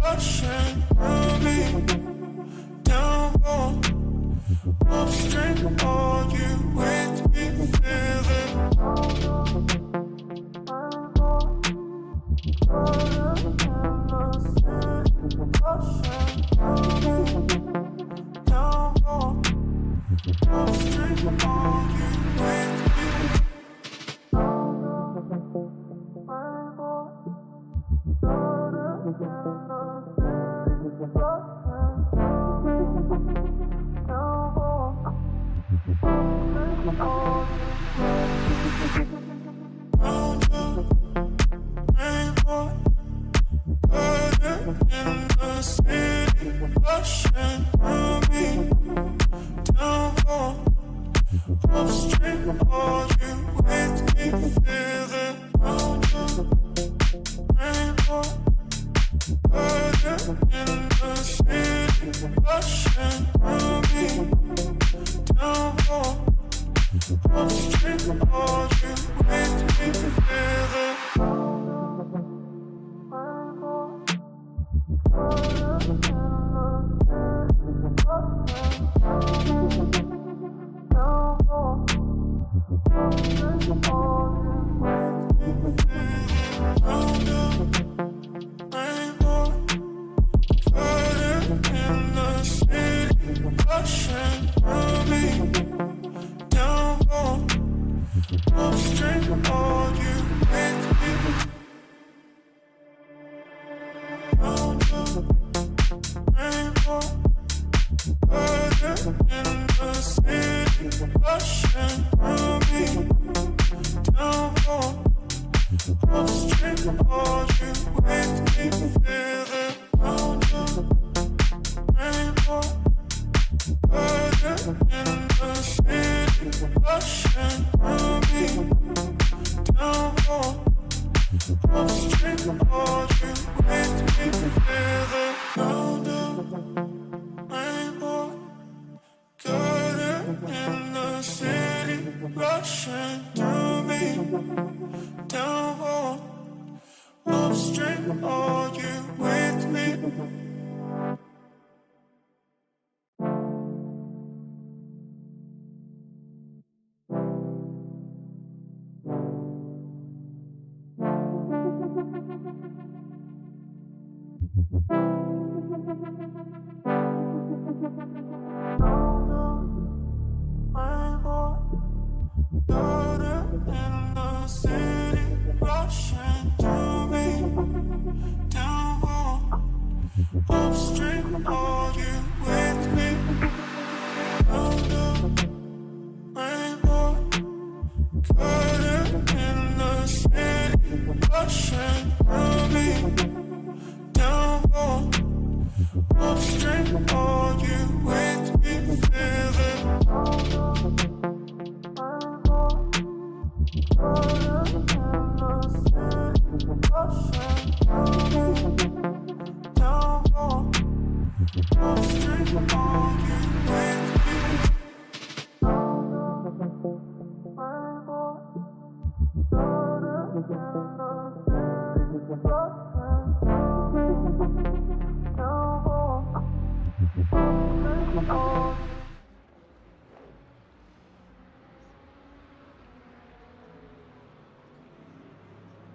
rushing through me. Downpour, upstream, are you with me? Feel it.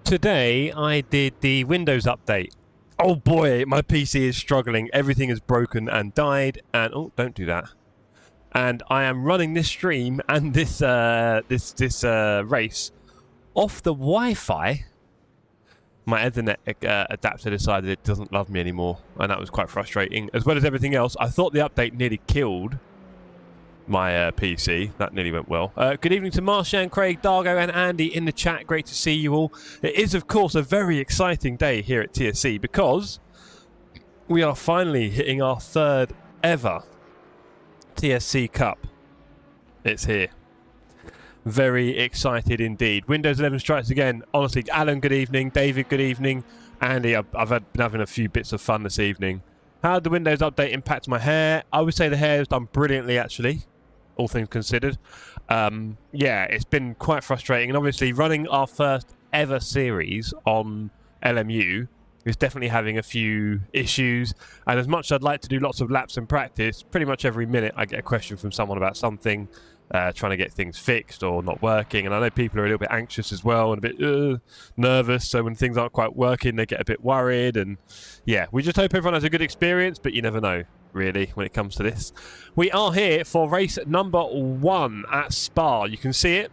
Today I did the Windows update. Oh boy, my PC is struggling. Everything is broken and died, and oh, don't do that. And I am running this stream and this race off the Wi-Fi. My Ethernet adapter decided it doesn't love me anymore, and that was quite frustrating. As well as everything else, I thought the update nearly killed my PC. That nearly went well. Good evening to Marshan, Craig, Dargo and Andy in the chat. Great to see you all. It is, of course, a very exciting day here at TSC because we are finally hitting our third ever TSC Cup. It's here. Very excited indeed. Windows 11 strikes again. Honestly, Alan, good evening. David, good evening. Andy, I've been having a few bits of fun this evening. How did the Windows update impact my hair? I would say the hair has done brilliantly, actually, all things considered. Yeah, it's been quite frustrating. And obviously, running our first ever series on LMU is definitely having a few issues. And as much as I'd like to do lots of laps and practice, pretty much every minute I get a question from someone about something, trying to get things fixed or not working. And I know people are a little bit anxious as well and a bit nervous. So when things aren't quite working, they get a bit worried. And yeah, we just hope everyone has a good experience, but you never know, really, when it comes to this. We are here for race number 1 at Spa. You can see it.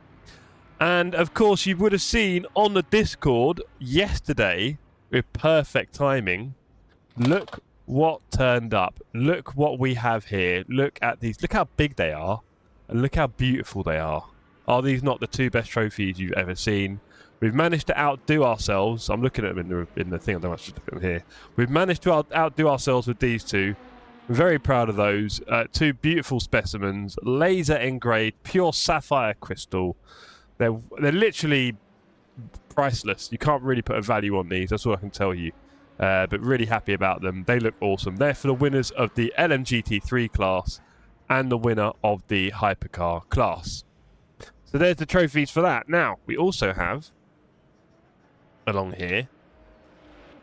And of course, you would have seen on the Discord yesterday, with perfect timing, look what turned up. Look what we have here. Look at these. Look how big they are. And look how beautiful they are. Are these not the 2 best trophies you've ever seen? We've managed to outdo ourselves. I'm looking at them in the thing. I don't want to look at them here. We've managed to outdo ourselves with these 2. I'm very proud of those. 2 beautiful specimens. Laser engraved, pure sapphire crystal. They're literally priceless. You can't really put a value on these. That's all I can tell you. But really happy about them. They look awesome. They're for the winners of the LMGT3 class and the winner of the hypercar class. So there's the trophies for that. Now, we also have, along here,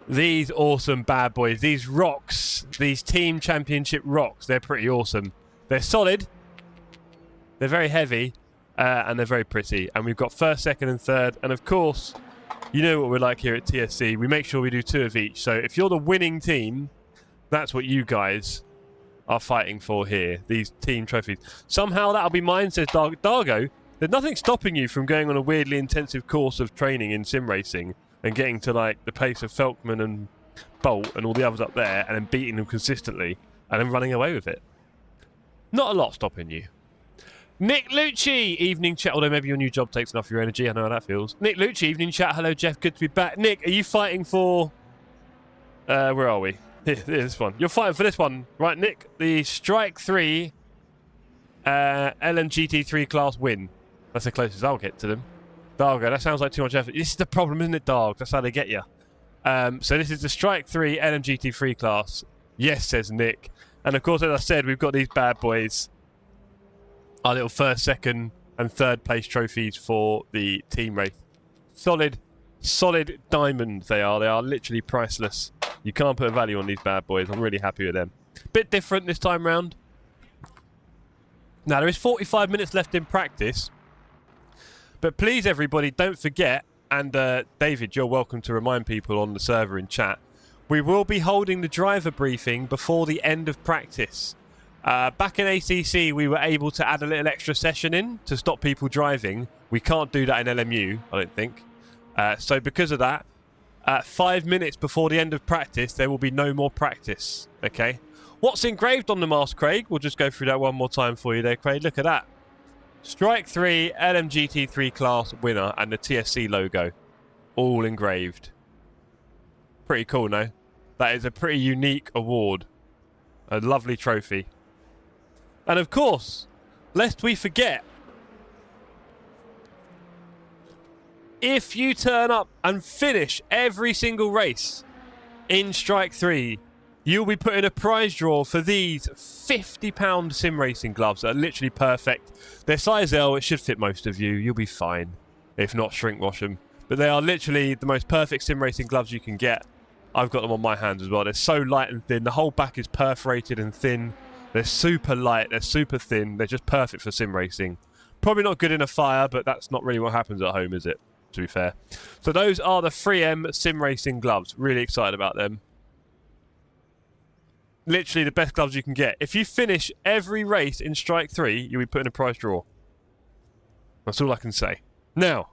these awesome bad boys. These rocks. These team championship rocks. They're pretty awesome. They're solid. They're very heavy. And they're very pretty. And we've got 1st, 2nd and 3rd. And of course, you know what we're like here at TSC. We make sure we do 2 of each. So if you're the winning team, that's what you guys are fighting for here. These team trophies. Somehow that'll be mine, says Dargo. There's nothing stopping you from going on a weirdly intensive course of training in sim racing and getting to like the pace of Felkman and Bolt and all the others up there and then beating them consistently and then running away with it. Not a lot stopping you. Nick Lucci, evening chat. Although maybe your new job takes enough of your energy. I know how that feels. Nick Lucci, evening chat. Hello, Jeff. Good to be back. Nick, are you fighting for... where are we? Here, this one. You're fighting for this one, right, Nick? The Strike 3 LMGT3 class win. That's the closest I'll get to them. Dargo, that sounds like too much effort. This is the problem, isn't it, Darg? That's how they get you. So this is the Strike 3 LMGT3 class. Yes, says Nick. And of course, as I said, we've got these bad boys. Our little 1st, 2nd and 3rd place trophies for the team race. Solid diamond they are. They are literally priceless. You can't put a value on these bad boys. I'm really happy with them. Bit different this time round. Now, there is 45 minutes left in practice. But please, everybody, don't forget, and David, you're welcome to remind people on the server in chat, we will be holding the driver briefing before the end of practice. Back in ACC, we were able to add a little extra session in to stop people driving. We can't do that in LMU, I don't think. So because of that, 5 minutes before the end of practice, there will be no more practice. Okay? What's engraved on the mask, Craig? We'll just go through that one more time for you there, Craig. Look at that. Strike 3 LMGT3 class winner and the TSC logo. All engraved. Pretty cool, no? That is a pretty unique award. A lovely trophy. And of course, lest we forget, if you turn up and finish every single race in Strike 3, you'll be put in a prize draw for these £50 sim racing gloves that are literally perfect. They're size L, it should fit most of you. You'll be fine, if not shrink wash them. But they are literally the most perfect sim racing gloves you can get. I've got them on my hands as well. They're so light and thin. The whole back is perforated and thin. They're super light. They're super thin. They're just perfect for sim racing. Probably not good in a fire, but that's not really what happens at home, is it? To be fair. So those are the 3M sim racing gloves. Really excited about them. Literally the best gloves you can get. If you finish every race in Strike 3, you'll be put in a prize draw. That's all I can say. Now,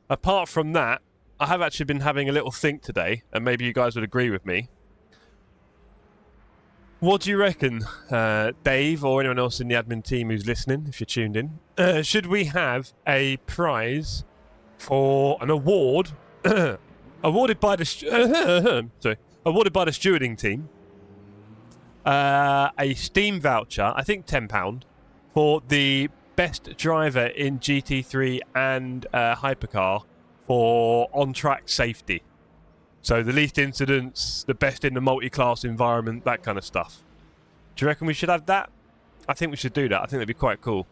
apart from that, I have actually been having a little think today, and maybe you guys would agree with me. What do you reckon, Dave, or anyone else in the admin team who's listening, if you're tuned in? Should we have a prize for an award awarded by the awarded by the stewarding team? A Steam voucher, I think £10, for the best driver in GT3 and Hypercar for on-track safety. So the least incidents, the best in the multi-class environment, that kind of stuff. Do you reckon we should have that? I think we should do that. I think that'd be quite cool.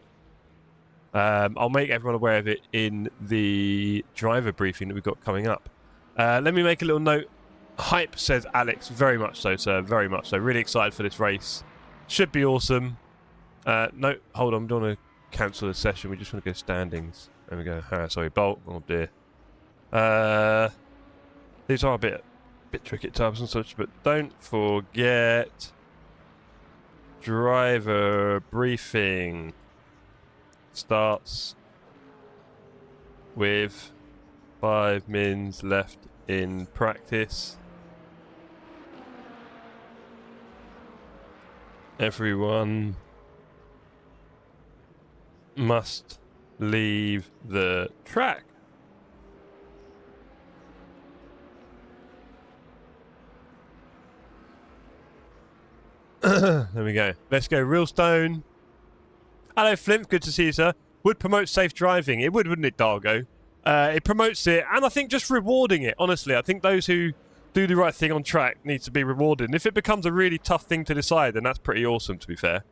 I'll make everyone aware of it in the driver briefing that we've got coming up. Let me make a little note. Hype, says Alex. Very much so, sir. Very much so. Really excited for this race. Should be awesome. No, hold on. We don't want to cancel the session. We just want to go standings. There we go. Sorry, Bolt. Oh, dear. These are a bit tricky at times and such, but don't forget driver briefing starts with 5 mins left in practice. Everyone must leave the track. There we go. Let's go. Real Stone. Hello, Flimp. Good to see you, sir. Would promote safe driving. It would, wouldn't it, Dargo? It promotes it, and I think just rewarding it, honestly. I think those who do the right thing on track need to be rewarded. And if it becomes a really tough thing to decide, then that's pretty awesome, to be fair.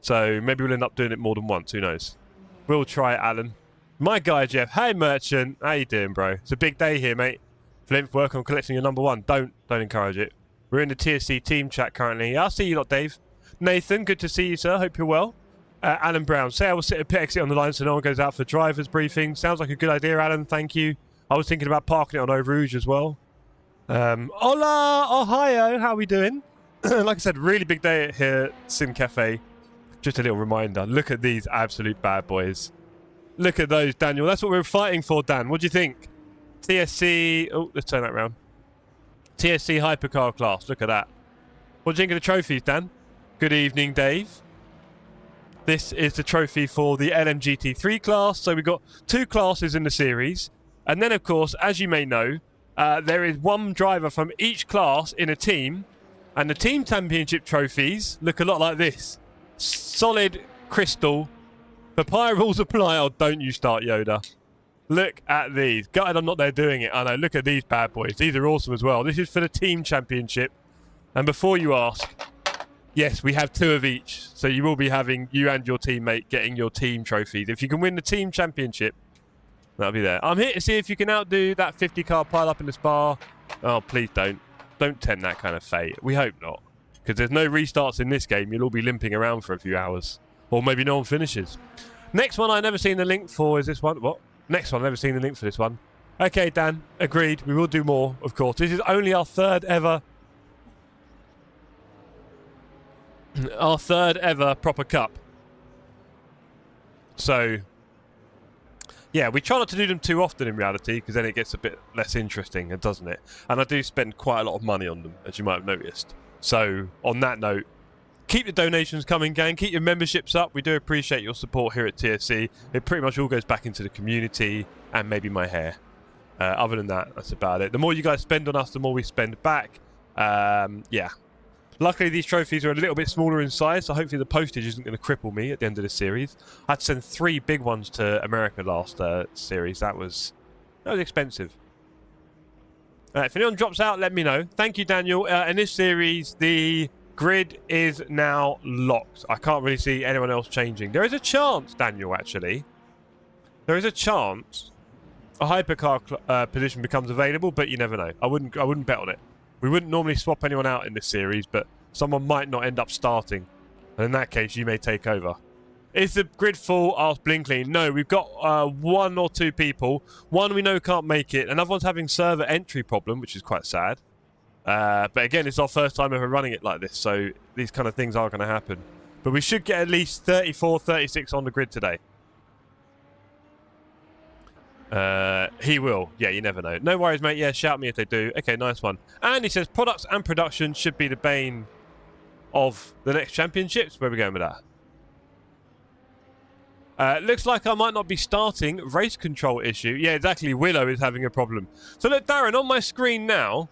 So maybe we'll end up doing it more than once. Who knows? We'll try it, Alan. My guy, Jeff. Hey, Merchant. How you doing, bro? It's a big day here, mate. Flimp, work on collecting your number 1. Don't encourage it. We're in the TSC team chat currently. I'll see you lot, Dave. Nathan, good to see you, sir. Hope you're well. Alan Brown, say I will sit a pit exit on the line so no one goes out for driver's briefing. Sounds like a good idea, Alan. Thank you. I was thinking about parking it on Eau Rouge as well. Hola, Ohio. How are we doing? Like I said, really big day here at Sim Cafe. Just a little reminder. Look at these absolute bad boys. Look at those, Daniel. That's what we're fighting for, Dan. What do you think? TSC... Oh, let's turn that round. TSC Hypercar class. Look at that. What do you think of the trophies, Dan? Good evening, Dave. This is the trophy for the LMGT3 class. So we've got 2 classes in the series. And then, of course, as you may know, there is 1 driver from each class in a team. And the team championship trophies look a lot like this. Solid crystal. Papaya rules apply, or don't you start, Yoda. Look at these. Gutted I'm not there doing it. I know. Look at these bad boys. These are awesome as well. This is for the team championship. And before you ask, yes, we have 2 of each. So you will be having you and your teammate getting your team trophies. If you can win the team championship, that'll be there. I'm here to see if you can outdo that 50-car pile-up in the Spa. Oh, please don't. Don't tempt that kind of fate. We hope not. Because there's no restarts in this game. You'll all be limping around for a few hours. Or maybe no one finishes. Next one I've never seen the link for is this one. What? Next one, I've never seen the link for this one. Okay, Dan, agreed. We will do more, of course. This is only our 3rd ever... our 3rd ever proper cup. So, yeah, we try not to do them too often in reality, because then it gets a bit less interesting, doesn't it? And I do spend quite a lot of money on them, as you might have noticed. So, on that note, keep your donations coming, gang. Keep your memberships up. We do appreciate your support here at TSC. It pretty much all goes back into the community and maybe my hair. Other than that, that's about it. The more you guys spend on us, the more we spend back. Yeah. Luckily, these trophies are a little bit smaller in size, so hopefully the postage isn't going to cripple me at the end of the series. I had to send 3 big ones to America last series. That was expensive. If anyone drops out, let me know. Thank you, Daniel. In this series, the grid is now locked. I can't really see anyone else changing. There is a chance, Daniel, actually. There is a chance a hypercar position becomes available, but you never know. I wouldn't bet on it. We wouldn't normally swap anyone out in this series, but someone might not end up starting. And in that case, you may take over. Is the grid full? Asked Blinkley. No, we've got 1 or 2 people. One we know can't make it. Another one's having server entry problem, which is quite sad. But again, it's our first time ever running it like this, so these kind of things are going to happen. But we should get at least 34, 36 on the grid today. He will. Yeah, you never know. No worries, mate. Yeah, shout me if they do. Okay, nice one. And he says products and production should be the bane of the next championships. Where are we going with that? Looks like I might not be starting. Race control issue. Yeah, exactly. Willow is having a problem. So look, Darren, on my screen now,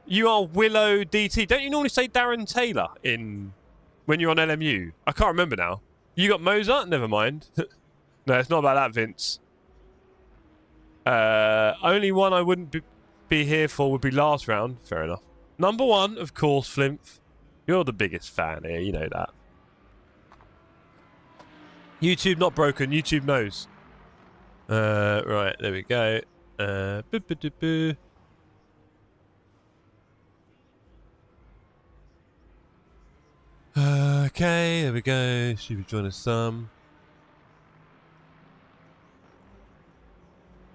you are Willow DT. Don't you normally say Darren Taylor when you're on LMU? I can't remember now. You got Mozart? Never mind. No, it's not about that, Vince. Only one I wouldn't be here for would be last round. Fair enough. Number 1, of course, Flimph. You're the biggest fan here. You know that. YouTube not broken. YouTube knows. Right, there we go. Okay, there we go. She would join us some.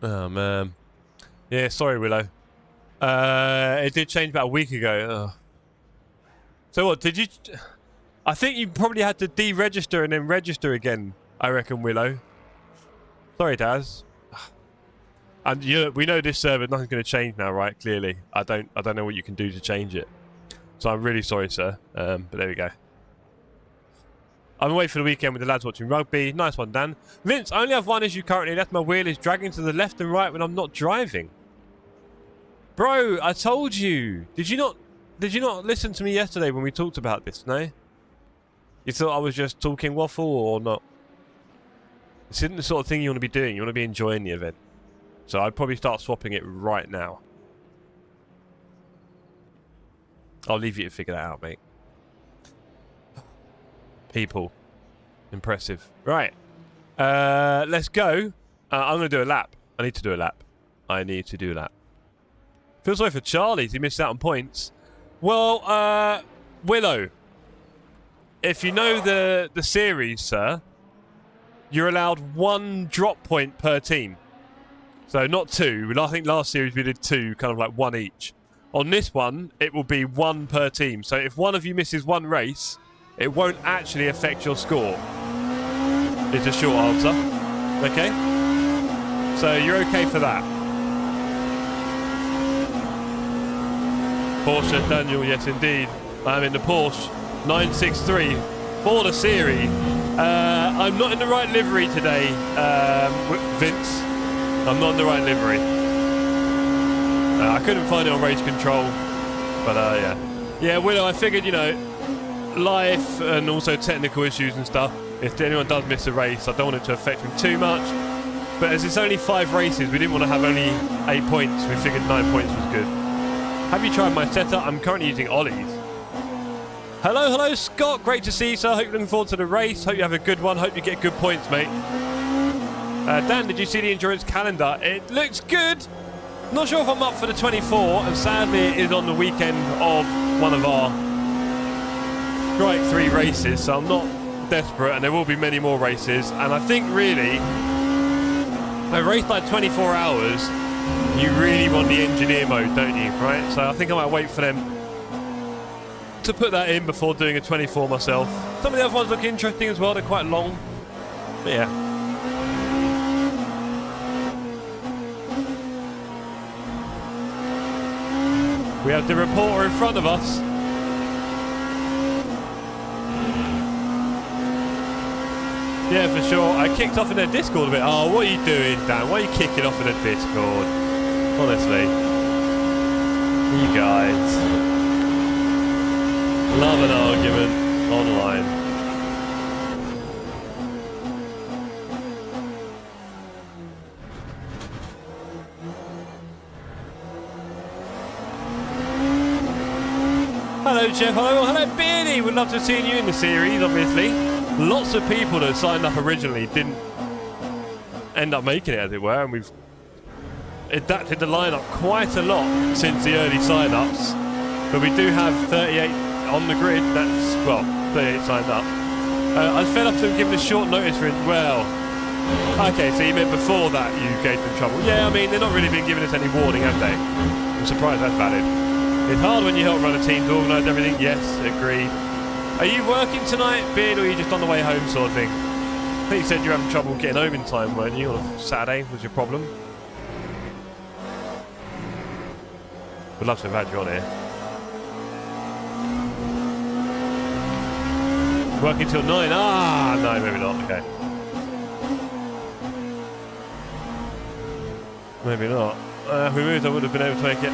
Oh man. Yeah, sorry Willow. It did change about a week ago. Ugh. So what, did you... I think you probably had to deregister and then register again, I reckon, Willow. Sorry, Daz. And we know this server, nothing's going to change now, right? Clearly. I don't know what you can do to change it. So I'm really sorry, sir. But there we go. I'm away for the weekend with the lads watching rugby. Nice one, Dan. Vince, I only have one issue currently. Left my wheel is dragging to the left and right when I'm not driving. Bro, I told you. Did you not listen to me yesterday when we talked about this, no? You thought I was just talking waffle or not? This isn't the sort of thing you want to be doing. You want to be enjoying the event. So I'd probably start swapping it right now. I'll leave you to figure that out, mate. People. Impressive. Right. Let's go. I'm going to do a lap. I need to do a lap. I need to do a lap. Feel sorry for Charlie. He missed out on points. Well, Willow. If you know the series, sir, you're allowed 1 drop point per team. So not 2. I think last series we did 2, kind of like 1 each. On this one, it will be 1 per team. So if one of you misses 1 race, it won't actually affect your score. It's a short answer. Okay? So you're okay for that. Porsche, Daniel, yes indeed. I'm in the Porsche 963 for the series. I'm not in the right livery today, Vince. I'm not in the right livery. I couldn't find it on Race Control, but yeah. Yeah, Willow, I figured, you know, life and also technical issues and stuff. If anyone does miss a race, I don't want it to affect them too much. But as it's only 5 races, we didn't want to have only 8 points. We figured 9 points was good. Have you tried my setup? I'm currently using Ollie's. Hello, hello, Scott. Great to see you, sir. Hope you're looking forward to the race. Hope you have a good one. Hope you get good points, mate. Dan, did you see the endurance calendar? It looks good. Not sure if I'm up for the 24, and sadly it is on the weekend of one of our Strike 3 races, so I'm not desperate, and there will be many more races. And I think really, a race like 24 hours, you really want the engineer mode, don't you, right? So I think I might wait for them to put that in before doing a 24 myself. Some of the other ones look interesting as well, they're quite long. But yeah. We have the reporter in front of us. Yeah, for sure. I kicked off in their Discord a bit. Oh, what are you doing, Dan? Why are you kicking off in their Discord? Honestly. You guys. Love an argument online. Hello, Jeff. Hello, Beardy. Would love to see you in the series, obviously. Lots of people that signed up originally didn't end up making it, as it were, and we've adapted the lineup quite a lot since the early sign-ups. But we do have 38 on the grid. That's, well, 38 signed up. I was fed up to them giving a short notice for it. Well, okay, so you meant before that you gave them trouble. Yeah, I mean, they've not really been giving us any warning, have they? I'm surprised that's valid. It's hard when you help run a team to organise everything. Yes, agreed. Are you working tonight, Beard, or are you just on the way home sort of thing? I think you said you were having trouble getting home in time, weren't you? On Saturday was your problem. Would love to have had you on here. Working till 9? Ah, no, maybe not. Okay. Maybe not. If we moved, I would have been able to make it.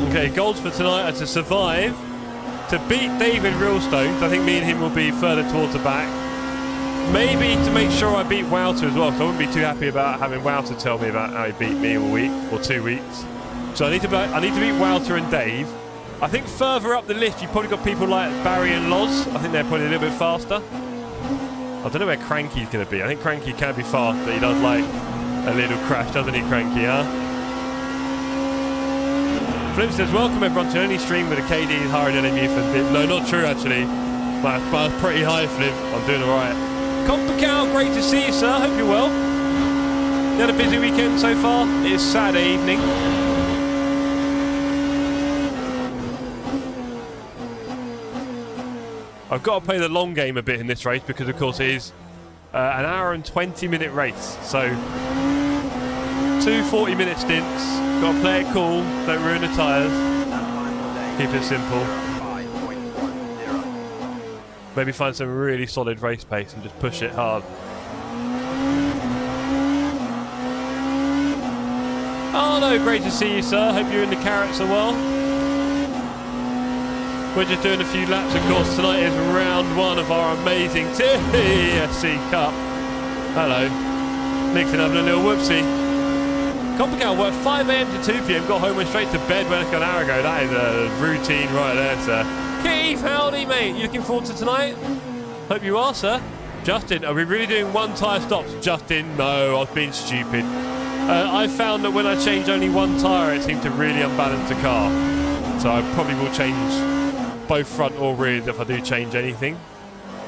Okay, goals for tonight are to survive, to beat David Realstones. I think me and him will be further towards the back. Maybe to make sure I beat Wouter as well, because I wouldn't be too happy about having Wouter tell me about how he beat me in a week or 2 weeks. So I need to beat Wouter and Dave. I think further up the list, you've probably got people like Barry and Loz. I think they're probably a little bit faster. I don't know where Cranky's going to be. I think Cranky can be fast, but he does like a little crash, doesn't he, Cranky, huh? Flip says, welcome everyone to only stream with a KD higher than LMU for a bit. No, not true actually. But pretty high, Flip. I'm doing alright. Competizione, great to see you, sir. Hope you're well. You had a busy weekend so far? It's Saturday evening. I've got to play the long game a bit in this race because, of course, it is an hour and 20-minute race. So, 2 40-minute stints. Got to play it cool. Don't ruin the tyres. Keep it simple. Maybe find some really solid race pace and just push it hard. Oh no, great to see you, sir. Hope you're in the carrots as well. We're just doing a few laps, of course. Tonight is round 1 of our amazing TSC Cup. Hello. Nixon having a little whoopsie. Competizione worked 5 AM to 2 PM, got home, went straight to bed when an hour ago. That is a routine right there, sir. Keith, howdy, mate. You looking forward to tonight? Hope you are, sir. Justin, are we really doing 1 tyre stops? Justin, no, I've been stupid. I found that when I change only 1 tyre, it seemed to really unbalance the car. So I probably will change both front or rears if I do change anything.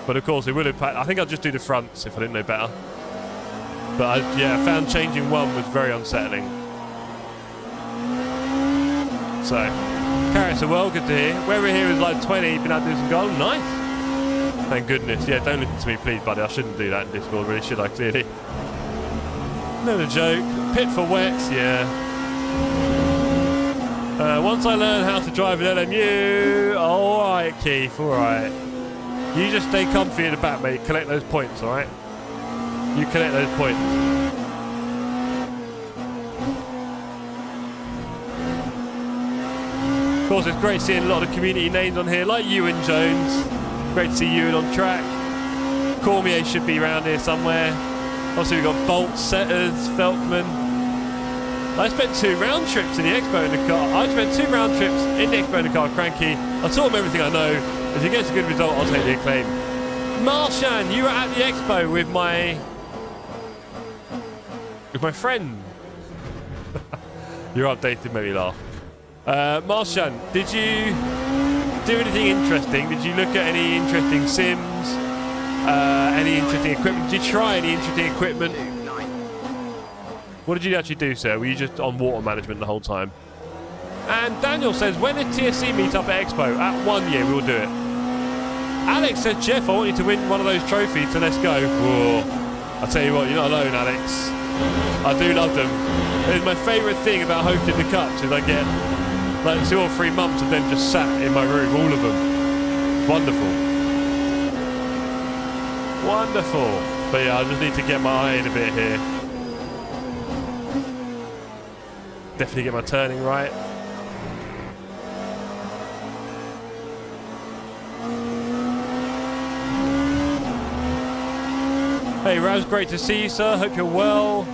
But of course, it would have. I think I'll just do the fronts if I didn't know better. But yeah, I found changing 1 was very unsettling. So, carrots are well, good to hear. Where we're here is like 20, been out doing some gold, nice. Thank goodness. Yeah, don't listen to me, please, buddy. I shouldn't do that in Discord, really, should I? Clearly. No joke. Pit for wets, yeah. Once I learn how to drive an LMU, alright, Keith, alright. You just stay comfy in the back, mate. Collect those points, alright? You collect those points. Of course, it's great seeing a lot of community names on here, like Ewan Jones. Great to see Ewan on track. Cormier should be around here somewhere. Obviously, we've got Bolt, Setters, Felkman. I spent 2 round trips in the Expo in the car. I spent 2 round trips in the Expo in the car, Cranky. I taught him everything I know. If he gets a good result, I'll take the acclaim. Marshan, you were at the Expo with my friend. You're updated, made me laugh. Marshan, did you do anything interesting? Did you look at any interesting sims? Any interesting equipment? Did you try any interesting equipment? What did you actually do, sir? Were you just on water management the whole time? And Daniel says, when did TSC meet up at Expo? At 1 year, we'll do it. Alex says, Jeff, I want you to win one of those trophies, so let's go. Whoa. I'll tell you what, you're not alone, Alex. I do love them. It's my favourite thing about hosting the Cups is I get like 2 or 3 months of them just sat in my room, all of them. Wonderful. Wonderful. But yeah, I just need to get my eye in a bit here. Definitely get my turning right. Hey Raz, great to see you, sir. Hope you're well.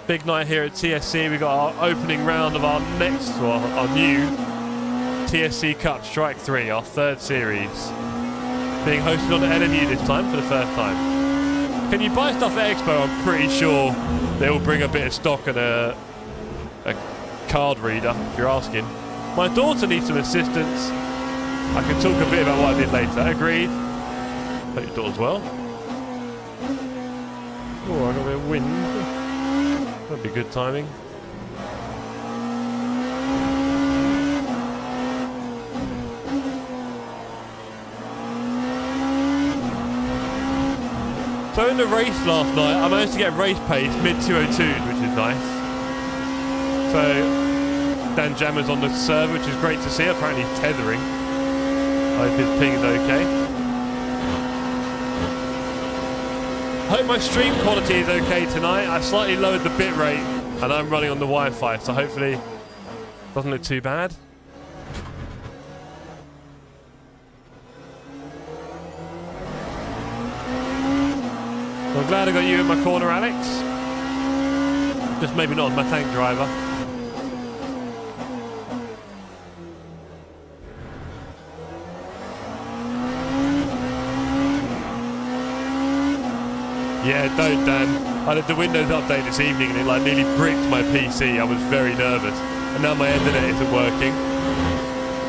Big night here at TSC. We got our opening round of our next, or our new TSC Cup Strike 3, our 3rd series. Being hosted on the LMU this time for the first time. Can you buy stuff at Expo? I'm pretty sure they will bring a bit of stock and a card reader, if you're asking. My daughter needs some assistance. I can talk a bit about what I did later. Agreed. Hope your daughter's well. Oh, I got a bit of wind. That'd be good timing. So in the race last night, I managed to get race pace mid-202s, which is nice. So Dan Jammer's on the server, which is great to see. Apparently he's tethering. I hope his ping is okay. Hope my stream quality is okay tonight. I slightly lowered the bit rate and I'm running on the Wi-Fi, so hopefully it doesn't look too bad. I'm glad I got you in my corner, Alex. Just maybe not as my tank driver. Yeah, don't, Dan. I did the Windows update this evening and it like nearly bricked my PC. I was very nervous. And now my internet isn't working.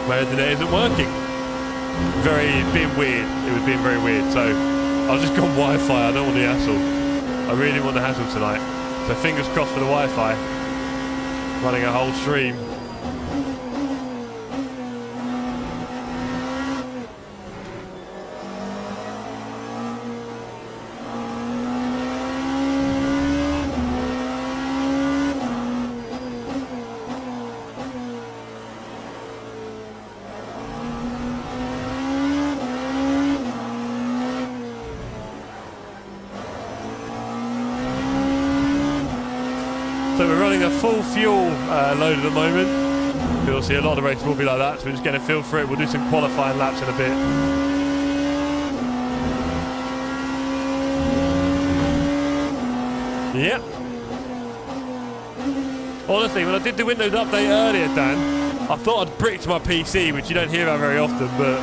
My internet isn't working. Being weird. It was being very weird. So I've just gone Wi-Fi. I don't want the hassle. I really want the hassle tonight. So fingers crossed for the Wi-Fi. Running a whole stream. So we're running a full fuel load at the moment. You'll see a lot of races will be like that, so we're just getting a feel for it. We'll do some qualifying laps in a bit. Yep. Honestly, when I did the Windows update earlier, Dan, I thought I'd bricked my PC, which you don't hear about very often, but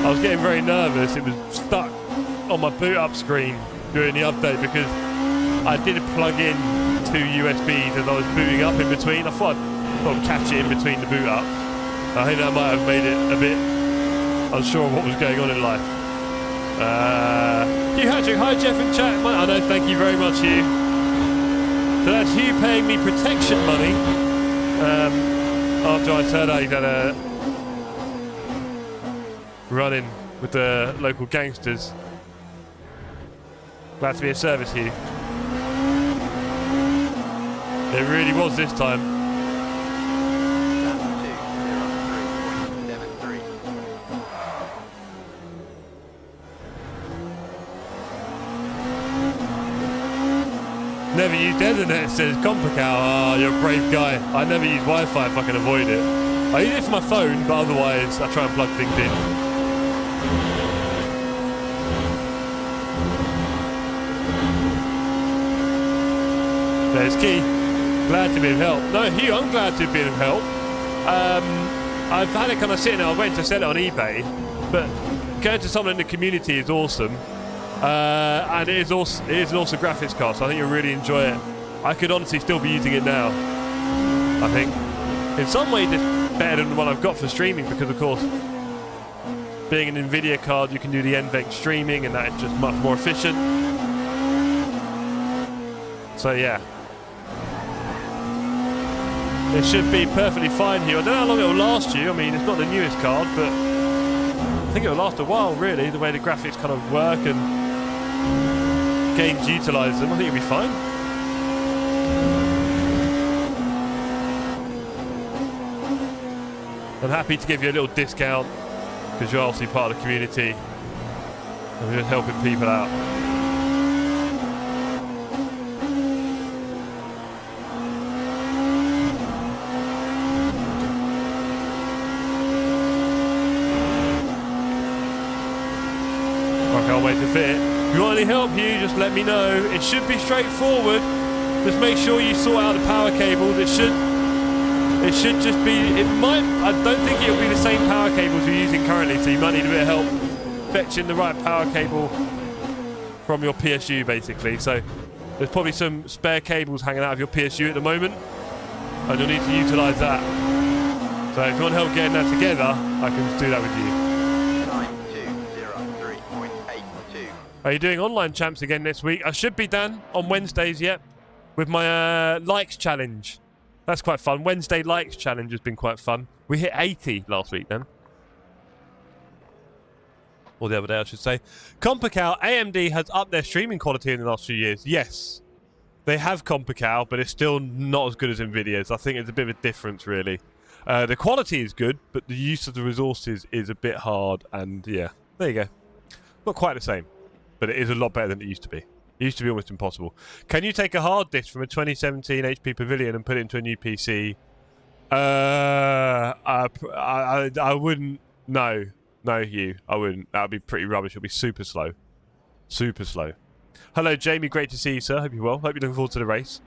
I was getting very nervous. It was stuck on my boot up screen during the update because I did plug in 2 USBs as I was booting up in between. I thought I'd catch it in between the boot ups. I think that might have made it a bit unsure of what was going on in life. Hugh Hattrick, hi Jeff and chat. I know, thank you very much, Hugh. So that's Hugh paying me protection money after I heard he'd had a run-in with the local gangsters. Glad to be of service, Hugh. It really was this time. Never used internet, says Complical. Oh, you're a brave guy. I never use Wi-Fi if I can avoid it. I use it for my phone, but otherwise I try and plug things in. There's Keith. Glad to be of help. No, Hugh, I'm glad to be of help. I've had it kind of sitting there. I went to sell it on eBay, but going to someone in the community is awesome. And it is an awesome graphics card, so I think you'll really enjoy it. I could honestly still be using it now, I think. In some ways it's better than the one I've got for streaming because, of course, being an NVIDIA card, you can do the NVENC streaming and that is just much more efficient. So, yeah. It should be perfectly fine here. I don't know how long it will last you. I mean, it's not the newest card, but I think it will last a while, really, the way the graphics kind of work and games utilise them. I think it'll be fine. I'm happy to give you a little discount because you're obviously part of the community and we're just helping people out. I can't wait to fit it. If you want any help, Hugh, just let me know. It should be straightforward. Just make sure you sort out the power cables. It should just be, I don't think it'll be the same power cables you're using currently, so you might need a bit of help fetching the right power cable from your PSU, basically. So there's probably some spare cables hanging out of your PSU at the moment, and you'll need to utilise that. So if you want help getting that together, I can do that with you. Are you doing online champs again next week? I should be, Dan, on Wednesdays, yet, with my likes challenge. That's quite fun. Wednesday likes challenge has been quite fun. We hit 80 last week, then. Or the other day, I should say. Compical, AMD has upped their streaming quality in the last few years. Yes, they have Compical, but it's still not as good as NVIDIA's. I think it's a bit of a difference, really. The quality is good, but the use of the resources is a bit hard. And, yeah, there you go. Not quite the same. But it is a lot better than it used to be. It used to be almost impossible. Can you take a hard disk from a 2017 HP Pavilion and put it into a new PC? I wouldn't. No, Hugh, I wouldn't. That would be pretty rubbish. It would be super slow. Super slow. Hello, Jamie. Great to see you, sir. Hope you're well. Hope you're looking forward to the race.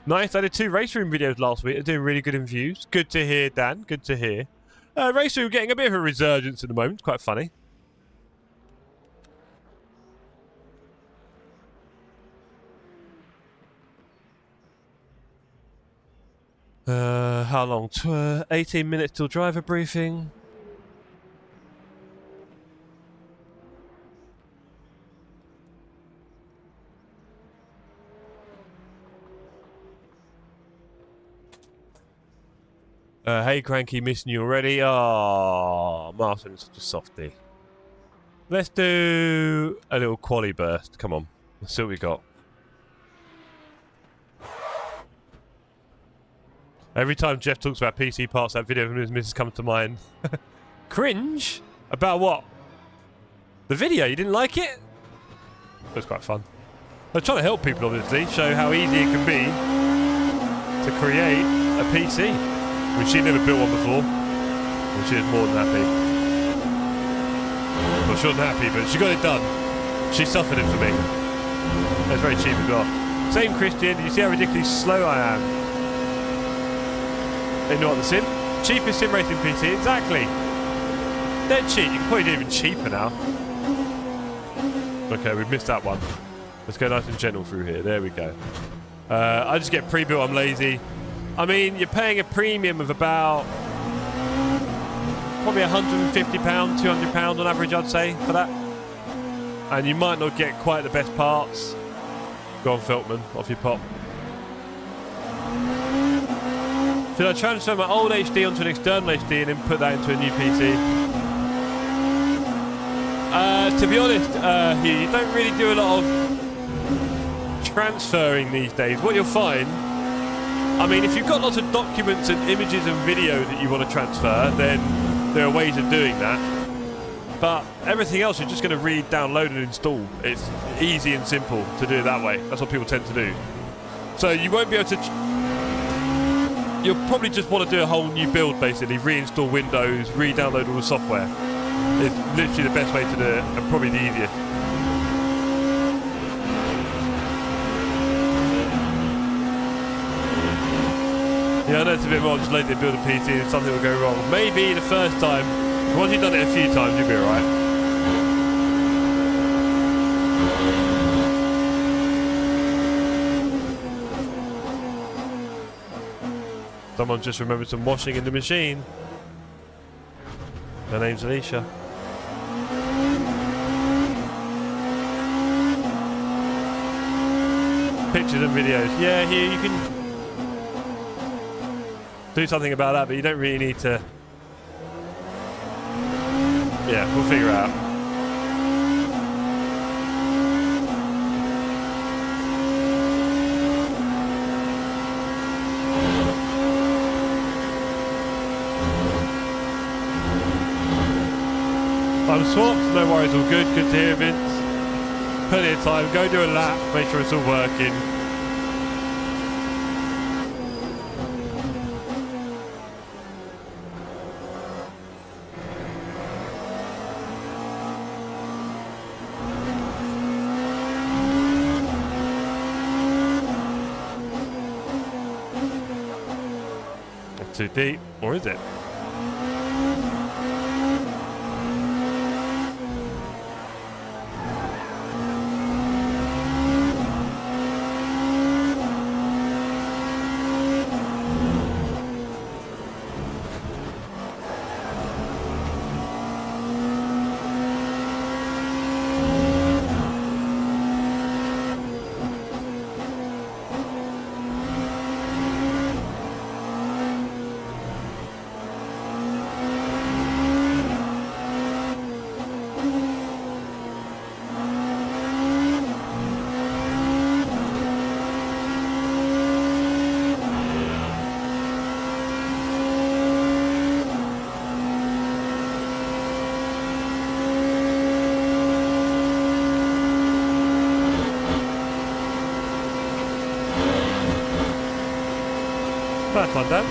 Nice. I did 2 race room videos last week. They're doing really good in views. Good to hear, Dan. Good to hear. Race room getting a bit of a resurgence at the moment. Quite funny. How long? 18 minutes till driver briefing. Hey Cranky, missing you already. Oh, Martin's such a softie. Let's do a little quali burst. Come on, let's see what we got. Every time Jeff talks about PC parts, that video of his missus comes to mind. Cringe? About what? The video? You didn't like it? It was quite fun. I was trying to help people, obviously, show how easy it can be to create a PC. I mean, she never built one before, and she was more than happy. Well, she wasn't happy, but she got it done. She suffered it for me. It was very cheap as well. Same Christian, did you see how ridiculously slow I am? They know what the sim? Cheapest sim racing PC, exactly. Dead cheap, you can probably do even cheaper now. Okay, we've missed that one. Let's go nice and gentle through here, there we go. I just get pre-built, I'm lazy. I mean, you're paying a premium of about probably £150, £200 on average, I'd say, for that. And you might not get quite the best parts. Go on, Feltman, off your pop. Should I transfer my old HD onto an external HD and then put that into a new PC? To be honest, you don't really do a lot of transferring these days. What you'll find, I mean, if you've got lots of documents and images and video that you want to transfer, then there are ways of doing that. But everything else you're just going to read, download and install. It's easy and simple to do it that way. That's what people tend to do. So you won't be able to... You'll probably just want to do a whole new build, basically. Reinstall Windows, re-download all the software. It's literally the best way to do it, and probably the easiest. Yeah, I know it's a bit more just lazy to build a PC and something will go wrong. Maybe the first time. Once you've done it a few times, you'll be alright. Someone just remembered some washing in the machine. Her name's Alicia. Pictures and videos. Yeah, here you can do something about that, but you don't really need to. Yeah, we'll figure it out. I'm swapped, no worries, all good. Good to hear, Vince. Plenty of time, go do a lap, make sure it's all working. Not too deep, or is it? Nice one, Dan.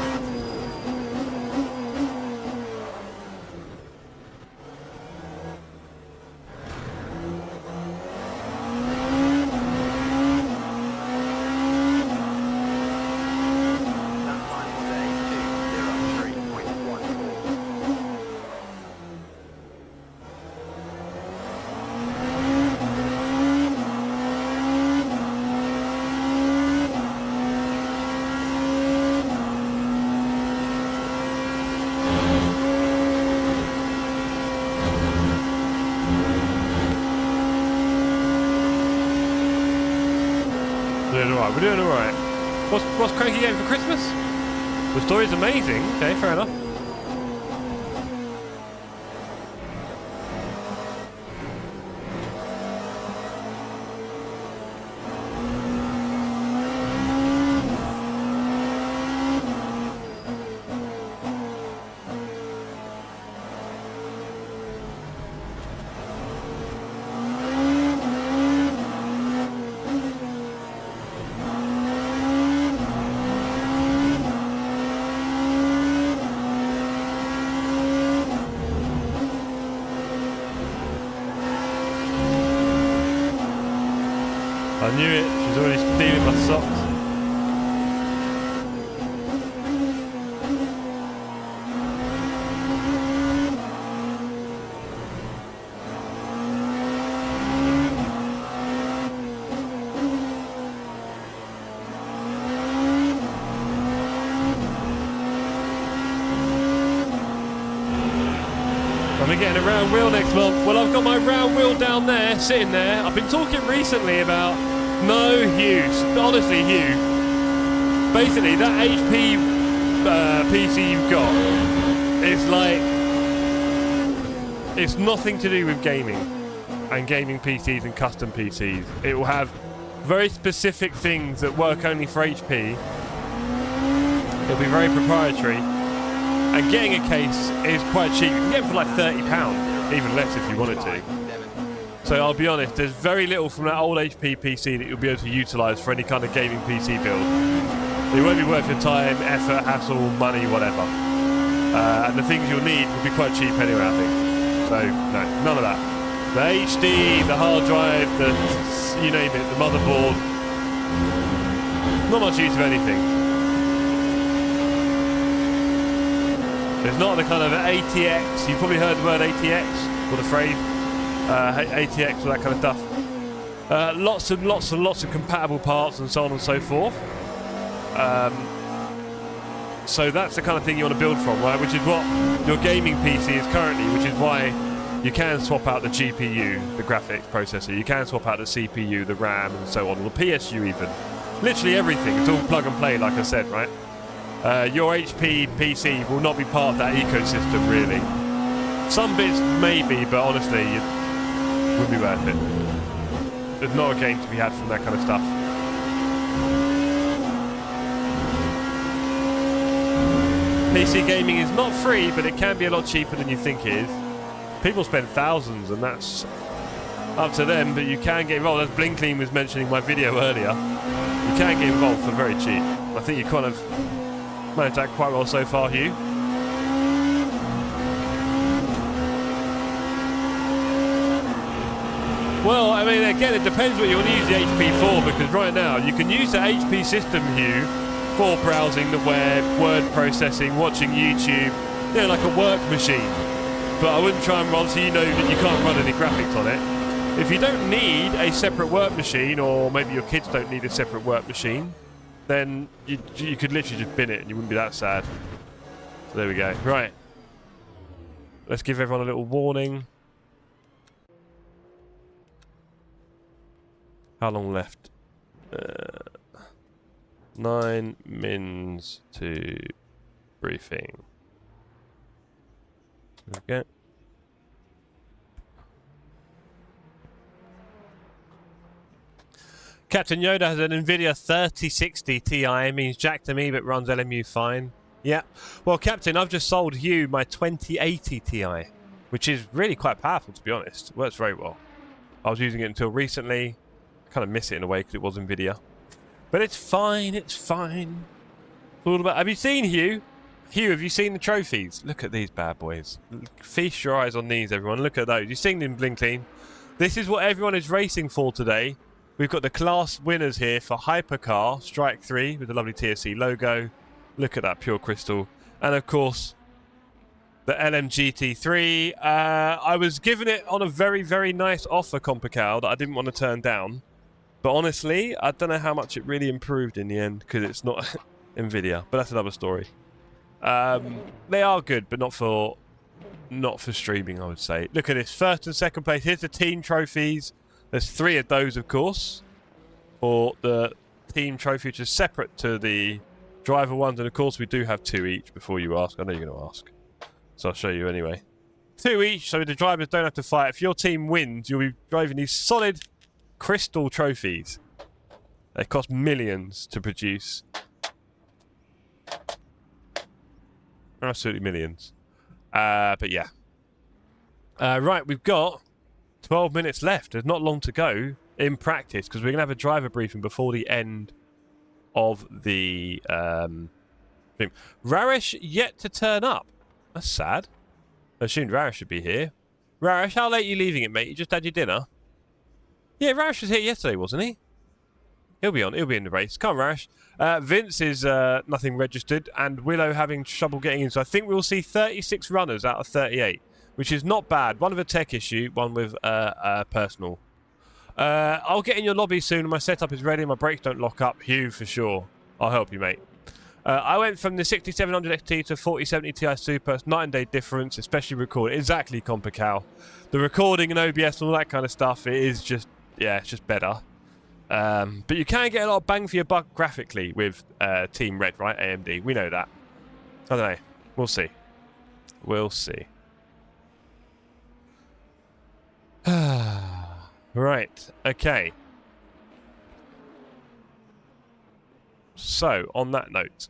Alright, we're doing alright. What's Cranky getting for Christmas? The story's amazing. Okay, fair enough. I knew it. She's already stealing my socks. I'm getting a round wheel next month. Well, I've got my round wheel down there, sitting there. I've been talking recently about Hugh, honestly, Hugh. Basically, that HP PC you've got, it's like, it's nothing to do with gaming and gaming PCs and custom PCs. It will have very specific things that work only for HP. It'll be very proprietary. And getting a case is quite cheap. You can get it for like £30, even less if you wanted to. So I'll be honest, there's very little from that old HP PC that you'll be able to utilise for any kind of gaming PC build. It won't be worth your time, effort, hassle, money, whatever. And the things you'll need will be quite cheap anyway, I think. So, no, none of that. The HD, the hard drive, the, you name it, the motherboard. Not much use of anything. There's not the kind of ATX, you've probably heard the word ATX, or the phrase, ATX, all that kind of stuff. Lots and lots and lots of compatible parts and so on and so forth. So that's the kind of thing you want to build from, right? Which is what your gaming PC is currently, which is why you can swap out the GPU, the graphics processor, you can swap out the CPU, the RAM and so on, or the PSU even. Literally everything, it's all plug and play like I said, right? Your HP PC will not be part of that ecosystem, really. Some bits maybe, but honestly, it wouldn't be worth it. There's not a game to be had from that kind of stuff. PC gaming is not free, but it can be a lot cheaper than you think it is. People spend thousands, and that's up to them, but you can get involved. As Blinklean was mentioning in my video earlier, you can get involved for very cheap. I think you kind of managed that quite well so far, Hugh. Well, I mean, again, it depends what you want to use the HP for, because right now you can use the HP system, Hugh, for browsing the web, word processing, watching YouTube, you know, like a work machine. But I wouldn't try and run, so you know that you can't run any graphics on it. If you don't need a separate work machine, or maybe your kids don't need a separate work machine, then you could literally just bin it and you wouldn't be that sad. So there we go. Right. Let's give everyone a little warning. How long left? 9 mins to briefing. There we go. Captain Yoda has an NVIDIA 3060 Ti. It means jack to me, but runs LMU fine. Yeah. Well, Captain, I've just sold you my 2080 Ti, which is really quite powerful, to be honest. It works very well. I was using it until recently. Kind of miss it in a way because it was NVIDIA. But it's fine, it's fine. It's all about... Have you seen, Hugh? Hugh, have you seen the trophies? Look at these bad boys. Feast your eyes on these, everyone. Look at those. You've seen them, Blinklean. This is what everyone is racing for today. We've got the class winners here for Hypercar Strike 3 with the lovely TSC logo. Look at that pure crystal. And of course, the LMGT3. I was given it on a very, very nice offer, Compical, that I didn't want to turn down. But honestly, I don't know how much it really improved in the end because it's not NVIDIA. But that's another story. They are good, but not for streaming, I would say. Look at this, first and second place. Here's the team trophies. There's 3 of those, of course, for the team trophy, which is separate to the driver ones. And of course, we do have 2 each before you ask. I know you're going to ask. So I'll show you anyway. 2 each, so the drivers don't have to fight. If your team wins, you'll be driving these solid crystal trophies. They cost millions to produce. Absolutely millions. But yeah. Right, we've got 12 minutes left. There's not long to go in practice because we're going to have a driver briefing before the end of the stream. Raresh yet to turn up. That's sad. I assumed Raresh should be here. Raresh, how late are you leaving it, mate? You just had your dinner? Yeah, Raresh was here yesterday, wasn't he? He'll be on. He'll be in the race. Come on, Raresh. Vince is nothing registered, and Willow having trouble getting in. So I think we'll see 36 runners out of 38, which is not bad. One with a tech issue, one with personal. I'll get in your lobby soon. My setup is ready. My brakes don't lock up. Hugh, for sure. I'll help you, mate. I went from the 6700 XT to 4070 Ti Super. It's night and day difference, especially recording. Exactly, Compical. The recording and OBS and all that kind of stuff, it is just, yeah, it's just better. But you can get a lot of bang for your buck graphically with Team Red, right? AMD. We know that. I don't know. We'll see. We'll see. Right. Okay. So, on that note,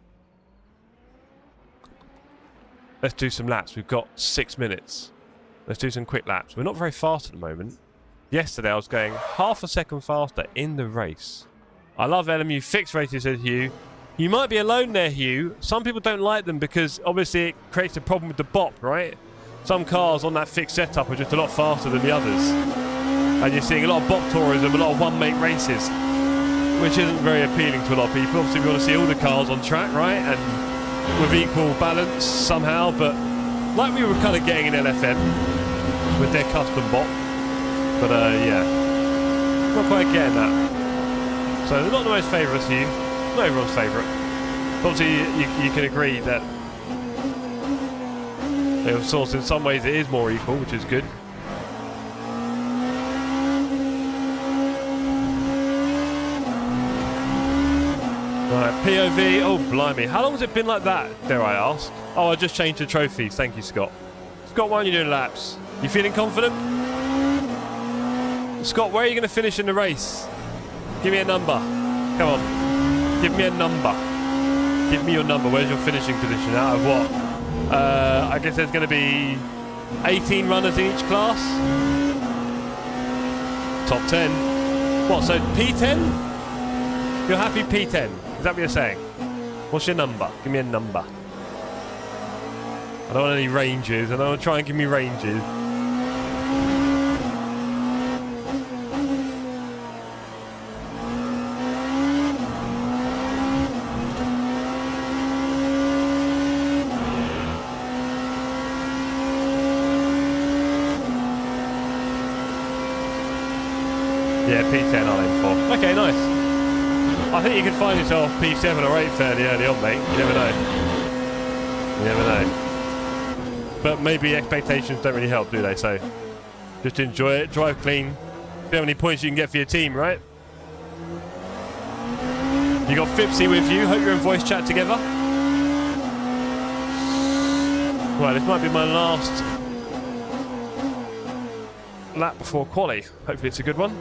let's do some laps. We've got 6 minutes. Let's do some quick laps. We're not very fast at the moment. Yesterday, I was going half a second faster in the race. I love LMU fixed races, said Hugh. You might be alone there, Hugh. Some people don't like them because, obviously, it creates a problem with the bop, right? Some cars on that fixed setup are just a lot faster than the others. And you're seeing a lot of bop tourism, a lot of one-make races, which isn't very appealing to a lot of people. Obviously, we want to see all the cars on track, right? And with equal balance somehow. But like we were kind of getting in LFM with their custom bop. But yeah, not quite getting that. So they're not the most favourites, Hugh. Not everyone's favourite. Obviously, you can agree that, of course, in some ways it is more equal, which is good. Right, POV. Oh, blimey. How long has it been like that, dare I ask? Oh, I just changed the trophies. Thank you, Scott. Scott, why are you doing laps? You feeling confident? Scott, where are you going to finish in the race? Give me a number. Come on. Give me a number. Give me your number. Where's your finishing position? Out of what? I guess there's going to be 18 runners in each class. Top 10. What, so P10? You're happy P10? Is that what you're saying? What's your number? Give me a number. I don't want any ranges. I don't want to try and give me ranges. Yeah, P10 I'll aim for. Okay, nice. I think you could find yourself P7 or 8 fairly early on, mate. You never know. You never know. But maybe expectations don't really help, do they? So just enjoy it, drive clean. See how many points you can get for your team, right? You got Fipsy with you. Hope you're in voice chat together. Right, this might be my last lap before quali. Hopefully it's a good one.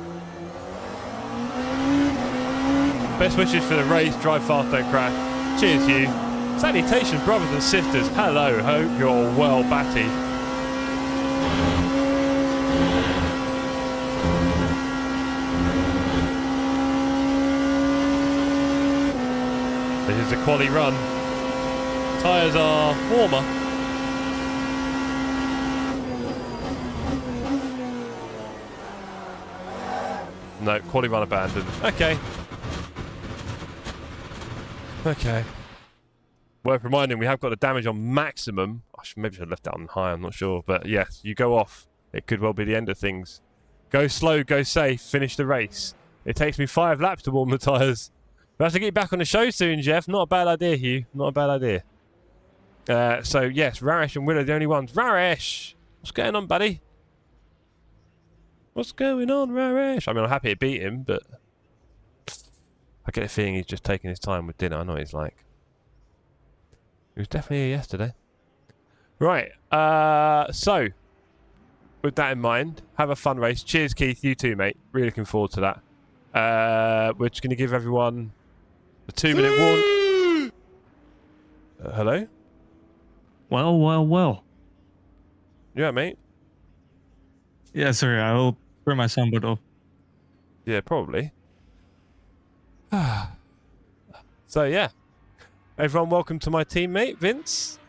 Best wishes for the race. Drive fast, don't crash. Cheers, Hugh. Salutations, brothers and sisters. Hello, hope you're well, Batty. This is a quali run. Tyres are warmer. No, quali run abandoned. Okay. Okay. Worth reminding, we have got the damage on maximum. Maybe I should have left that on high, I'm not sure. But yes, you go off. It could well be the end of things. Go slow, go safe, finish the race. It takes me 5 laps to warm the tyres. We have to get you back on the show soon, Jeff. Not a bad idea, Hugh. Not a bad idea. So, yes, Raresh and Will are the only ones. Raresh! What's going on, buddy? What's going on, Raresh? I mean, I'm happy to beat him, but I get a feeling he's just taking his time with dinner. I know what he's like. He was definitely here yesterday. Right, so, with that in mind, have a fun race. Cheers, Keith. You too, mate. Really looking forward to that. We're just going to give everyone a 2-minute warning. Hello? Well, well, well. You alright, mate? Yeah, sorry, I'll turn my soundboard off. Yeah, probably. So, yeah. Everyone, welcome to my teammate, Vince.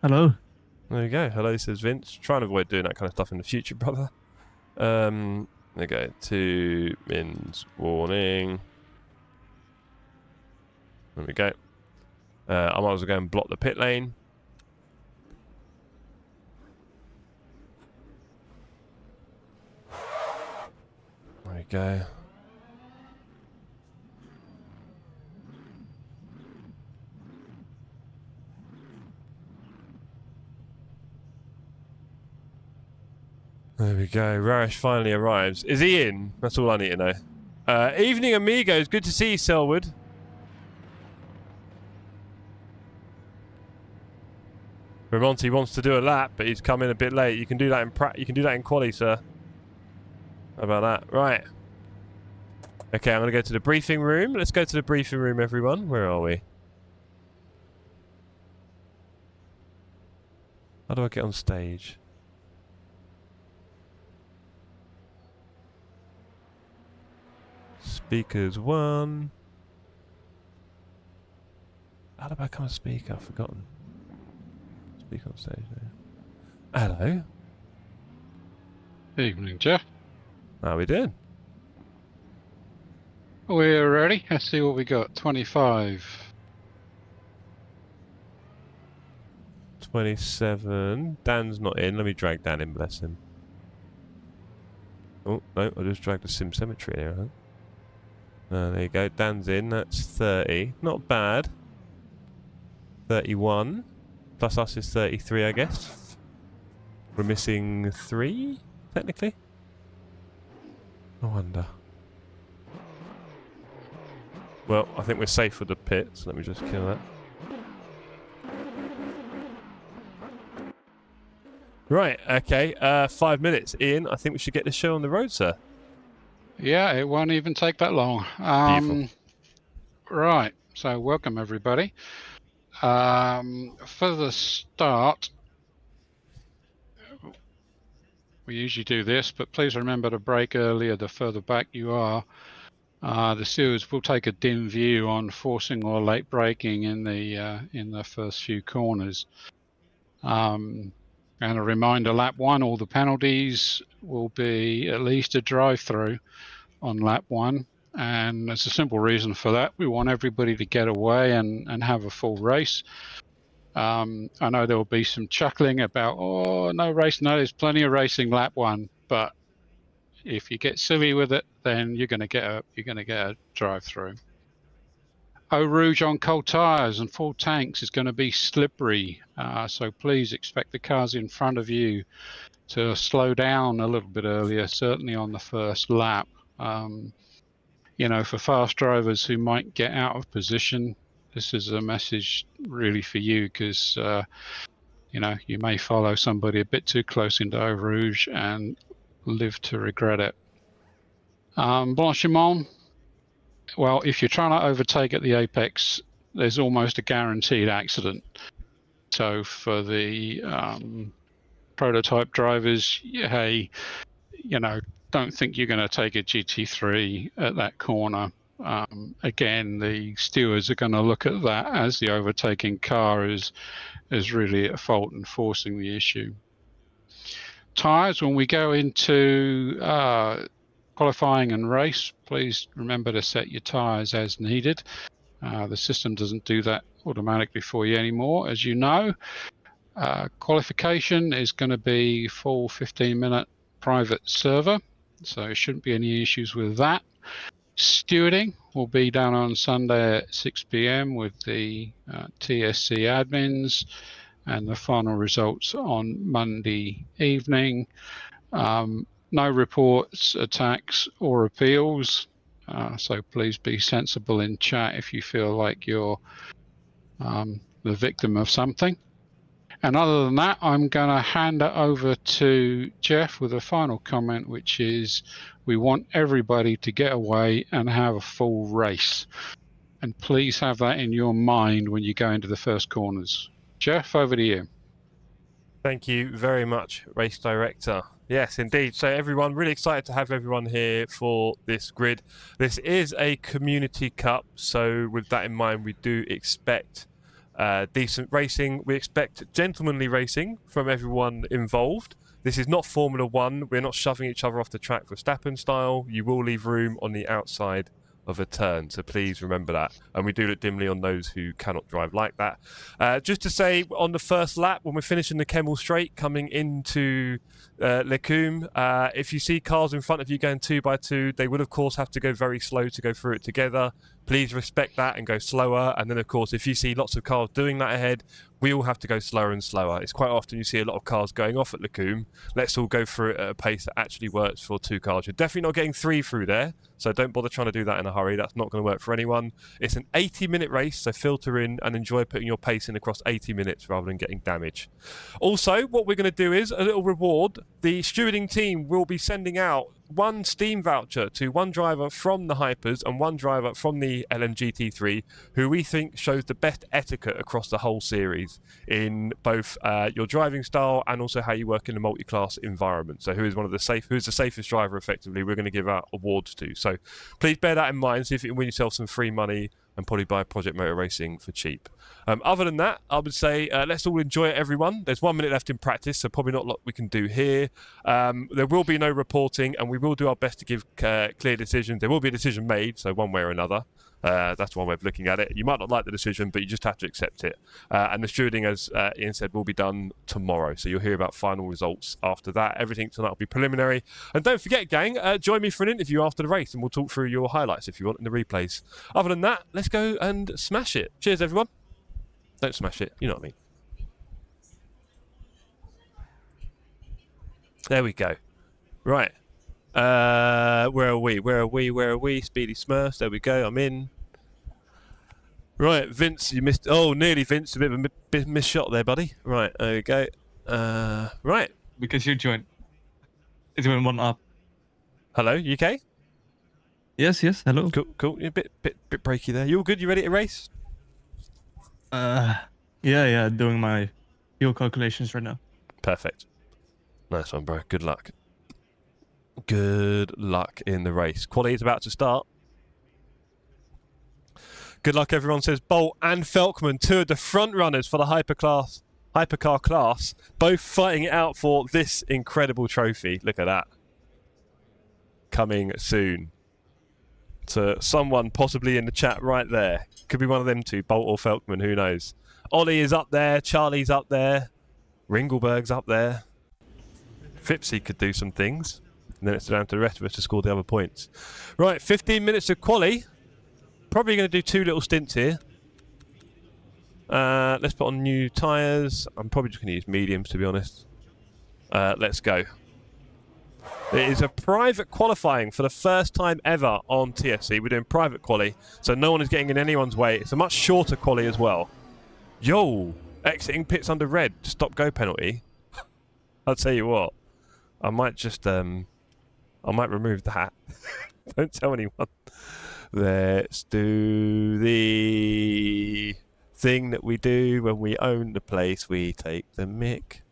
Hello. There you go. Hello, says Vince. Try and avoid doing that kind of stuff in the future, brother. There you go. 2 mins warning. There we go. I might as well go and block the pit lane. There we go. There we go. Raresh finally arrives. Is he in? That's all I need to know. Evening, amigos. Good to see you, Selwood. Ramonti wants to do a lap, but he's come in a bit late. You can do that in you can do that in quali, sir. How about that? Right. Okay, I'm going to go to the briefing room. Let's go to the briefing room, everyone. Where are we? How do I get on stage? Speakers 1. How do I become a speaker? I've forgotten. Speak on stage there. Hello. Evening, Jeff. How we doing? We're ready. Let's see what we got. 25. 27. Dan's not in. Let me drag Dan in, bless him. Oh, no, I just dragged the Sim Cemetery here, huh? There you go. Dan's in. That's 30. Not bad. 31. Plus us is 33, I guess. We're missing 3, technically. I wonder. Well, I think we're safe with the pits. Let me just kill that. Right, okay. 5 minutes in. I think we should get the show on the road, sir. Yeah, it won't even take that long. Right, so welcome everybody. For the start, we usually do this, but please remember to brake earlier the further back you are. The stewards will take a dim view on forcing or late braking in the first few corners. And a reminder, lap 1, all the penalties will be at least a drive-through on lap 1. And there's a simple reason for that. We want everybody to get away and have a full race. I know there will be some chuckling about, oh, no race. No, there's plenty of racing lap 1. But if you get silly with it, then you're going to get a drive-through. Eau Rouge on cold tyres and full tanks is going to be slippery. So please expect the cars in front of you to slow down a little bit earlier, certainly on the first lap. You know, for fast drivers who might get out of position, this is a message really for you because, you know, you may follow somebody a bit too close into Eau Rouge and live to regret it. Blanchiment, well, if you're trying to overtake at the apex, there's almost a guaranteed accident. So for the prototype drivers, hey, you know, don't think you're going to take a GT3 at that corner. Again, the stewards are going to look at that as the overtaking car is really at fault and forcing the issue. Tyres, when we go into qualifying and race, please remember to set your tyres as needed. The system doesn't do that automatically for you anymore, as you know. Qualification is going to be full 15-minute private server, so there shouldn't be any issues with that. Stewarding will be done on Sunday at 6 p.m. with the TSC admins, and the final results on Monday evening. No reports, attacks or appeals. So please be sensible in chat if you feel like you're the victim of something. And other than that, I'm going to hand it over to Jeff with a final comment, which is we want everybody to get away and have a full race. And please have that in your mind when you go into the first corners. Jeff, over to you. Thank you very much, Race Director. Yes, indeed. So everyone, really excited to have everyone here for this grid. This is a community cup, so with that in mind, we do expect decent racing. We expect gentlemanly racing from everyone involved. This is not Formula 1. We're not shoving each other off the track Verstappen style. You will leave room on the outside of a turn, so please remember that. And we do look dimly on those who cannot drive like that. Just to say, on the first lap, when we're finishing the Kemmel Straight coming into LMU, if you see cars in front of you going 2x2, they will of course have to go very slow to go through it together. Please respect that and go slower. And then of course, if you see lots of cars doing that ahead, we all have to go slower and slower. It's quite often you see a lot of cars going off at LMU. Let's all go through it at a pace that actually works for 2 cars. You're definitely not getting 3 through there, so don't bother trying to do that in a hurry. That's not going to work for anyone. It's an 80-minute race, so filter in and enjoy putting your pace in across 80 minutes rather than getting damage. Also, what we're going to do is a little reward. The stewarding team will be sending out 1 Steam voucher to 1 driver from the Hypers and 1 driver from the LMGT3 who we think shows the best etiquette across the whole series in both your driving style and also how you work in a multi-class environment. So who's the safest driver effectively we're going to give out awards to. So please bear that in mind, see if you can win yourself some free money and probably buy Project Motor Racing for cheap. Other than that, I would say let's all enjoy it, everyone. There's 1 minute left in practice, so probably not a lot we can do here. There will be no reporting, and we will do our best to give clear decisions. There will be a decision made, so one way or another. That's one way of looking at it. You might not like the decision, but you just have to accept it. And the stewarding, as Ian said, will be done tomorrow. So you'll hear about final results after that. Everything tonight will be preliminary. And don't forget, gang, join me for an interview after the race, and we'll talk through your highlights if you want in the replays. Other than that, let's go and smash it. Cheers, everyone. Don't smash it. You know what I mean. There we go. Right. Where are we? Speedy Smurfs. There we go. I'm in. Right, Vince, you missed. Oh, nearly, Vince. A bit of a missed shot there, buddy. Right, there we go. Right. Because you joined. It went 1 up. Hello, UK? Yes, hello. Cool. You're a bit breaky there. You all good? You ready to race? Yeah, doing my fuel calculations right now. Perfect. Nice one, bro. Good luck. Good luck in the race. Quali is about to start. Good luck, everyone, says Bolt and Felkman, 2 of the front runners for the hypercar class, both fighting it out for this incredible trophy. Look at that. Coming soon. To someone possibly in the chat right there. Could be one of them 2, Bolt or Felkman, who knows. Ollie is up there, Charlie's up there, Ringleberg's up there. Fipsy could do some things. And then it's down to the rest of us to score the other points. Right, 15 minutes of quali. Probably going to do 2 little stints here. Let's put on new tyres. I'm probably just going to use mediums, to be honest. Let's go. It is a private qualifying for the first time ever on TSC. We're doing private quali, so no one is getting in anyone's way. It's a much shorter quali as well. Yo! Exiting pits under red. Stop-go penalty. I'll tell you what. I might just... I might remove that. Don't tell anyone. Let's do the thing that we do when we own the place. We take the mic.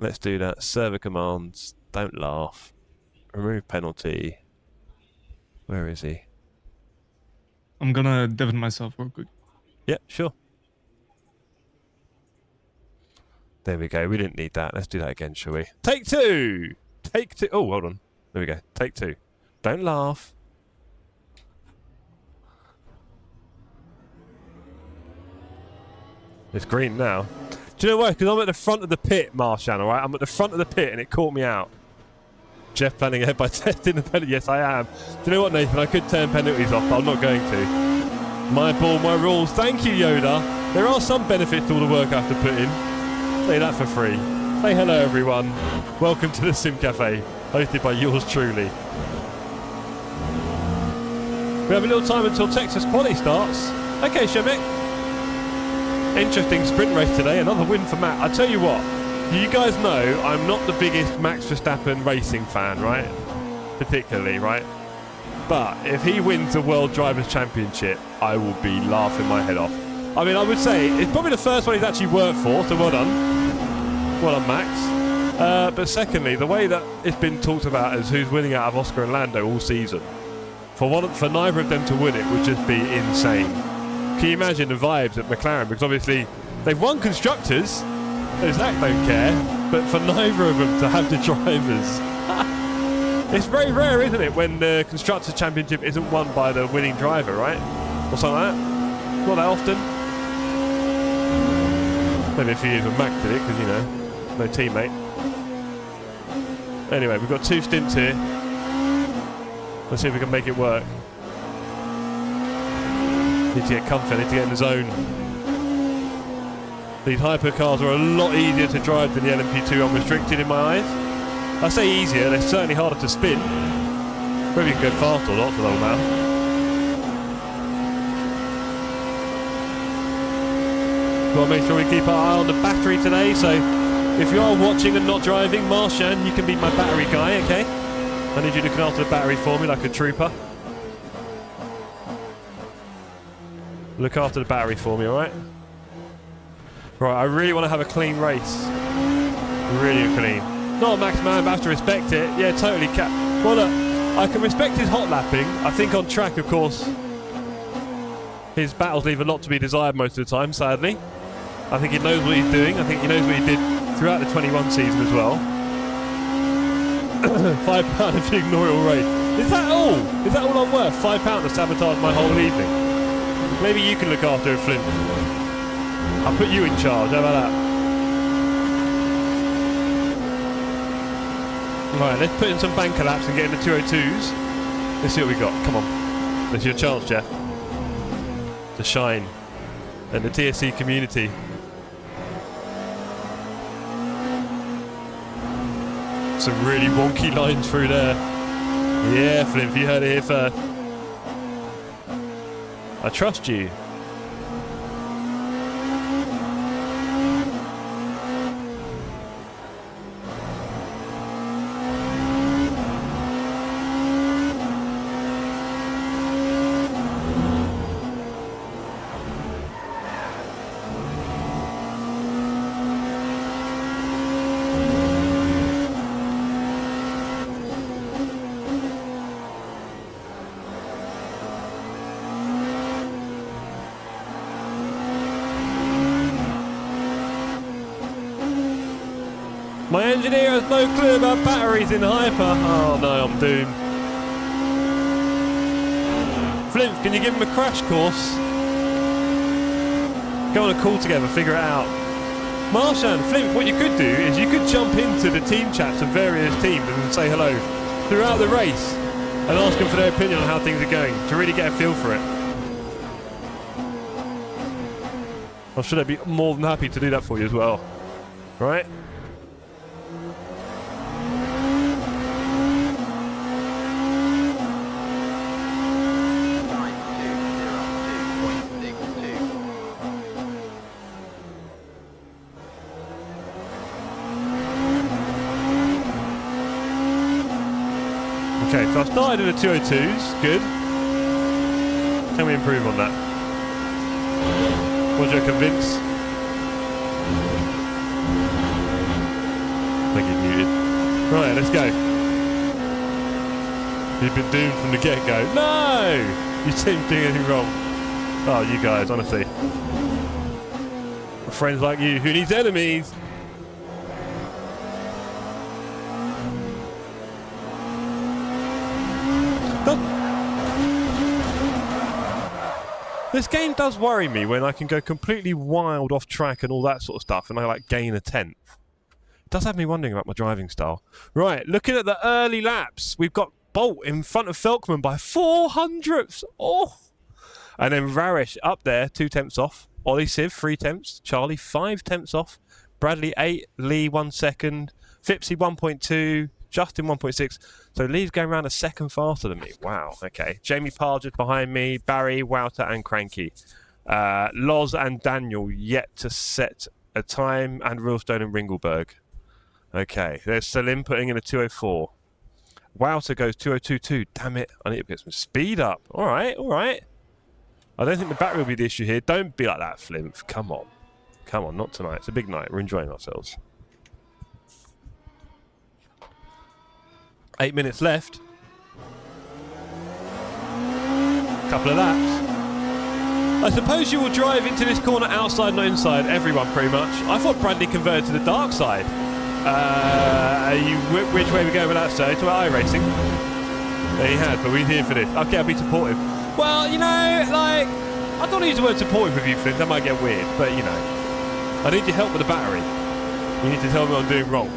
Let's do that. Server commands. Don't laugh. Remove penalty. Where is he? I'm gonna Devon myself real quick. Yeah, sure. There we go. We didn't need that. Let's do that again, shall we? Take 2! Take 2. Oh, hold on. There we go. Take 2. Don't laugh. It's green now. Do you know why? Because I'm at the front of the pit, Marshan, alright? I'm at the front of the pit and it caught me out. Jeff planning ahead by testing the penalty. Yes, I am. Do you know what, Nathan? I could turn penalties off, but I'm not going to. My ball, my rules. Thank you, Yoda. There are some benefits to all the work I have to put in. Say that for free. Say hello, everyone. Welcome to the Sim Cafe, hosted by yours truly. We have a little time until Texas quali starts. Okay, Shemek. Interesting sprint race today. Another win for Matt. I tell you what, you guys know I'm not the biggest Max Verstappen racing fan, right? Particularly, right? But if he wins the World Drivers' Championship, I will be laughing my head off. I mean, I would say it's probably the first one he's actually worked for, so well done. Well done, Max. But secondly, the way that it's been talked about as who's winning out of Oscar and Lando all season, for neither of them to win it would just be insane. Can you imagine the vibes at McLaren? Because obviously they've won constructors, so Zach don't care, but for neither of them to have the drivers. It's very rare, isn't it, when the Constructors' Championship isn't won by the winning driver, right? Or something like that. Not that often. Maybe a few years when Max did it, because, you know, no teammate. Anyway, we've got 2 stints here. Let's see if we can make it work. Need to get comfy, need to get in the zone. These hypercars are a lot easier to drive than the LMP2 unrestricted in my eyes. I say easier, they're certainly harder to spin. Whether you can go fast or not, for that matter. Got to make sure we keep our eye on the battery today, so if you are watching and not driving, Marshan, you can be my battery guy, okay? I need you to look after the battery for me like a trooper. Look after the battery for me, alright? Right, I really want to have a clean race. Really clean. Not a Max man, but I have to respect it. Yeah, totally. Well, look, I can respect his hot lapping. I think on track, of course, his battles leave a lot to be desired most of the time, sadly. I think he knows what he's doing. I think he knows what he did throughout the 21 season as well. £5 if you ignore it all race. Is that all? Is that all I'm worth? £5 to sabotage my whole evening? Maybe you can look after it, Flint. I'll put you in charge. How about that? Right, let's put in some banker laps and get in the 202s. Let's see what we got. Come on. This is your chance, Jeff. To shine. And the TSC community. Some really wonky lines through there. Yeah, Flint, you heard it here first. I trust you. My engineer has no clue about batteries in hyper. Oh no, I'm doomed. Flint, can you give him a crash course? Go on a call together, figure it out. Marshan, Flint, what you could do is you could jump into the team chats of various teams and say hello throughout the race and ask them for their opinion on how things are going to really get a feel for it. I'm sure they'd be more than happy to do that for you as well. Right? Okay, so I started in the 202s, good. Can we improve on that? Was you convinced? I think he's muted. Right, let's go. You've been doomed from the get-go. No! You didn't do anything wrong. Oh, you guys, honestly. Friends like you, who needs enemies? This game does worry me when I can go completely wild off track and all that sort of stuff and I like gain a 10th. It does have me wondering about my driving style. Right, looking at the early laps, we've got Bolt in front of Felkman by 400ths. Oh! And then Rarish up there, 2 tenths off. Ollie Siv, 3 tenths. Charlie, 5 tenths off. Bradley, 8. Lee, 1 second. Fipsy, 1.2. just in 1.6. So Lee's going around a second faster than me. Wow, okay. Jamie Parr just behind me, Barry, Wouter and Cranky. Loz and Daniel yet to set a time, and Realstone and Ringleberg. Okay, there's Salim putting in a 2:04. Wouter goes 2:022. Damn it, I need to get some speed up. All right, all right. I don't think the battery will be the issue here. Don't be like that, Flimp. Come on. Come on, not tonight. It's a big night. We're enjoying ourselves. 8 minutes left. Couple of laps. I suppose you will drive into this corner outside, not inside. Everyone, pretty much. I thought Bradley converted to the dark side. Which way are we going with that, sir? To iRacing? Yeah, he had, but we're here for this. Okay, I'll be supportive. Well, you know, like, I don't want to use the word supportive with you, Flint. That might get weird, but, you know. I need your help with the battery. You need to tell me what I'm doing wrong.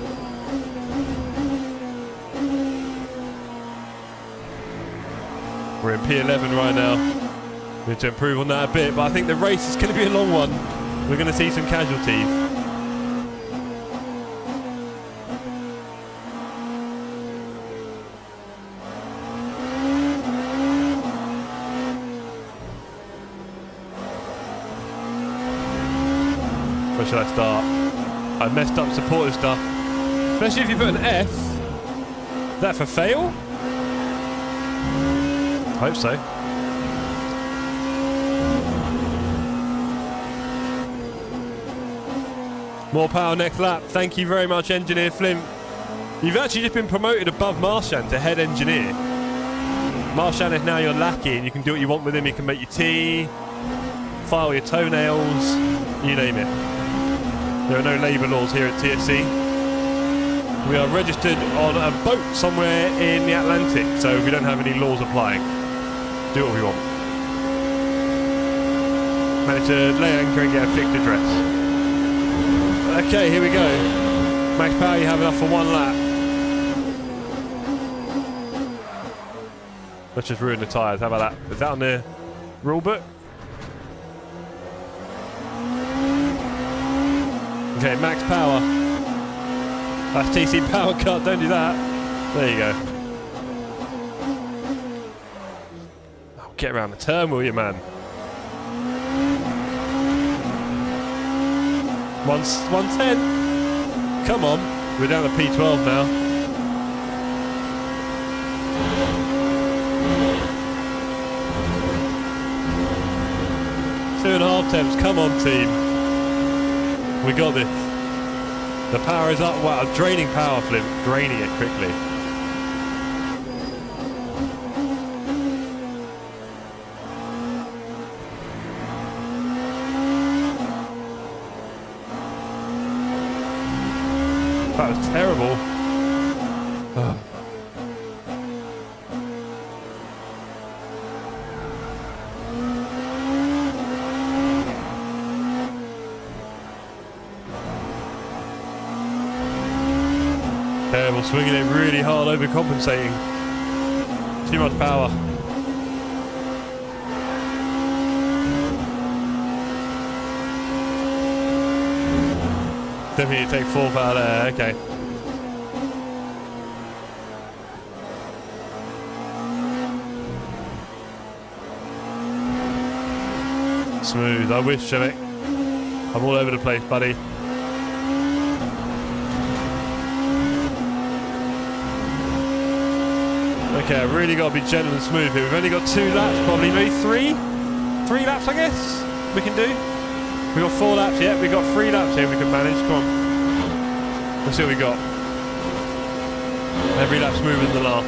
We're in P11 right now. We need to improve on that a bit, but I think the race is going to be a long one. We're going to see some casualties. Where should I start? I messed up supportive stuff. Especially if you put an F. Is that for fail? I hope so. More power next lap. Thank you very much, Engineer Flint. You've actually just been promoted above Marshan to head engineer. Marshan is now your lackey, and you can do what you want with him. You can make your tea, file your toenails, you name it. There are no labour laws here at TSC. We are registered on a boat somewhere in the Atlantic, so we don't have any laws applying. Do what we want. Manage to lay anchor and get a fixed address. Okay, here we go. Max power, you have enough for one lap. Let's just ruin the tyres. How about that? Is that on the rule book? Okay, max power. That's TC power cut. Don't do that. There you go. Oh, get around the turn, will you, man? 110. Come on. We're down to P12 now. Two and a half temps. Come on, team. We got this. The power is up. Wow, draining power, Flip. Draining it quickly. That was terrible. Oh. Terrible, swinging it really hard, overcompensating. Too much power. Definitely take fourth out there, okay. Smooth, I wish, Shemik. I'm all over the place, buddy. Okay, I've really got to be gentle and smooth here. We've only got 2 laps, probably, maybe 3? 3 laps, I guess, we can do. We got 4 laps, yeah, we got 3 laps here we can manage. Come on. Let's see what we got. Every lap smoother than the last.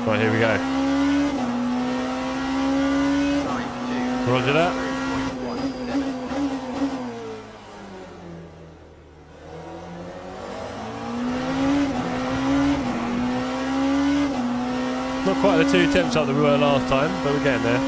Right, here we go. Roger that. Not quite the 2 attempts up that we were last time, but we're getting there.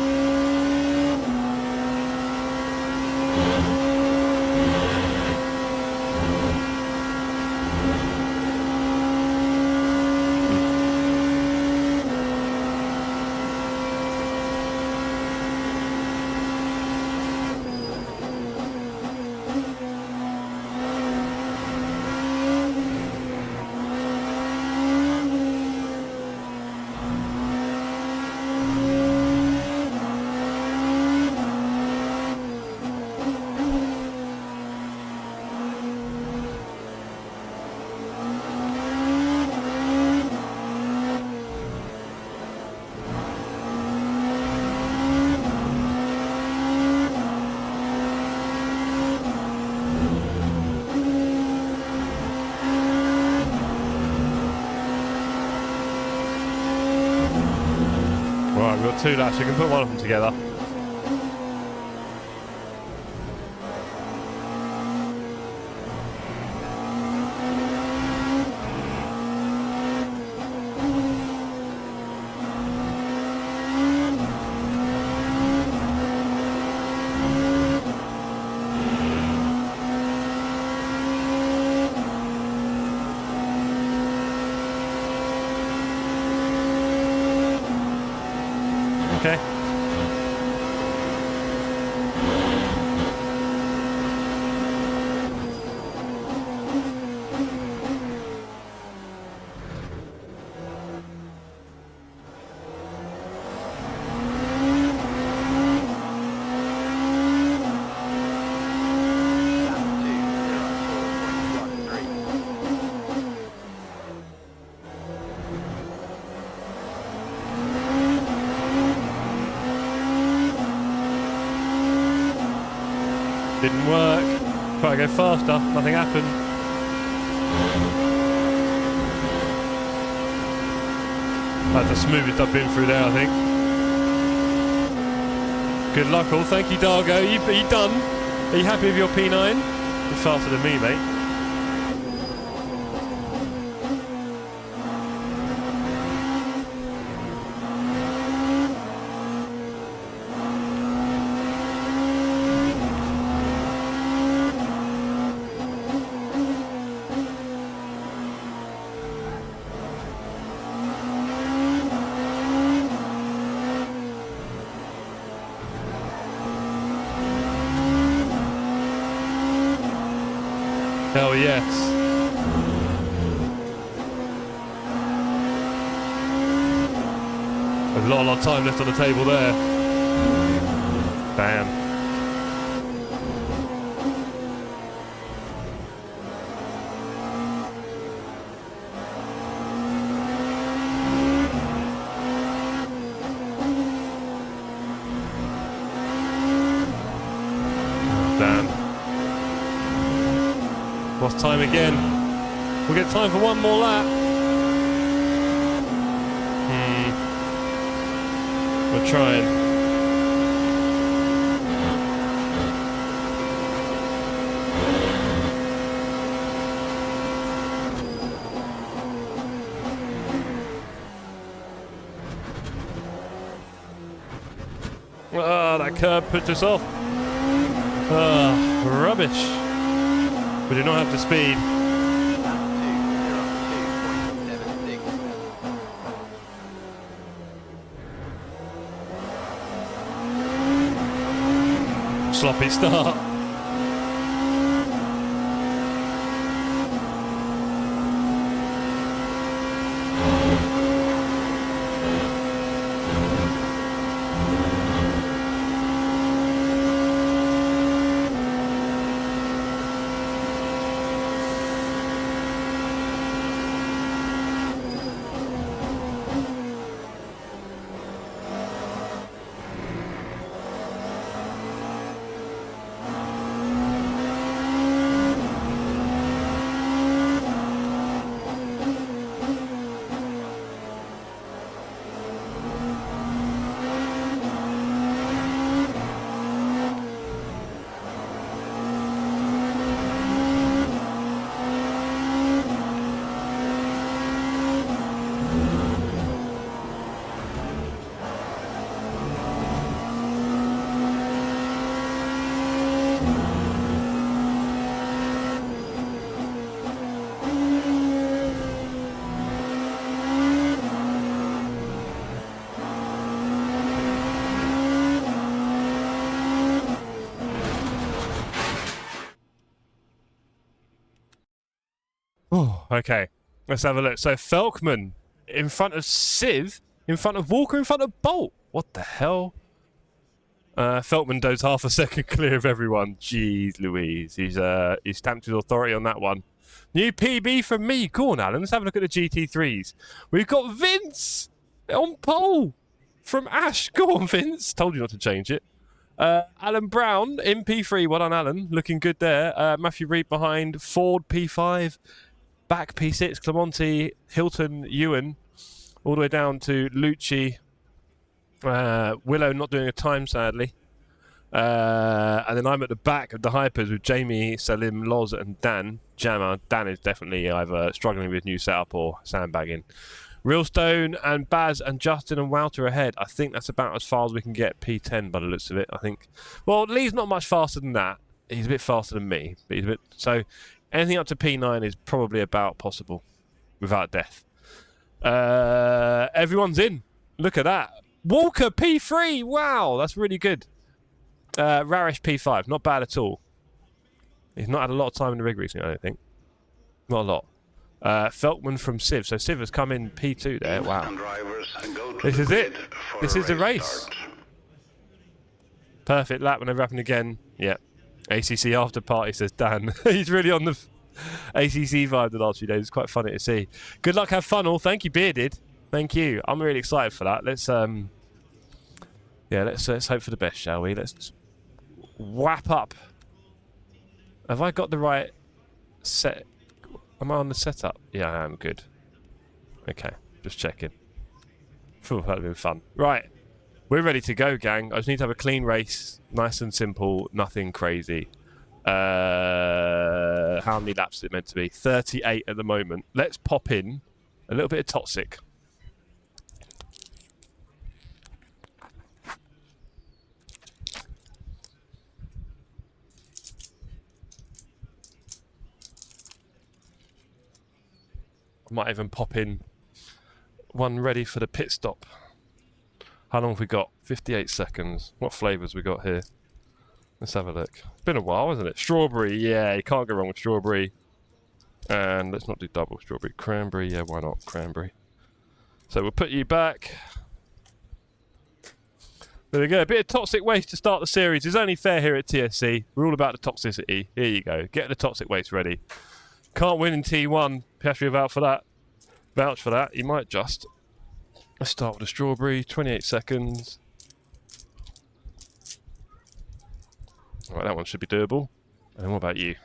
Right, we've got 2 laps. We can put one of them together. Okay. Didn't work. Try to go faster. Nothing happened. That's the smoothest I've been through there, I think. Good luck all. Thank you, Dargo. Are you done? Are you happy with your P9? You're faster than me, mate. Hell yes. There's not a lot of time left on the table there. Damn. Lost time again. We'll get time for one more lap. We're trying. Oh, that curb puts us off. Oh, rubbish. We do not have the speed. Sloppy start. Oh, okay. Let's have a look. So Felkman in front of Civ, in front of Walker, in front of Bolt. What the hell? Felkman does half a second clear of everyone. Jeez Louise. He's stamped his authority on that one. New PB from me. Go on, Alan. Let's have a look at the GT3s. We've got Vince on pole from Ash. Go on, Vince. Told you not to change it. Alan Brown in P3. Well done, Alan. Looking good there. Matthew Reed behind. Ford P5. Back P6. Clemente, Hilton, Ewan. All the way down to Lucci Willow not doing a time, sadly. And then I'm at the back of the hypers with Jamie, Salim, Loz, and Dan. Jammer. Dan is definitely either struggling with new setup or sandbagging. Realstone and Baz and Justin and Wouter ahead. I think that's about as far as we can get. P10 by the looks of it, I think. Well, Lee's not much faster than that. He's a bit faster than me, but he's a bit... So anything up to P9 is probably about possible without death. Everyone's in. Look at that. Walker P3. Wow, that's really good. Rarish P5, not bad at all. He's not had a lot of time in the rig recently, I don't think. Not a lot. Feltman from Civ. So Civ has come in P2 there. Wow. This is it. This is the race. Perfect lap whenever happened again. Yeah. ACC after party, says Dan. He's really on the ACC vibe the last few days. It's quite funny to see. Good luck, have fun all. Thank you, Bearded. Thank you. I'm really excited for that. Let's let's hope for the best, shall we? Let's whap up. Have I got the right set? Am I on the setup? Yeah, I am. Good. Okay, just checking. Phew, that'd have been fun. Right, we're ready to go, gang. I just need to have a clean race, nice and simple, nothing crazy. How many laps is it meant to be? 38 at the moment. Let's pop in a little bit of toxic. Might even pop in one ready for the pit stop. How long have we got? 58 seconds. What flavours we got here? Let's have a look. It's been a while, isn't it? Strawberry, yeah, you can't go wrong with strawberry. And let's not do double strawberry. Cranberry, yeah, why not? Cranberry. So we'll put you back. There we go. A bit of toxic waste to start the series. It's only fair here at TSC. We're all about the toxicity. Here you go. Get the toxic waste ready. Can't win in T1. Piastri vouch for that. You might just. Let's start with a strawberry. 28 seconds. Alright, that one should be doable. And then what about you?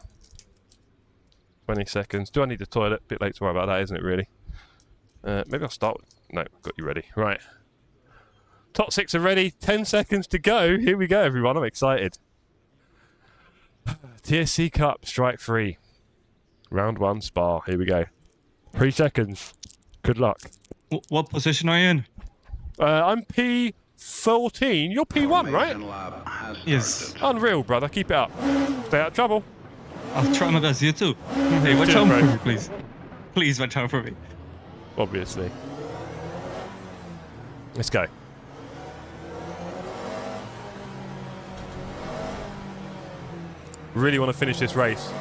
20 seconds. Do I need the toilet? Bit late to worry about that, isn't it, really? Maybe I'll start with... No, got you ready. Right. Toxics are ready. 10 seconds to go. Here we go, everyone. I'm excited. TSC Cup, strike 3. Round 1, Spa. Here we go. 3 seconds. Good luck. What position are you in? I'm P14. You're P1, right? Yes. Unreal, brother. Keep it up. Stay out of trouble. I'll try my best. You too. Hey, watch out for me, please. Please watch out for me. Obviously. Let's go. Really want to finish this race.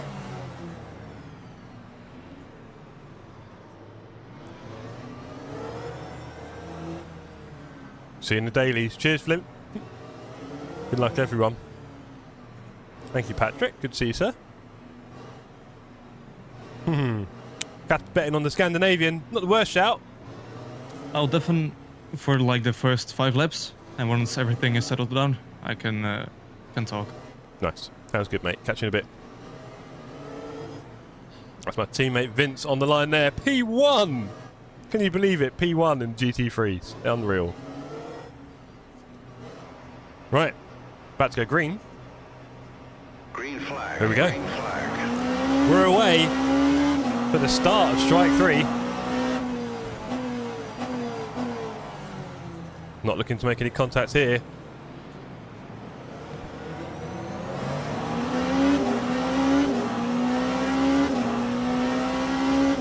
See you in the dailies. Cheers, Flint. Good luck to everyone. Thank you, Patrick. Good to see you, sir. Cat betting on the Scandinavian. Not the worst shout. I'll definitely for like the first 5 laps, and once everything is settled down, I can talk. Nice. Sounds good, mate. Catch you in a bit. That's my teammate Vince on the line there. P1! Can you believe it? P1 in GT3s. Unreal. Right. About to go green. Green flag. Here we go. Green flag. We're away for the start of strike 3. Not looking to make any contacts here.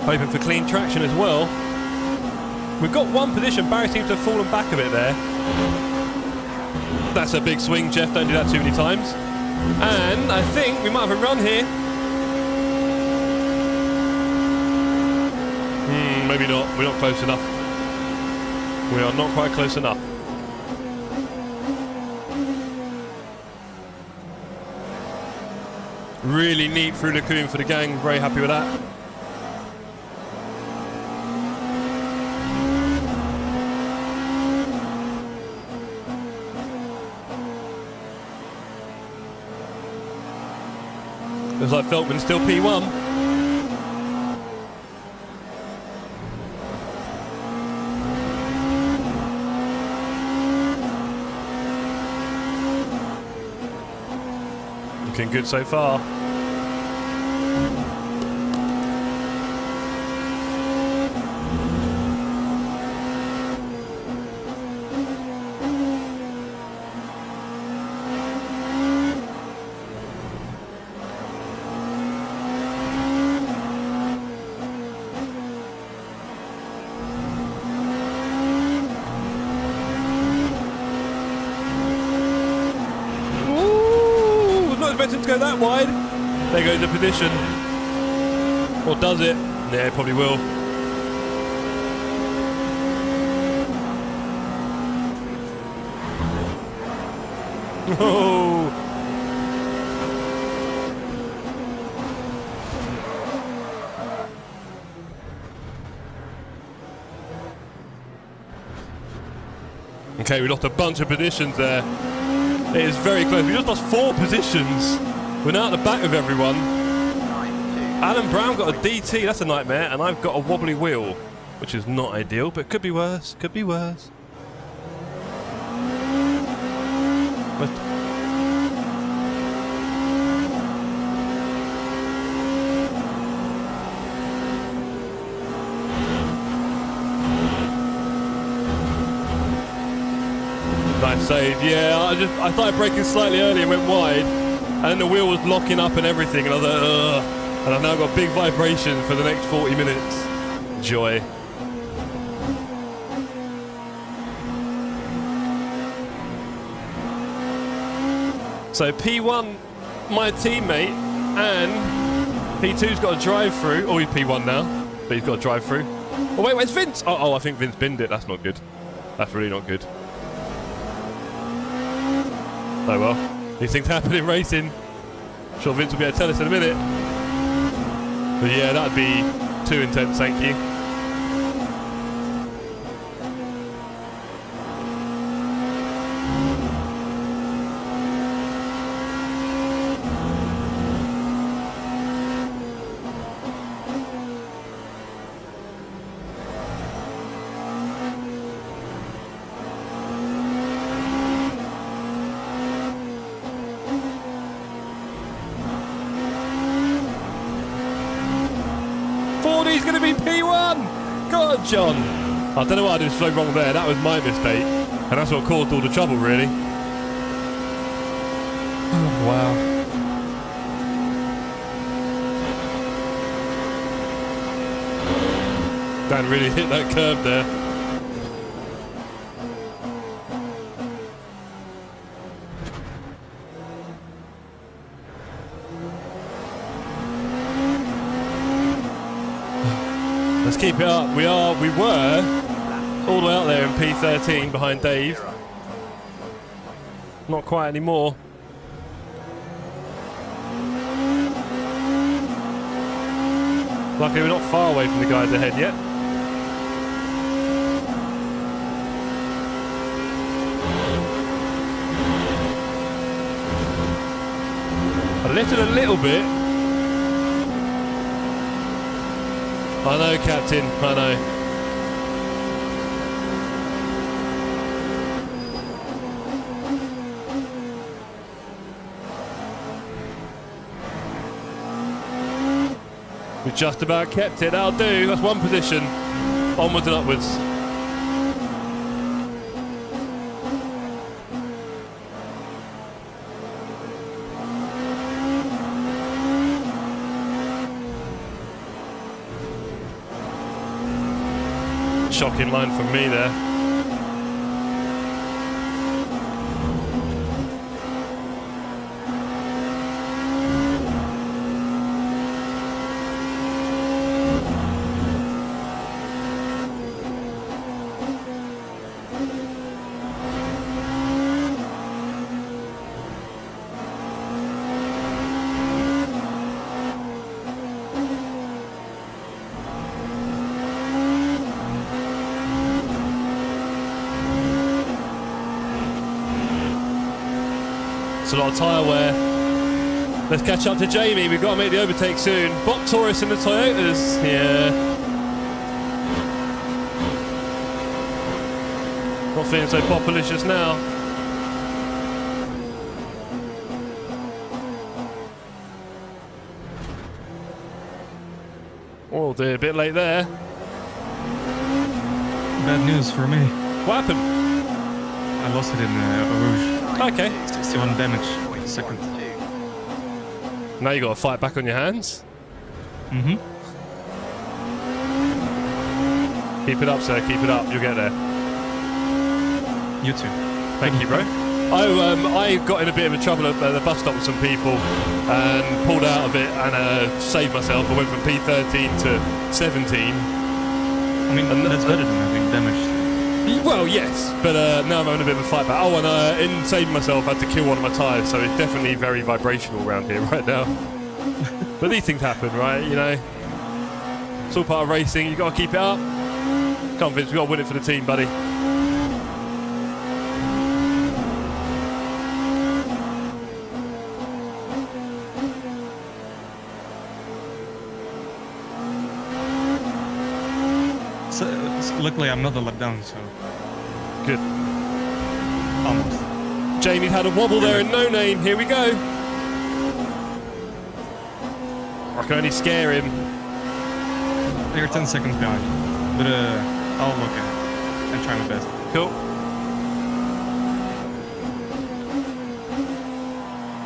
Hoping for clean traction as well. We've got one position. Barry seems to have fallen back a bit there. That's a big swing, Jeff. Don't do that too many times. And I think we might have a run here. Maybe not. We're not close enough. We are not quite close enough. Really neat through the Lacoon for the gang. Very happy with that. Looks like Feltman's still P1. Looking good so far. To go that wide. There goes the position. Or does it? Yeah, it probably will. Oh. Okay, we lost a bunch of positions there. It is very close. We just lost 4 positions. We're now at the back of everyone. Alan Brown got a DT. That's a nightmare. And I've got a wobbly wheel, which is not ideal, but could be worse. Could be worse. But nice save. Yeah, I started braking slightly early and went wide, and then the wheel was locking up and everything, and I was like, ugh. And I've now got big vibrations for the next 40 minutes. Joy. So P1, my teammate, and P2's got a drive-through. Oh, he's P1 now, but he's got a drive-through. Oh, wait, where's Vince? Oh, I think Vince binned it. That's not good. That's really not good. Oh well, these things happen in racing. I'm sure Vince will be able to tell us in a minute. But yeah, that'd be too intense, thank you. He's going to be P1! God, John! I don't know what I did so wrong there. That was my mistake. And that's what caused all the trouble, really. Oh, wow. Dan really hit that curve there. Let's keep it up. We were all the way out there in P13 behind Dave. Not quite anymore. Luckily we're not far away from the guys ahead yet. I lifted a little bit. I know, Captain, I know. We just about kept it, that'll do. That's one position. Onwards and upwards. Shocking line from me there. It's a lot of tyre wear. Let's catch up to Jamie. We've got to make the overtake soon. Bot Taurus in the Toyotas. Yeah. Not feeling so popular just now. Oh dear, a bit late there. Bad news for me. What happened? I lost it in Rouge. Okay. 61 damage in a second. Now you got to fight back on your hands. Mm-hmm. Keep it up, sir. Keep it up. You'll get there. You too. Thank you, bro. I got in a bit of a trouble at the bus stop with some people and pulled out of it and saved myself. I went from P13 to 17. I mean, that's better than having damage. Well, yes, but now I'm having a bit of a fight back. Oh, and in saving myself, I had to kill one of my tyres, so it's definitely very vibrational around here right now. But these things happen, right? You know, it's all part of racing. You got to keep it up. Come, Vince, we got to win it for the team, buddy. So, luckily, I'm not a lap down, so Good. almost. Jamie had a wobble there in no name. Here we go. I can only scare him. You're 10 seconds behind, but I'll look at it and try my best. Cool.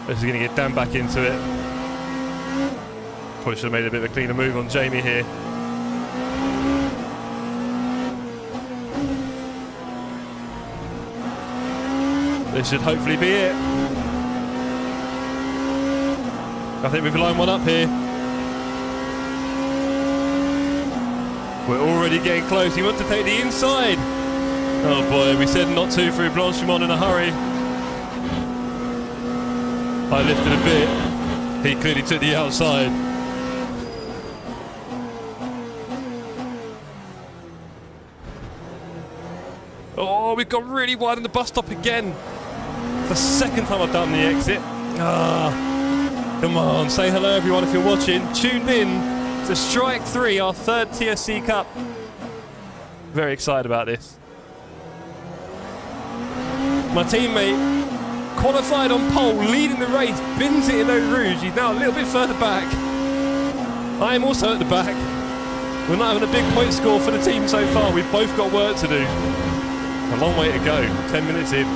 This is going to get Dan back into it. Probably should have made a bit of a cleaner move on Jamie here. This should hopefully be it. I think we've lined one up here. We're already getting close. He wants to take the inside. Oh boy, we said not to through Blanchimont in a hurry. I lifted a bit. He clearly took the outside. Oh, we've got really wide on the bus stop again. The second time I've done the exit. Ah, come on, say hello everyone if you're watching. Tuned in to Strike 3, our third TSC Cup. Very excited about this. My teammate qualified on pole, leading the race, bins it in Eau Rouge. He's now a little bit further back. I am also at the back. We're not having a big point score for the team so far. We've both got work to do. A long way to go, 10 minutes in.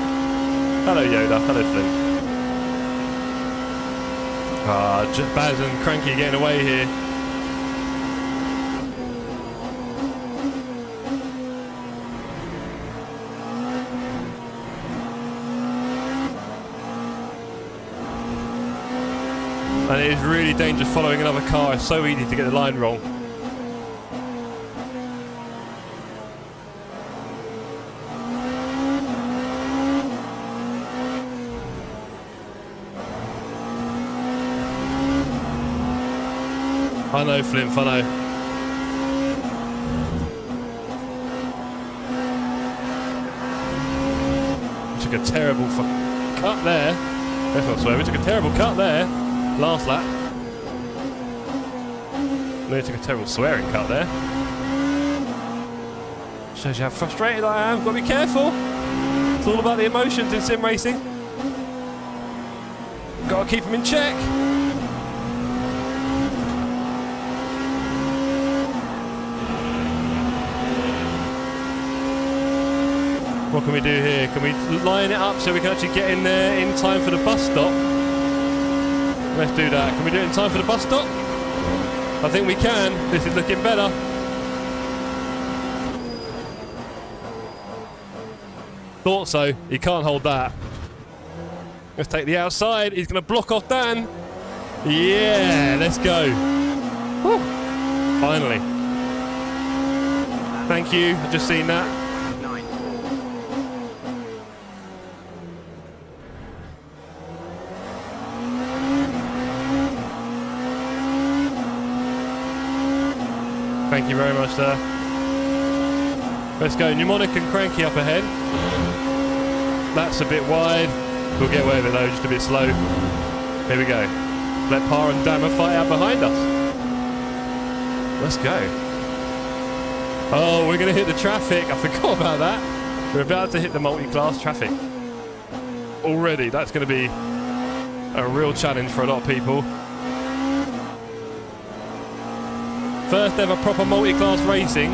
Hello Yoda, hello Flint. Baz and Cranky getting away here. And it is really dangerous following another car. It's so easy to get the line wrong. I know, Flimp, I know. We took a terrible cut there. That's not swear. We took a terrible cut there. Last lap. We took a terrible swearing cut there. Shows you how frustrated I am. Got to be careful. It's all about the emotions in sim racing. Got to keep them in check. What can we do here? Can we line it up so we can actually get in there in time for the bus stop? Let's do that. Can we do it in time for the bus stop? I think we can. This is looking better. Thought so. He can't hold that. Let's take the outside. He's going to block off Dan. Yeah, let's go. Woo. Finally. Thank you. I've just seen that. Thank you very much, sir. Let's go. Mnemonic and Cranky up ahead. That's a bit wide. We'll get away with it though, just a bit slow. Here we go. Let Par and Dammer fight out behind us. Let's go. Oh, we're going to hit the traffic. I forgot about that. We're about to hit the multi-class traffic. Already, that's going to be a real challenge for a lot of people. First ever proper multi-class racing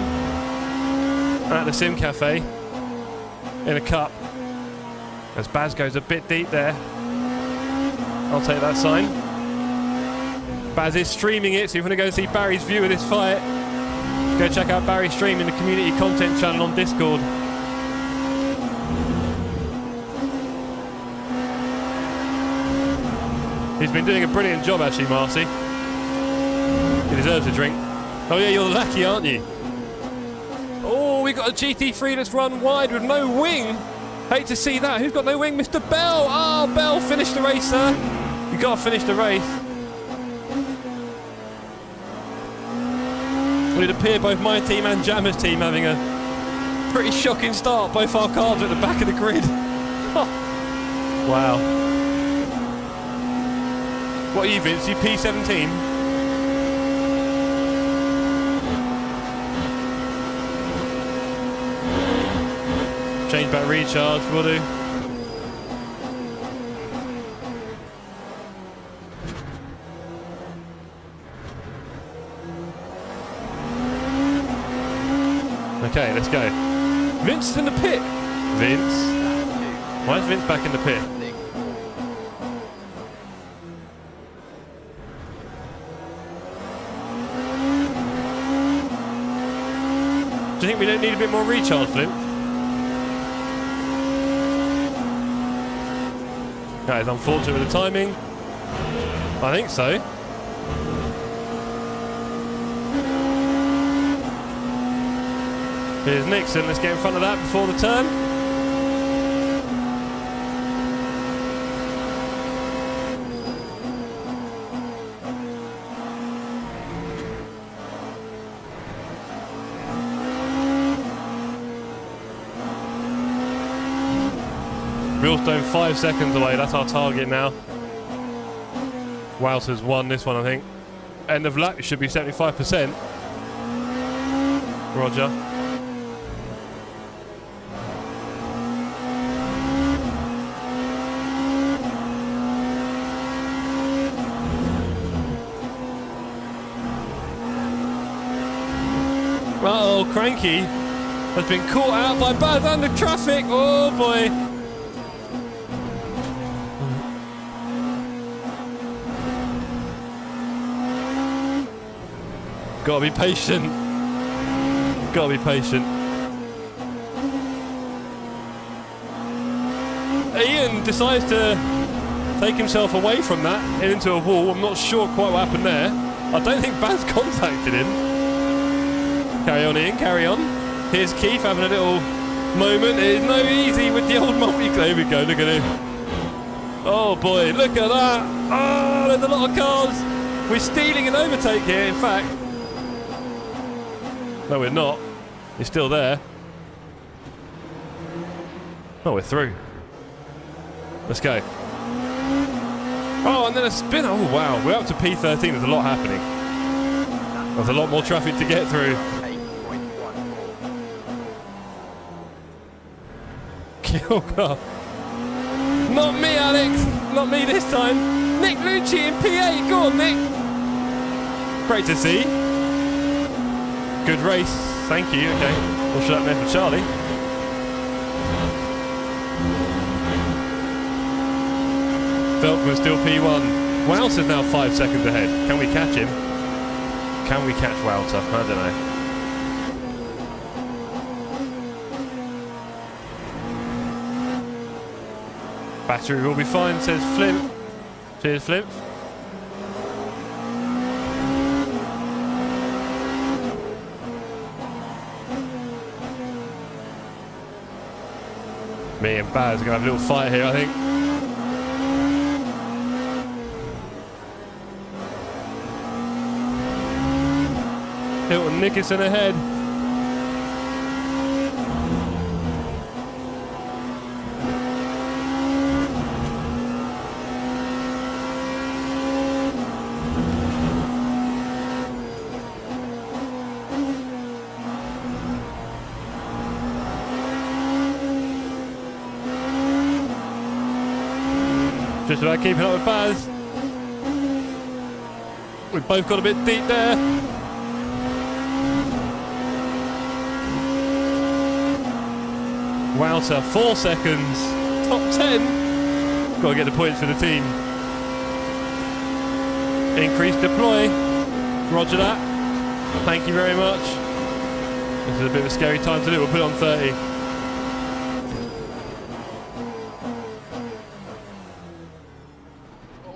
at the Sim Cafe in a cup. As Baz goes a bit deep there. I'll take that sign. Baz is streaming it, so if you want to go see Barry's view of this fight, go check out Barry's stream in the community content channel on Discord. He's been doing a brilliant job actually, Marcy. He deserves a drink. Oh yeah, you're lucky, aren't you? Oh, we got a GT3 that's run wide with no wing. Hate to see that. Who's got no wing? Mr. Bell. Oh, Bell, finish the race, sir. You got to finish the race. Well, it appeared both my team and Jammer's team having a pretty shocking start. Both our cars are at the back of the grid. Wow. What are you, Vince? You P17? Change back recharge, will do. Okay, let's go. Vince is in the pit. Vince. Why is Vince back in the pit? Do you think we don't need a bit more recharge, Flint? That is unfortunate with the timing. I think so. Here's Nixon. Let's get in front of that before the turn. Millstone 5 seconds away, that's our target now. Wowzer's won this one, I think. End of lap, it should be 75%. Roger. Uh-oh, Cranky has been caught out by Baz under traffic. Oh boy. Gotta be patient. Gotta be patient. Ian decides to take himself away from that and into a wall. I'm not sure quite what happened there. I don't think Baz contacted him. Carry on, Ian, carry on. Here's Keith having a little moment. It is no easy with the old multi. There we go, look at him. Oh boy, look at that. Oh, there's a lot of cars. We're stealing an overtake here, in fact. No, we're not. He's still there. Oh, we're through. Let's go. Oh, and then a spin. Oh, wow. We're up to P13. There's a lot happening. There's a lot more traffic to get through. Kill car. Not me, Alex. Not me this time. Nick Lucci in P8. Go on, Nick. Great to see. Good race, thank you. Okay, we'll shut up there for Charlie. Velkman's still P1. Wowzer's now 5 seconds ahead. Can we catch him? Can we catch Wowzer? I don't know. Battery will be fine, says Flint. Cheers, Flint. Me and Baz are going to have a little fight here, I think. Hilton Nickerson ahead. Just about keeping up with Baz. We've both got a bit deep there. Wowzer, 4 seconds. Top 10. Got to get the points for the team. Increase deploy. Roger that. Thank you very much. This is a bit of a scary time to do. We'll put it on 30.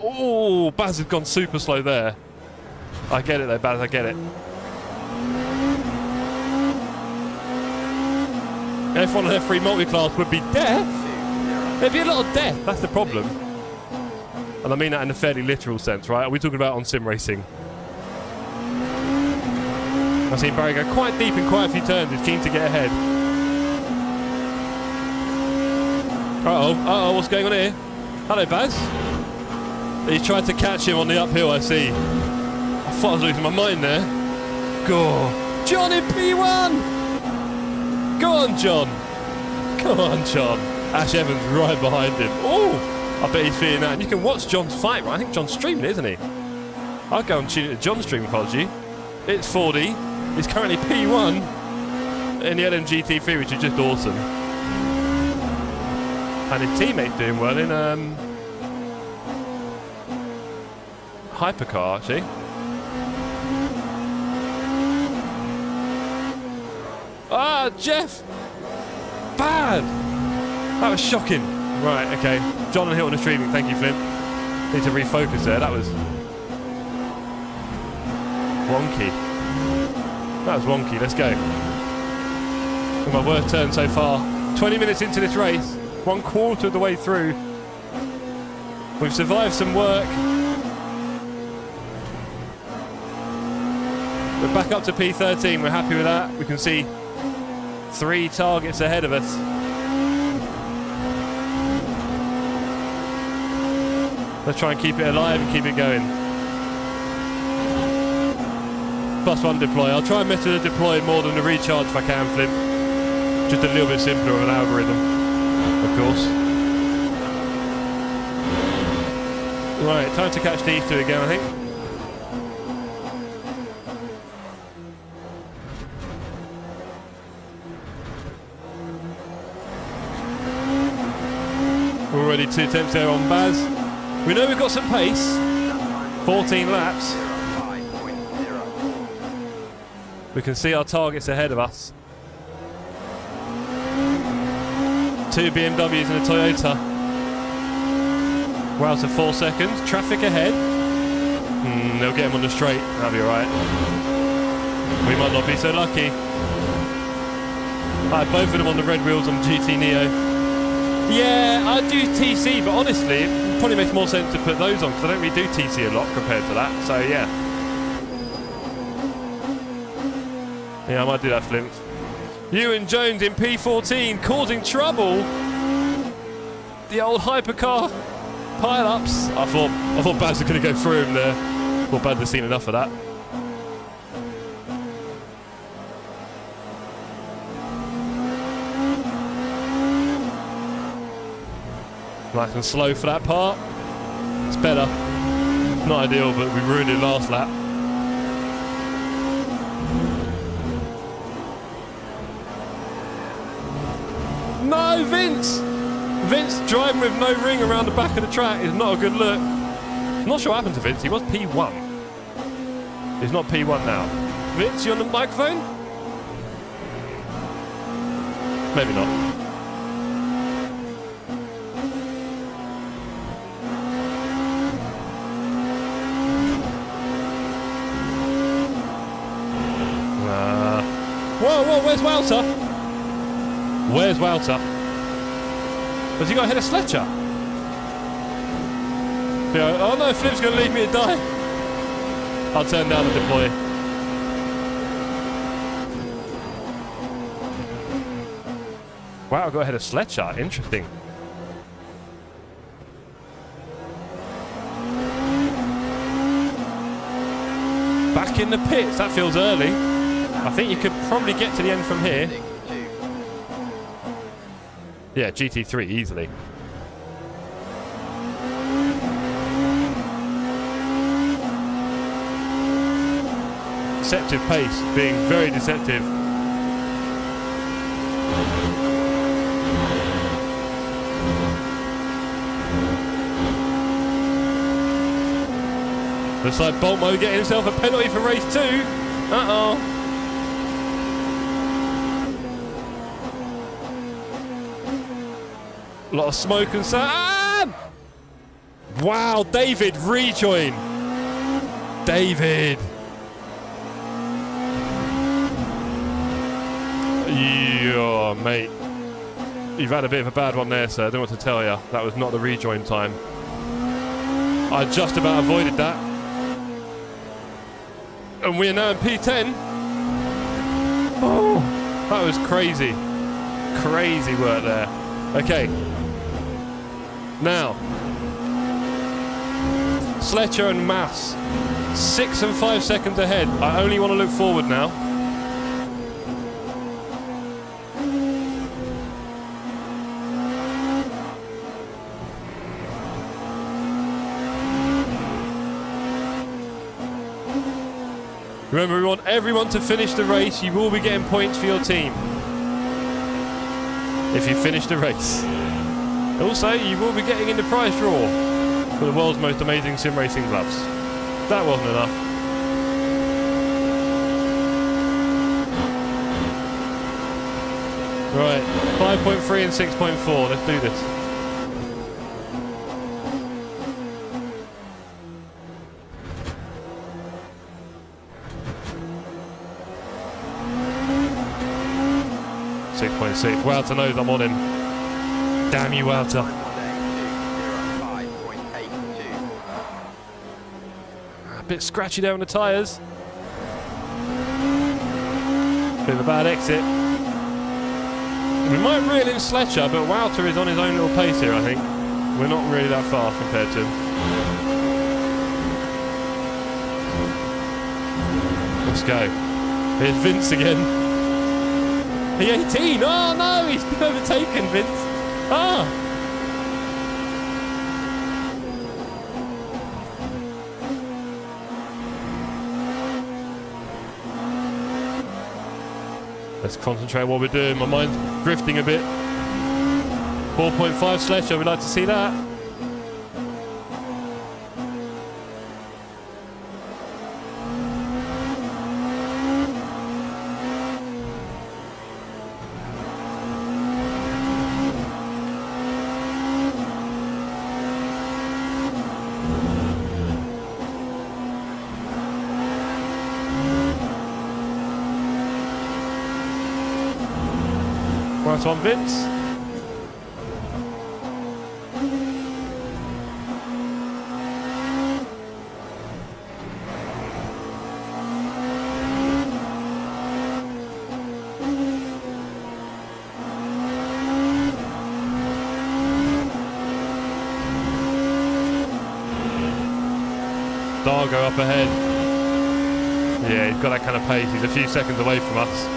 Oh, Baz has gone super slow there. I get it though, Baz, I get it. F1 and F3 multi-class would be death. There'd be a lot of death, that's the problem. And I mean that in a fairly literal sense, right? Are we talking about on sim racing? I've seen Barry go quite deep in quite a few turns. He's keen to get ahead. Uh-oh, what's going on here? Hello, Baz. He's trying to catch him on the uphill, I see. I thought I was losing my mind there. Go. John in P1! Go on, John. Come on, John. Ash Evans right behind him. Oh, I bet he's feeling that. And you can watch John's fight, right? I think John's streaming it, isn't he? I'll go and tune it to John's stream, apology. It's 40. He's currently P1 in the LMU GT3, which is just awesome. And his teammate's doing well in hypercar, actually. Ah, Jeff! Bad! That was shocking. Right, okay. John and Hilton are streaming. Thank you, Flint. Need to refocus there. That was wonky. That was wonky. Let's go. My worst turn so far. 20 minutes into this race. 1/4 of the way through. We've survived some work. We're back up to P13. We're happy with that. We can see 3 targets ahead of us. Let's try and keep it alive and keep it going. +1 deploy. I'll try and mess with the deploy more than the recharge if I can, Flint. Just a little bit simpler of an algorithm, of course. Right, time to catch these two again, I think. Already 2 attempts there on Baz. We know we've got some pace. 14 laps. We can see our targets ahead of us. 2 BMWs and a Toyota. Wow, so 4 seconds. Traffic ahead. They'll get him on the straight. That'll be alright. We might not be so lucky. I had both of them on the red wheels on GT Neo. Yeah, I do TC, but honestly, it probably makes more sense to put those on because I don't really do TC a lot compared to that. So yeah. Yeah, I might do that, Flint. Ewan Jones in P14 causing trouble. The old hypercar pile-ups. I thought Baz was going to go through him there. Thought Baz had seen enough of that. Nice and slow for that part. It's better. Not ideal, but we ruined it last lap. No, Vince! Vince driving with no ring around the back of the track is not a good look. I'm not sure what happened to Vince. He was P1. He's not P1 now. Vince, you on the microphone? Maybe not. Whoa, where's Wowzer? Where's Wowzer? Has he got ahead of Sletcher? Yeah, oh no, Flip's going to leave me to die. I'll turn down the deploy. Wow, I got ahead of Sletcher. Interesting. Back in the pits. That feels early. I think you could probably get to the end from here. Yeah, GT3 easily. Deceptive pace, being very deceptive. Looks like Boltmo getting himself a penalty for race 2. Uh-oh. A lot of smoke and sand. Wow, David rejoin. David. Yeah, mate. You've had a bit of a bad one there, sir. I don't know what to tell you. That was not the rejoin time. I just about avoided that. And we're now in P10. Oh, that was crazy. Crazy work there. Okay. Now. Sletcher and Mass. 6 and 5 seconds ahead. I only want to look forward now. Remember, we want everyone to finish the race. You will be getting points for your team if you finish the race. Also, you will be getting in the prize draw for the world's most amazing sim racing gloves. That wasn't enough. Right, 5.3 and 6.4. Let's do this. Wouter knows I'm on him. Damn you, Wouter. A bit scratchy there on the tyres. Bit of a bad exit. We might reel in Sletcher, but Wouter is on his own little pace here, I think. We're not really that far compared to him. Let's go. Here's Vince again. P18! Oh no, he's been overtaken, Vince. Ah! Let's concentrate on what we're doing. My mind's drifting a bit. 4.5 Sletcher, we'd like to see that. Right on, Vince. Dargo up ahead. Yeah, he's got that kind of pace. He's a few seconds away from us.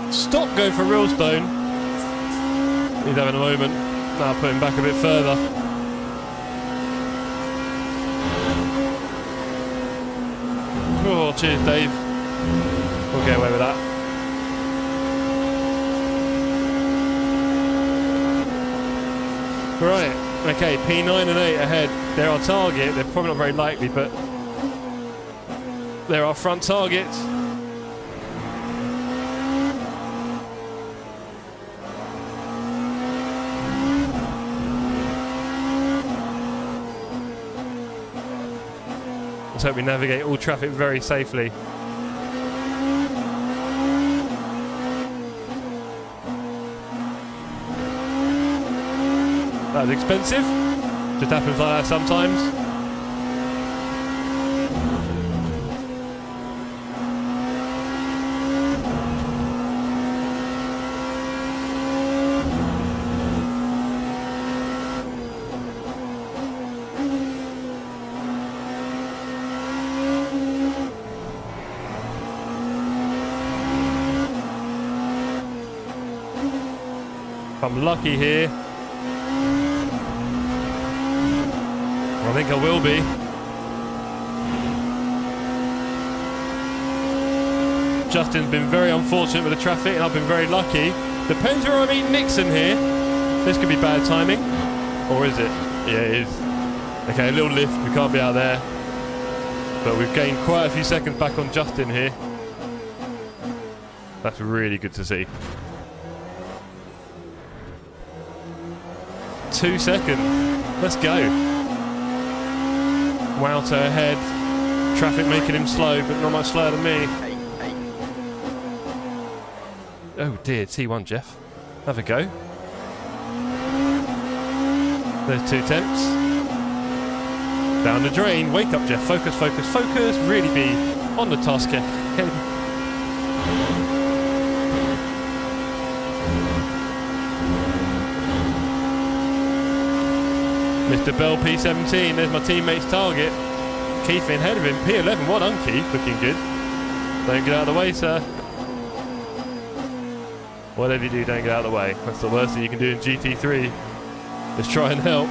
Stop, go for Realstone. He's having a moment. Now put him back a bit further. Oh, cheers, Dave. We'll get away with that. Right, okay, P9 and 8 ahead. They're our target. They're probably not very likely, but they're our front targets. Let's hope we navigate all traffic very safely. That was expensive. Just happens like that sometimes. If I'm lucky here. I think I will be. Justin's been very unfortunate with the traffic and I've been very lucky. Depends where I meet Nixon here. This could be bad timing. Or is it? Yeah, it is. Okay, a little lift. We can't be out there. But we've gained quite a few seconds back on Justin here. That's really good to see. 2 seconds. Let's go. Wouter ahead. Traffic making him slow, but not much slower than me. Oh dear, T1 Jeff. Have a go. There's 2 attempts. Down the drain. Wake up, Jeff. Focus, focus, focus. Really be on the task ahead. Mr. Bell P17, there's my teammate's target. Keith in ahead of him, P11, well done Keith, looking good. Don't get out of the way, sir. Whatever you do, don't get out of the way. That's the worst thing you can do in GT3. Just try and help.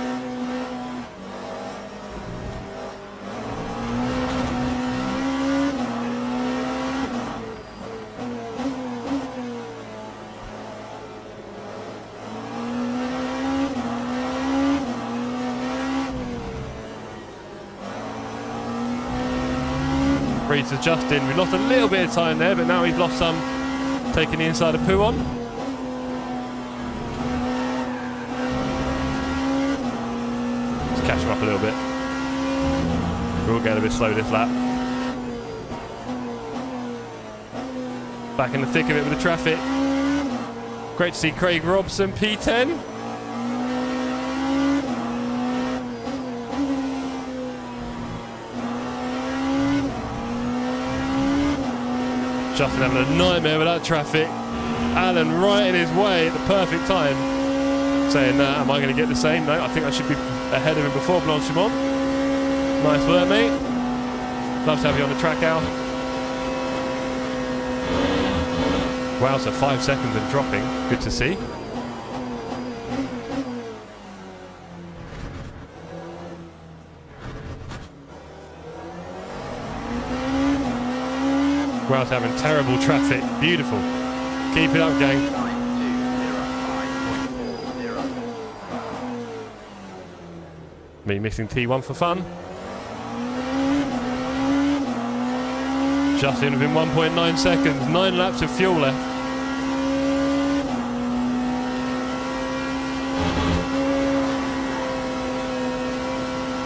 To Justin, we lost a little bit of time there, but now we've lost some, taking the inside of Poo on. Let's catch him up a little bit. We'll get a bit slow this lap. Back in the thick of it with the traffic. Great to see Craig Robson, P10. Justin having a nightmare with that traffic. Alan right in his way at the perfect time. Saying, am I going to get the same? No, I think I should be ahead of him before Blanchimont. Nice work, mate. Love to have you on the track, Al. Wow, so 5 seconds and dropping. Good to see. Wow, having terrible traffic. Beautiful. Keep it up, gang. Me missing T1 for fun. Justin within 1.9 seconds. 9 laps of fuel left.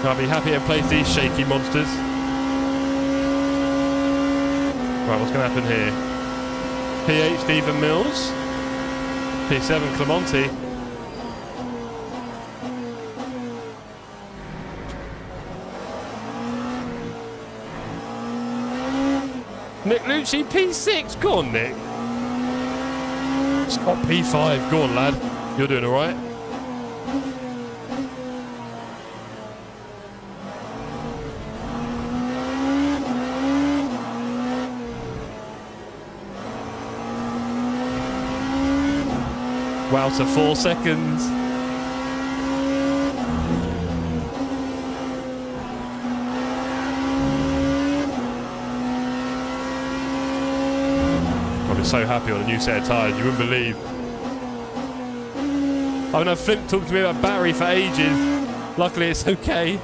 I'll be happy to place these shaky monsters. Right, what's going to happen here? P8 Stephen Mills. P7 Clemonti. Nick Lucci P6. Go on, Nick. Scott P5. Go on, lad. You're doing all right. Wow, so 4 seconds. I've been so happy on a new set of tyres, you wouldn't believe. I've had Flint talk to me about battery for ages. Luckily it's okay.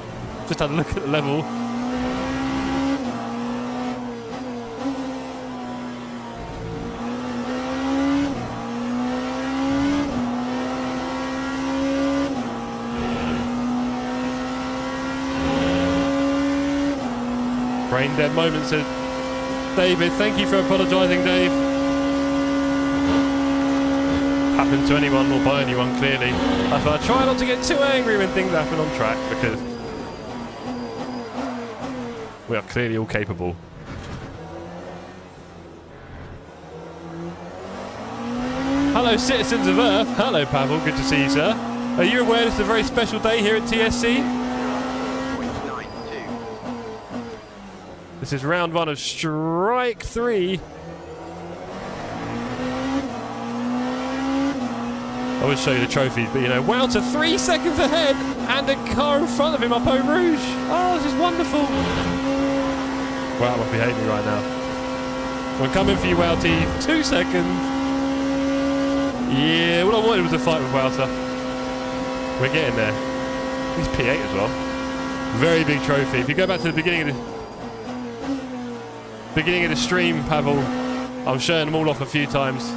Just had a look at the level. Brain dead moment, said David. Thank you for apologising, Dave. Happens to anyone or by anyone, clearly. That's why I try not to get too angry when things happen on track, because we are clearly all capable. Hello, citizens of Earth. Hello, Pavel. Good to see you, sir. Are you aware this is a very special day here at TSC? This is round 1 of Strike 3. I would show you the trophies, but you know, Wouter 3 seconds ahead and a car in front of him up Eau Rouge. Oh, this is wonderful. Wow, must be hating me right now. I'm coming for you, Wouty. 2 seconds. Yeah, what I wanted was a fight with Wouter. We're getting there. He's P8 as well. Very big trophy. If you go back to the beginning of the stream, Pavel, I'm showing them all off a few times.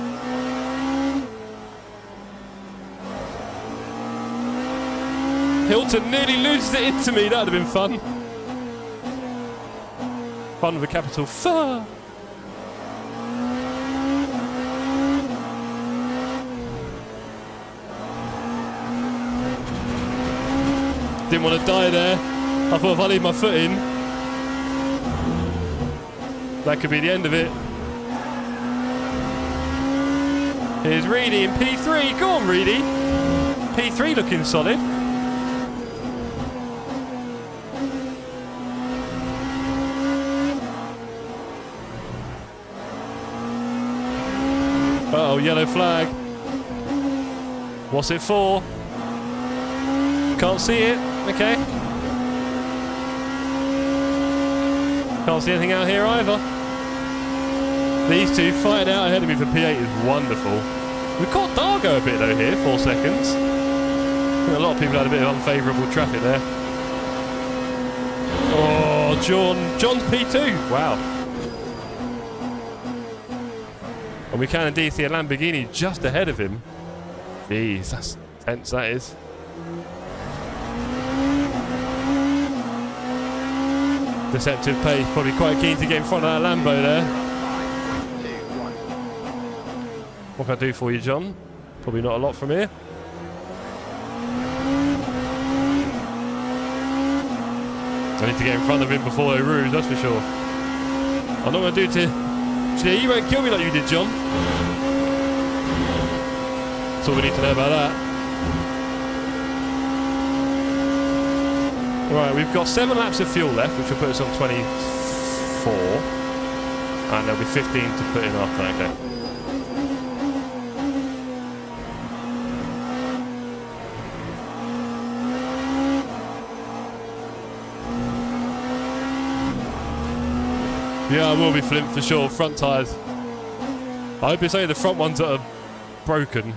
Hilton nearly loses it into me. That would have been fun. Fun with a capital F. Didn't want to die there. I thought if I leave my foot in, that could be the end of it. Here's Reedy in P3. Go on, Reedy. P3 looking solid. Uh-oh, yellow flag. What's it for? Can't see it. Okay. Can't see anything out here either. These two fighting out ahead of me for P8 is wonderful. We've got Dargo a bit though here, 4 seconds. I think a lot of people had a bit of unfavourable traffic there. Oh, John's P2. Wow. And we can indeed see a Lamborghini just ahead of him. Jeez, that's tense, that is. Deceptive pace, probably quite keen to get in front of that Lambo there. What can I do for you, John? Probably not a lot from here. I need to get in front of him before they Rouge, that's for sure. I'm not going to do it to... Yeah, you won't kill me like you did, John. That's all we need to know about that. Right, we've got 7 laps of fuel left, which will put us on 24. And there'll be 15 to put in after that, okay. Yeah, I will be Flint for sure. Front tyres. I hope it's only the front ones that are broken.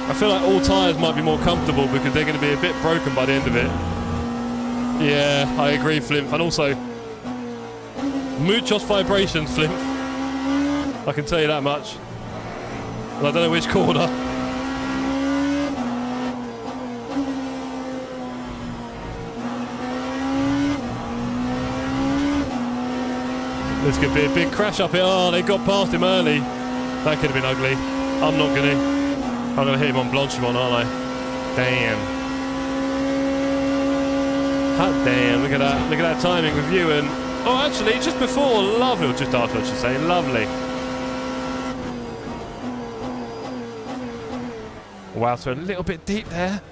I feel like all tyres might be more comfortable because they're going to be a bit broken by the end of it. Yeah, I agree, Flimp. And also, muchos vibrations, Flimp. I can tell you that much. And I don't know which corner. This could be a big crash up here. Oh, they got past him early. That could have been ugly. I'm not going to. I'm going to hit him on Blanchimont, aren't I? Damn. Hot damn, look at that. Look at that timing with you and... Oh, actually, just before, lovely. Or just after, I should say. Lovely. Wow, so a little bit deep there.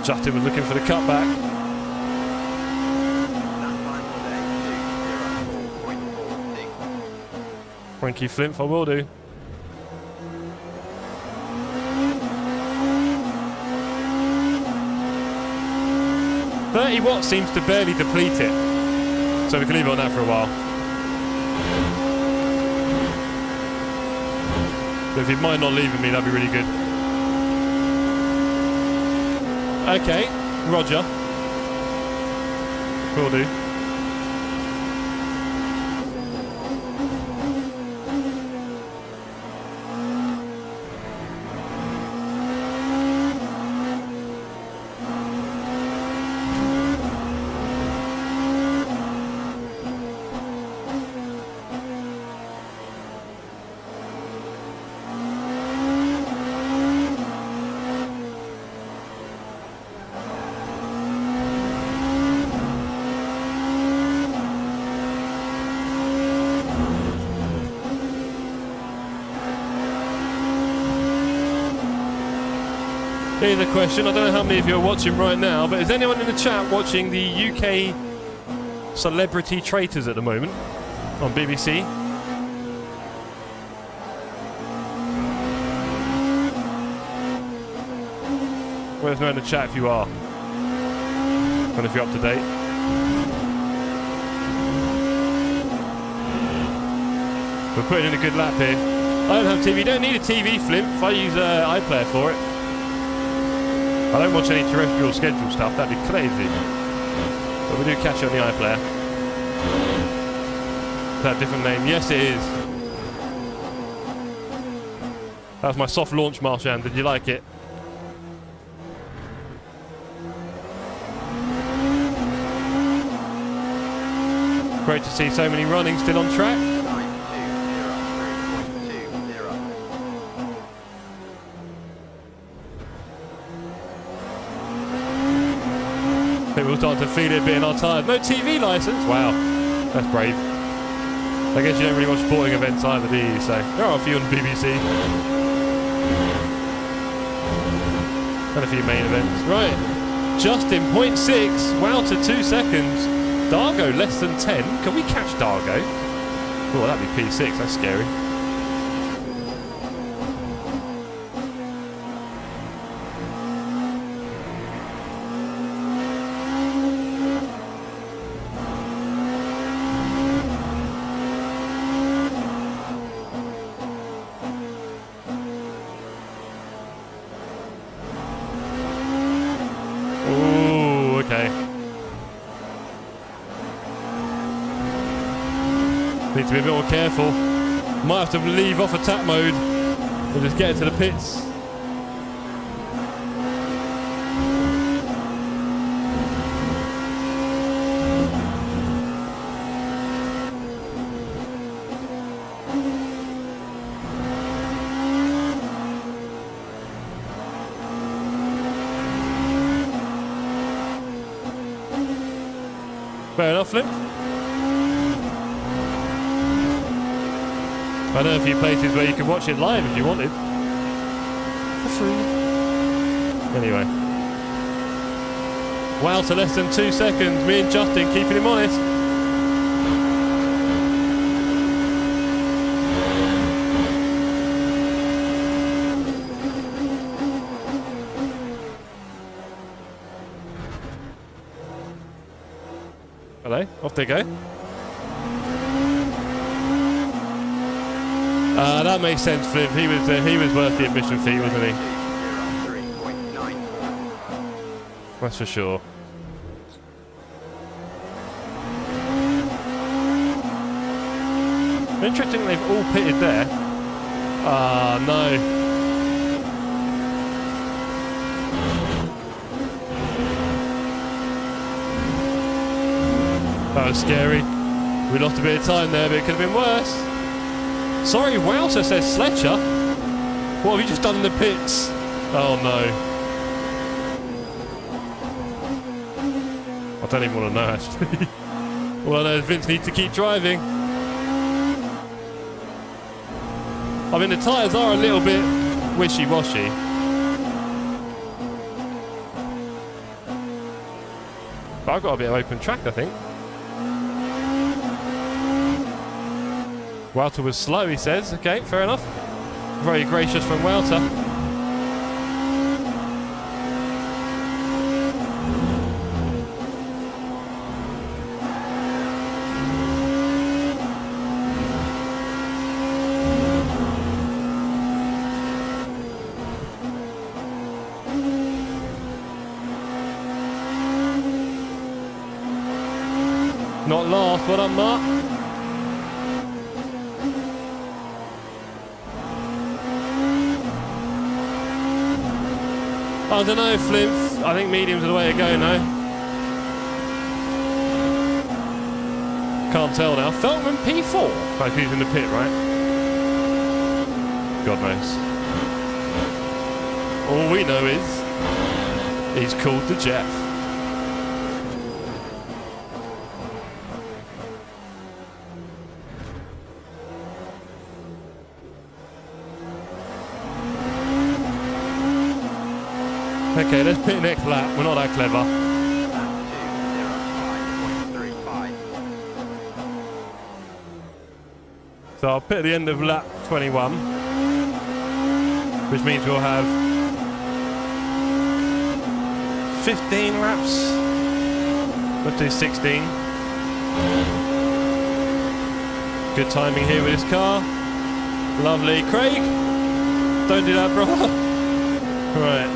Justin was looking for the cutback. Thank you, Flimp, I will do. $30 watts seems to barely deplete it. So we can leave it on that for a while. So if you mind not leaving me, that'd be really good. Okay, Roger. Will do. Here's a question. I don't know how many of you are watching right now, but is anyone in the chat watching the UK Celebrity Traitors at the moment on BBC? Let us know in the chat if you are, and if you're up to date. We're putting in a good lap here. I don't have TV. You don't need a TV, Flimp. I use iPlayer for it. I don't watch any terrestrial schedule stuff. That'd be crazy. But we do catch it on the iPlayer. Is that a different name? Yes, it is. That was my soft launch, Marshan. Did you like it? Great to see so many running still on track. 9203.20. People start to feel it a bit in our tyres. No TV licence? Wow, that's brave. I guess you don't really watch sporting events either, do you? So there are a few on the BBC. And a few main events. Right, Justin, 0.6. Wow, to 2 seconds. Dargo less than 10. Can we catch Dargo? Oh, that'd be P6. That's scary. Oh, okay. Need to be a bit more careful. Might have to leave off attack mode and just get into the pits. Fair enough, Flip. I know a few places where you can watch it live if you wanted. For free. Anyway. Wow, to less than 2 seconds. Me and Justin keeping him honest. Hello, off they go. That makes sense, Flip. He was worth the admission fee, wasn't he? 3.9. That's for sure. Interesting they've all pitted there. Ah, no. That was scary. We lost a bit of time there, but it could have been worse. Sorry, Wowser, says Sledger. What have you just done in the pits? Oh no. I don't even want to know, actually. All I know is Vince needs to keep driving. I mean, the tyres are a little bit wishy-washy. But I've got a bit of open track, I think. Walter was slow, he says. Okay, fair enough. Very gracious from Walter. Not last, well done, Mark. I don't know, Flimp. I think mediums are the way to go now. Can't tell now. Feltman P4. Like he's in the pit, right? God knows. All we know is he's called the Jeff. Okay, let's pit next lap. We're not that clever. Lap 2:05.35. So I'll pit at the end of lap 21, which means we'll have 15 laps. Let's do 16. Good timing here with this car. Lovely. Craig, don't do that, bro. Right.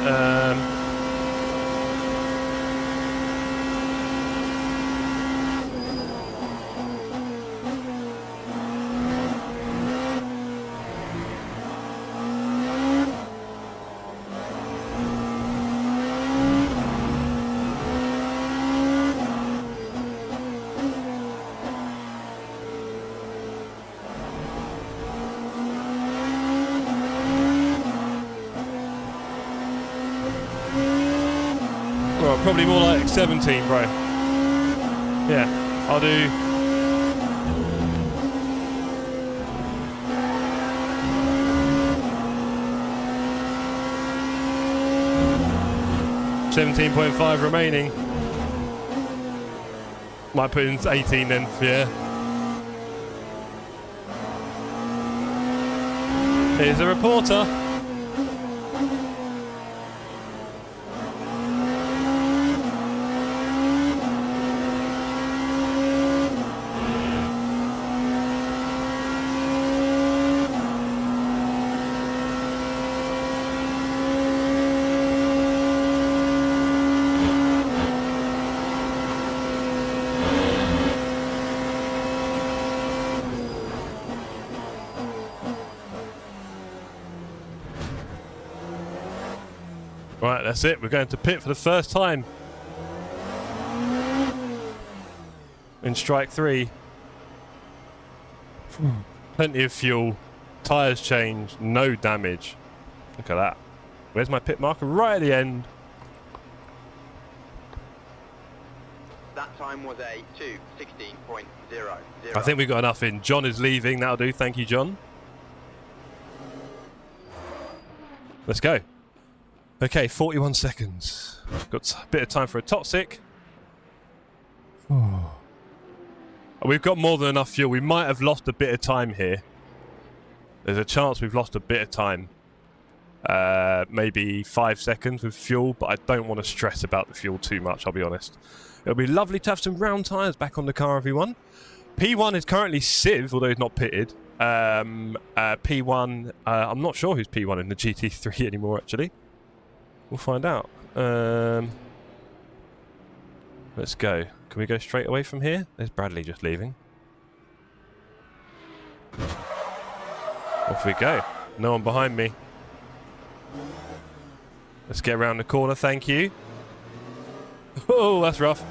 Well, probably more like 17, bro. Yeah, I'll do. $17.5 remaining. Might put in 18 then, yeah. Here's a reporter. Right, that's it. We're going to pit for the first time in strike 3. Plenty of fuel, tyres changed, no damage. Look at that. Where's my pit marker? Right at the end. That time was a 2:16.00. I think we've got enough in. John is leaving. That'll do. Thank you, John. Let's go. Okay, 41 seconds. Got a bit of time for a toxic. We've got more than enough fuel. We might have lost a bit of time here. There's a chance we've lost a bit of time. Maybe 5 seconds with fuel, but I don't want to stress about the fuel too much, I'll be honest. It'll be lovely to have some round tyres back on the car, everyone. P1 is currently Civ, although he's not pitted. P1, I'm not sure who's P1 in the GT3 anymore, actually. We'll find out. Let's go. Can we go straight away from here? There's Bradley just leaving. Off we go. No one behind me. Let's get around the corner, thank you. Oh, that's rough.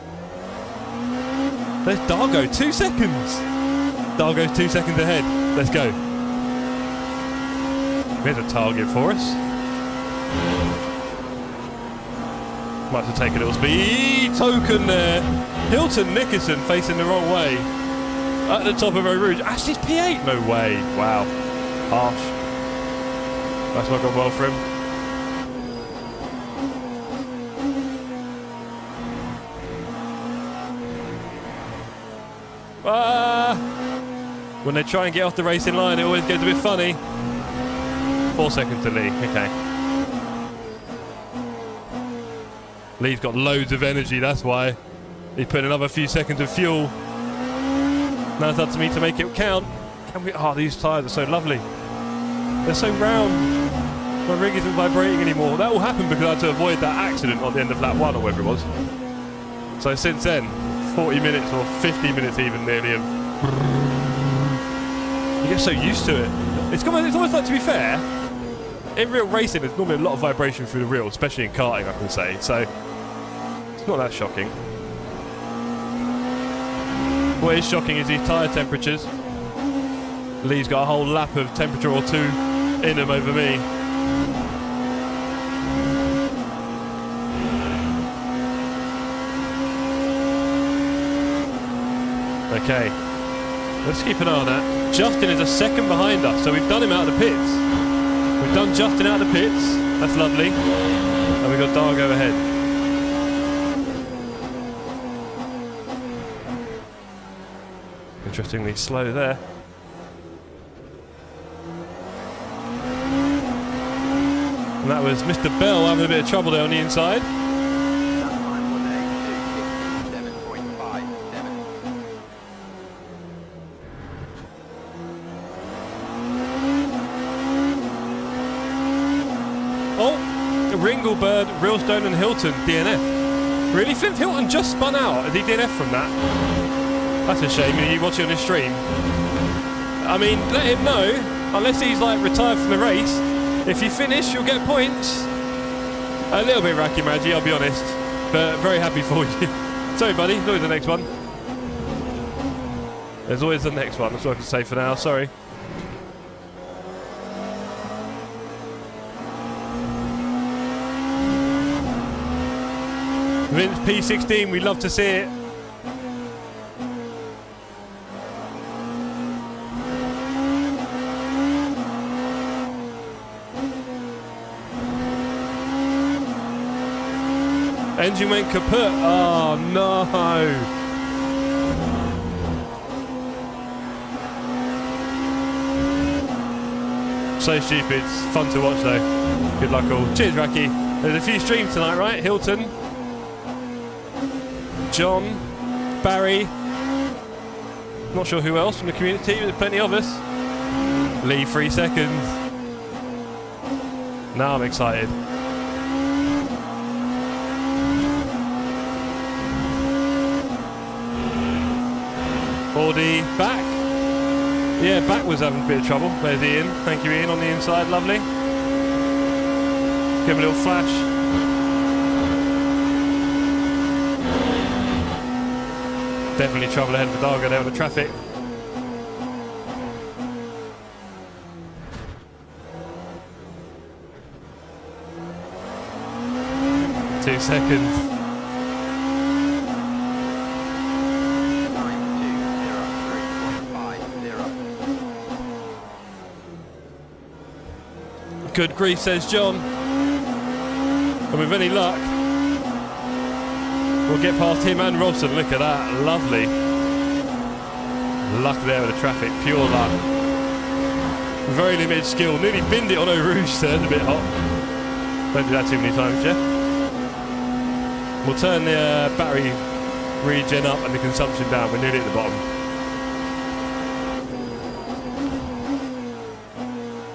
There's Dargo, 2 seconds. Dargo's 2 seconds ahead. Let's go. Here's a target for us. Might have to take a little speed. Token there. Hilton Nickerson facing the wrong way. At the top of Eau Rouge. Ashley's P8. No way. Wow. Harsh. That's not gone well for him. When they try and get off the racing line, it always gets a bit funny. 4 seconds to Lee. Okay. Lee's got loads of energy, that's why. He's put another few seconds of fuel. Now it's up to me to make it count. Can we? Oh, these tyres are so lovely. They're so round. My rig isn't vibrating anymore. That all happened because I had to avoid that accident on the end of lap 1 or whatever it was. So since then, 40 minutes or 50 minutes even nearly of... You get so used to it. It's almost like, to be fair, in real racing there's normally a lot of vibration through the reel, especially in karting, I can say. So it's not that shocking. What is shocking is these tyre temperatures. Lee's got a whole lap of temperature or 2 in him over me. Okay, let's keep an eye on that. Justin is a second behind us, so we've done him out of the pits. We've done Justin out of the pits. That's lovely. And we've got Dargo ahead. Interestingly slow there. And that was Mr. Bell having a bit of trouble there on the inside. That time was a 267.57. Oh, Ringlebird, Realstone and Hilton DNF. Really? Flint Hilton just spun out. Did he DNF from that? That's a shame. You watch it on his stream. I mean, let him know, unless he's like retired from the race, if you finish, you'll get points. A little bit racky, Maggie, I'll be honest. But very happy for you. Sorry, buddy. There's always the next one. There's always the next one. That's all I can say for now. Sorry. Vince P16, we love to see it. Engine went kaput. Oh no. So stupid. It's fun to watch though. Good luck all. Cheers, Racky. There's a few streams tonight, right? Hilton, John, Barry. Not sure who else from the community, but there's plenty of us. Lee, 3 seconds. Now I'm excited. Audi back. Yeah, back was having a bit of trouble. There's Ian. Thank you, Ian, on the inside. Lovely. Give him a little flash. Definitely trouble ahead for Dargo there on the traffic. Two seconds. 9203.50. Good grief, says John. And with any luck, we'll get past him and Robson. Look at that. Lovely. Luck there with the traffic. Pure luck. Very limited skill. Nearly binned it on Eau Rouge there. It's a bit hot. Don't do that too many times, Jeff. We'll turn the battery regen up and the consumption down. We're nearly at the bottom.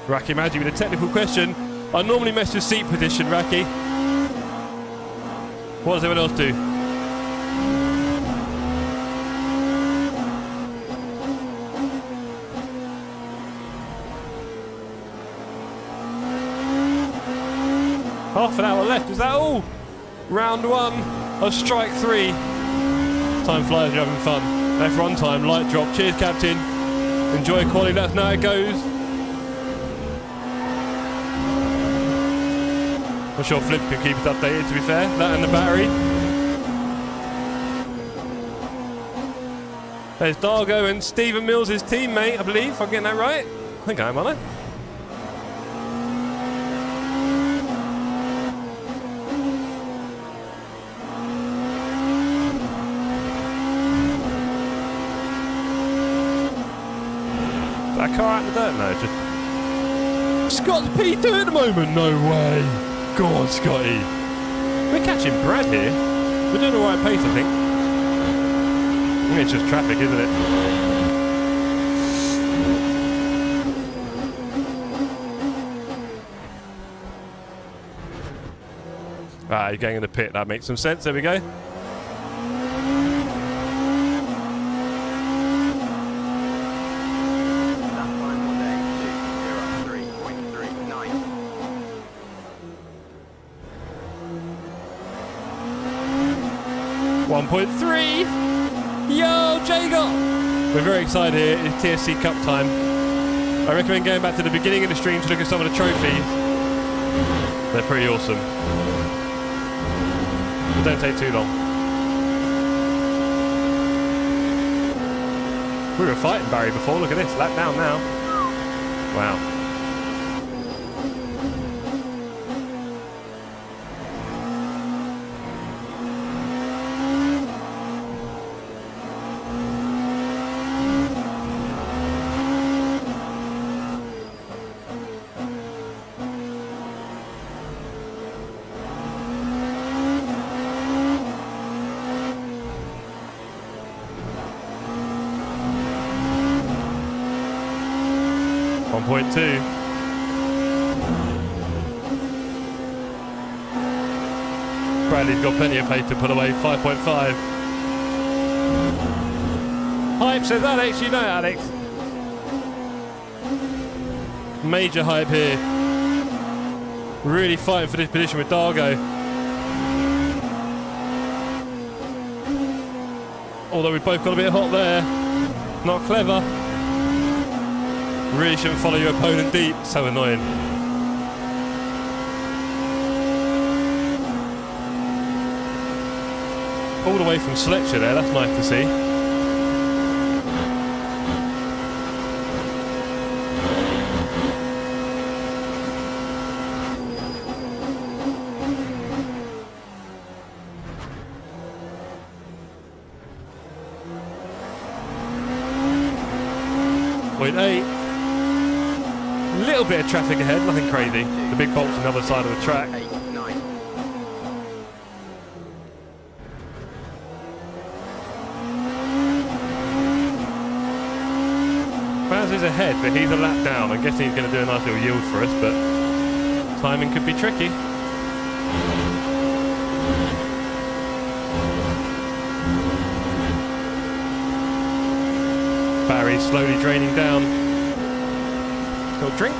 Racky Maggi with a technical question. I normally mess with seat position, Racky. What does everyone else do? Half an hour left, is that all? Round 1 of strike 3. Time flies, you're having fun. F1 time, light drop. Cheers, Captain. Enjoy quality, that's how it goes. Not sure Flip can keep it updated, to be fair. That and the battery. There's Dargo and Stephen Mills, his teammate, I believe. If I'm getting that right. I think I am, aren't I? Is that car out in the dirt? No, just... Scott's P2 at the moment? No way. Go on, Scotty. We're catching Brad here. We're doing the right pace, I think. I think it's just traffic, isn't it? Ah, you're going in the pit. That makes some sense. There we go. That time was a 203.39. 1.3. Yo, Jagot! We're very excited here. It's TSC Cup time. I recommend going back to the beginning of the stream to look at some of the trophies. They're pretty awesome. But don't take too long. We were fighting Barry before. Look at this. Lap down now. Wow. 1.2. Bradley's got plenty of pace to put away. 5.5. Hype says Alex, you know it, Alex. Major hype here. Really fighting for this position with Dargo. Although we both got a bit hot there. Not clever. Really shouldn't follow your opponent deep. So annoying. All the way from Selection there. That's nice to see. .8. Little bit of traffic ahead, nothing crazy. The big bolt's on the other side of the track. 8, 9. Baz is ahead, but he's a lap down. I'm guessing he's going to do a nice little yield for us, but timing could be tricky. Barry's slowly draining down. Got a drink?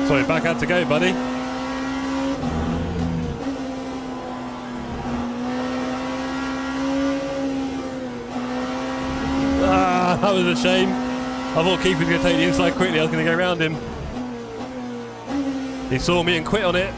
Sorry, back out to go, buddy. Ah, that was a shame. I thought Keith was going to take the inside quickly. I was going to go around him. He saw me and quit on it.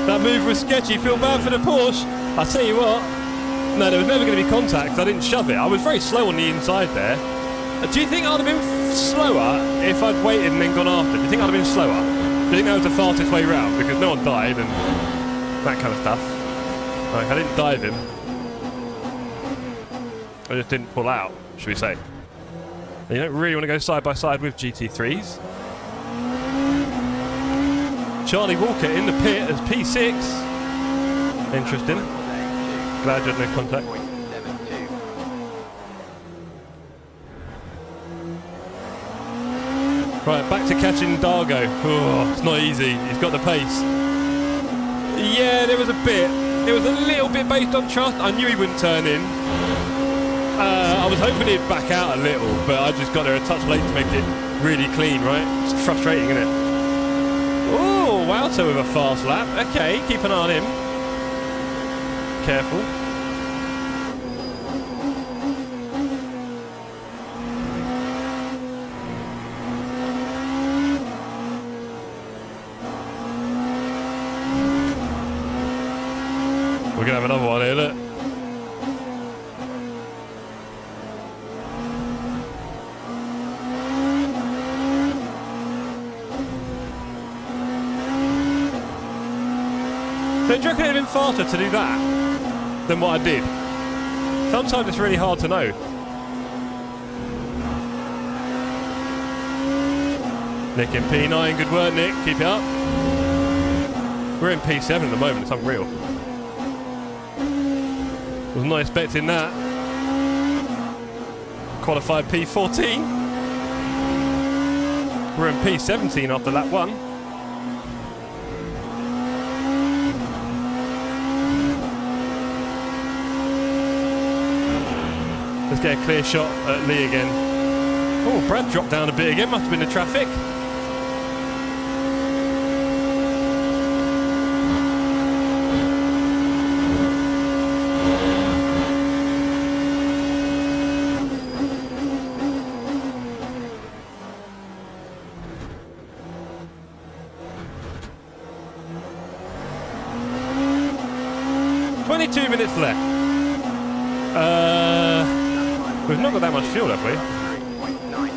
That move was sketchy. Feel bad for the Porsche. I tell you what, no, there was never going to be contact. I didn't shove it. I was very slow on the inside there. Do you think I'd have been slower if I'd waited and then gone after? Do you think I'd have been slower? Do you think that was the fastest way round? Because no one died and that kind of stuff. Like, I didn't dive him. I just didn't pull out, should we say. And you don't really want to go side by side with GT3s. Charlie Walker in the pit as P6. Interesting. Glad you had no contact. Right, back to catching Dargo. Oh, it's not easy. He's got the pace. Yeah, there was a bit. It was a little bit based on trust. I knew he wouldn't turn in. I was hoping he'd back out a little, but I just got there a touch late to make it really clean, right? It's frustrating, isn't it? Oh, Wouter with a fast lap. Okay, keep an eye on him. Careful. We're going to have another one here, look. So do you reckon it'd have been faster to do that than what I did? Sometimes it's really hard to know. Nick in P9, good work Nick, keep it up. We're in P7 at the moment, it's unreal. Was not expecting that. Qualified P14. We're in P17 after lap 1. Let's get a clear shot at Lee again. Oh, Brad dropped down a bit again, must have been the traffic. 22 minutes left. We've not got that much fuel, have we? 3.90.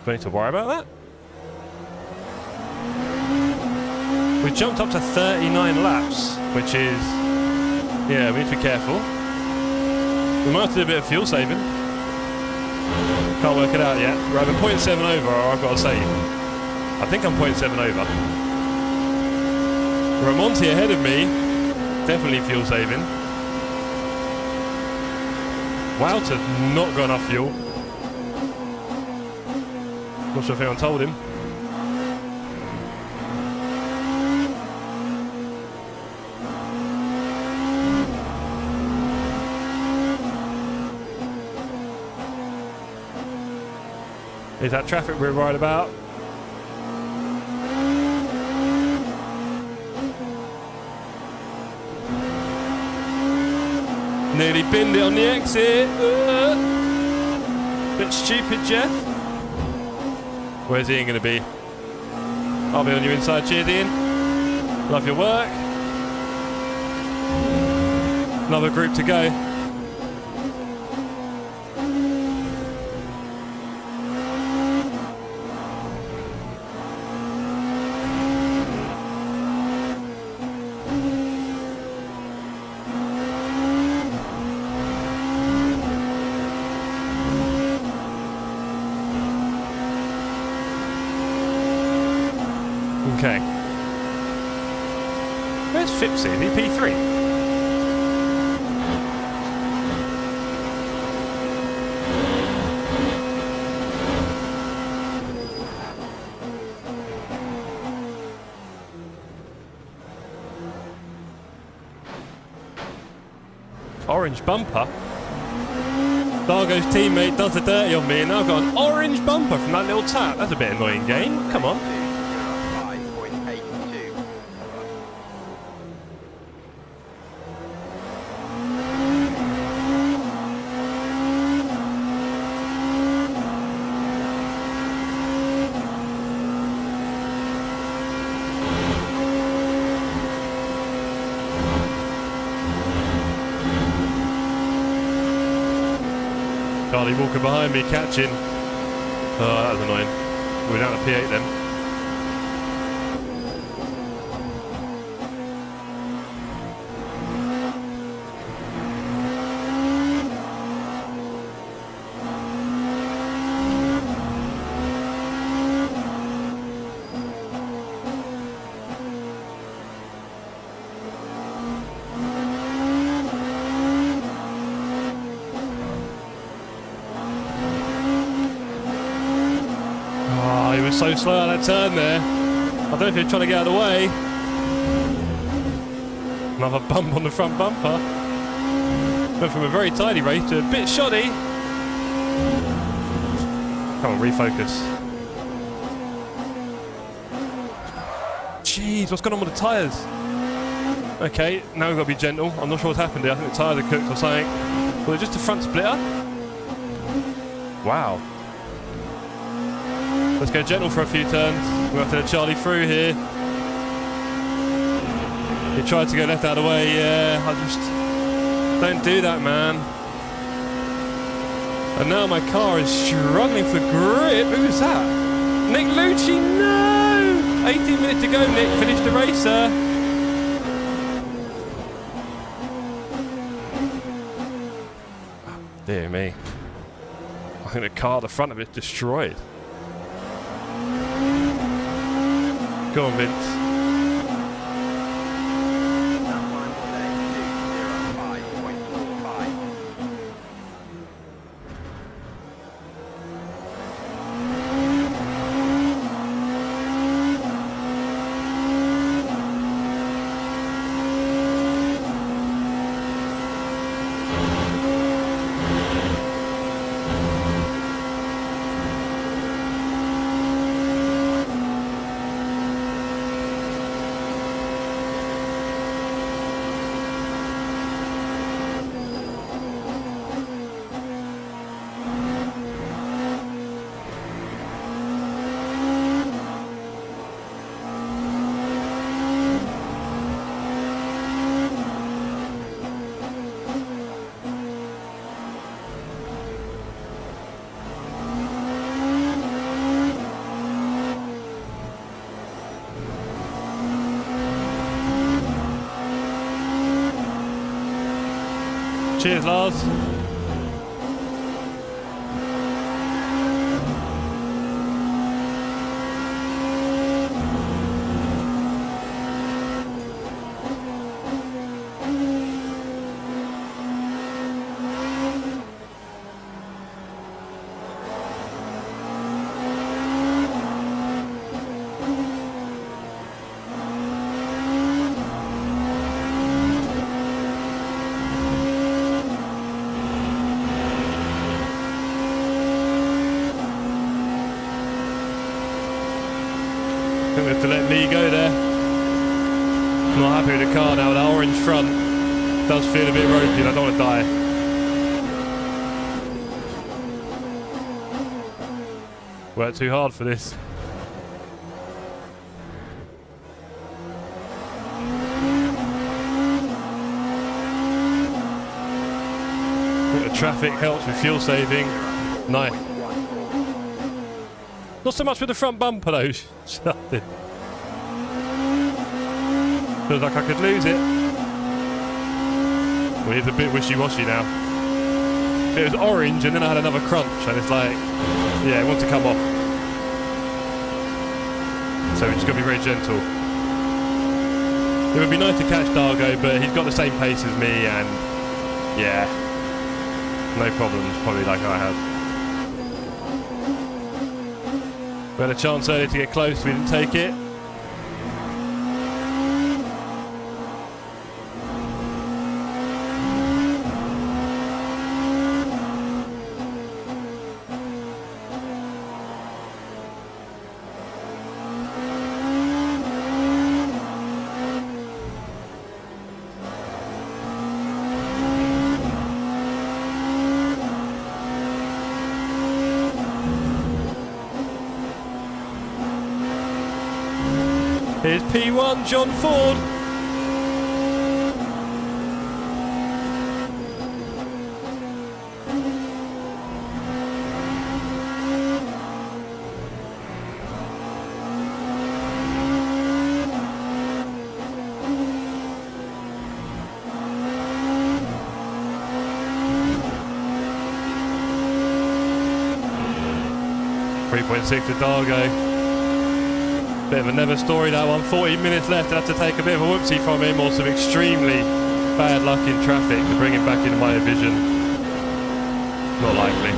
Do we need to worry about that? We jumped up to 39 laps, which is... Yeah, we need to be careful. We might have to do a bit of fuel saving. Can't work it out yet. We're either 0.7 over or I've got to save. I think I'm 0.7 over. Ramonti ahead of me. Definitely fuel saving. Wouter's not got enough fuel. Not sure if anyone told him. Is that traffic we're right about? Nearly binned it on the exit. Bit stupid, Jeff. Where's Ian going to be? I'll be on your inside. Cheers, Ian. Love your work. Another group to go. Okay. Where's Fipsy? Is he P3? Orange bumper? Dargo's teammate does the dirty on me and now I've got an orange bumper from that little tap. That's a bit annoying, game. Come on. 5.82. Charlie Walker behind me, catching. Oh, that was annoying. We're down to P8 then. So slow on that turn there. I don't know if you're trying to get out of the way. Another bump on the front bumper. Went from a very tidy race to a bit shoddy. Come on, refocus. Jeez, what's going on with the tyres? Okay, now we've got to be gentle. I'm not sure what's happened here. I think the tyres are cooked or something. Was it just a front splitter? Wow. Let's go gentle for a few turns. We're after the Charlie through here. He tried to go left out of the way. Yeah, I just don't do that, man. And now my car is struggling for grip. Who's that? Nick Lucci, no! 18 minutes to go, Nick. Finish the race, sir. Oh, dear me. I think the car at the front of it's destroyed. Go on, Vince. Cheers, Lars. I think we have to let Lee go there. Not happy with the car now. That orange front does feel a bit ropey and I don't want to die. Worked too hard for this. I think the traffic helps with fuel saving. Nice. Not so much with the front bumper though. Nothing. Feels like I could lose it. Well, it's a bit wishy-washy now. It was orange and then I had another crunch and it's like, yeah, it wants to come off. So we're just going to be very gentle. It would be nice to catch Dargo, but he's got the same pace as me and yeah, no problems, probably like I have. We had a chance earlier to get close, we didn't take it. Here's P1, John Ford. .6 to Dargo. Bit of a never story that one. 14 minutes left. I'll have to take a bit of a whoopsie from him or some extremely bad luck in traffic to bring him back into my vision. Not likely.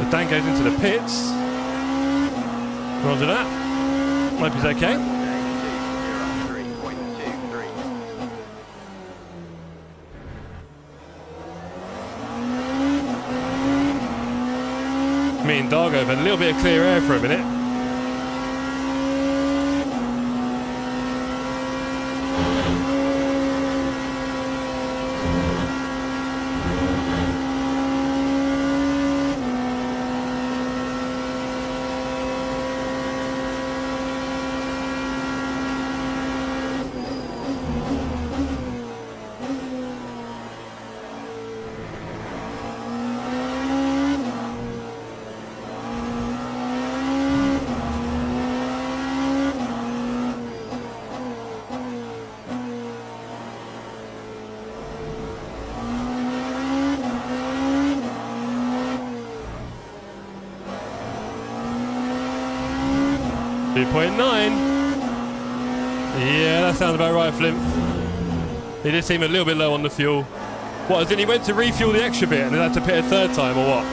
The Dan goes into the pits. Roger that. Hope he's okay. Me and Dargo have had a little bit of clear air for a minute. .9. Yeah, that sounds about right, Flimp. He did seem a little bit low on the fuel. What, as in he went to refuel the extra bit and then had to pit a third time, or what?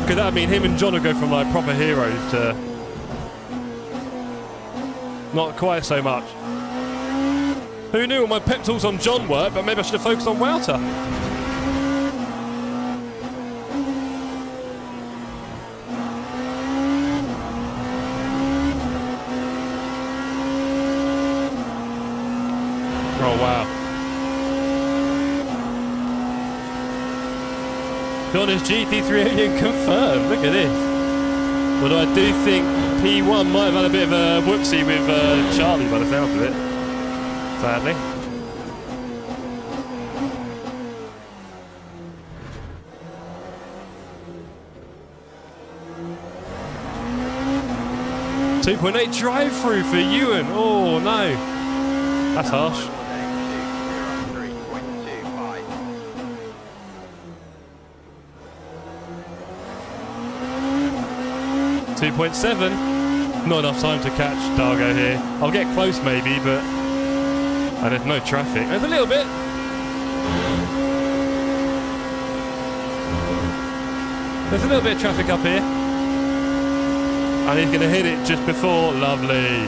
Because that would mean him and John would go from like proper heroes to not quite so much. Who knew all my pep talks on John worked, but maybe I should have focused on Wouter. Oh wow. John's GT3 confirmed, look at this. Although I do think P1 might have had a bit of a whoopsie with Charlie by the sound of it, sadly. 2.8 drive-through for Ewan. Oh no, that's harsh. 2.7. Not enough time to catch Dargo here. I'll get close maybe, but there's no traffic. There's a little bit. There's a little bit of traffic up here. And he's going to hit it just before. Lovely.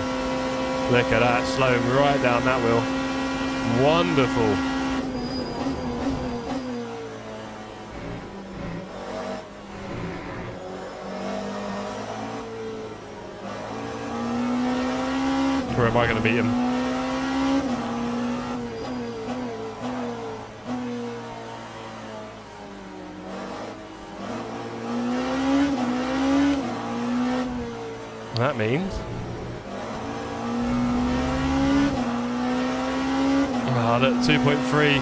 Look at that. Slow him right down that wheel. Wonderful. Where am I going to beat him? That means look, 2.3.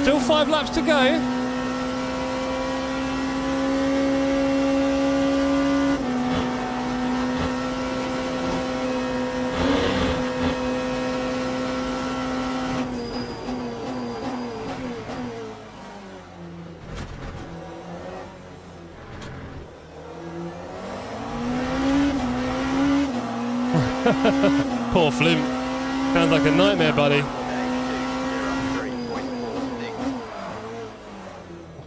Still 5 laps to go. Poor Flimp. Sounds like a nightmare, buddy.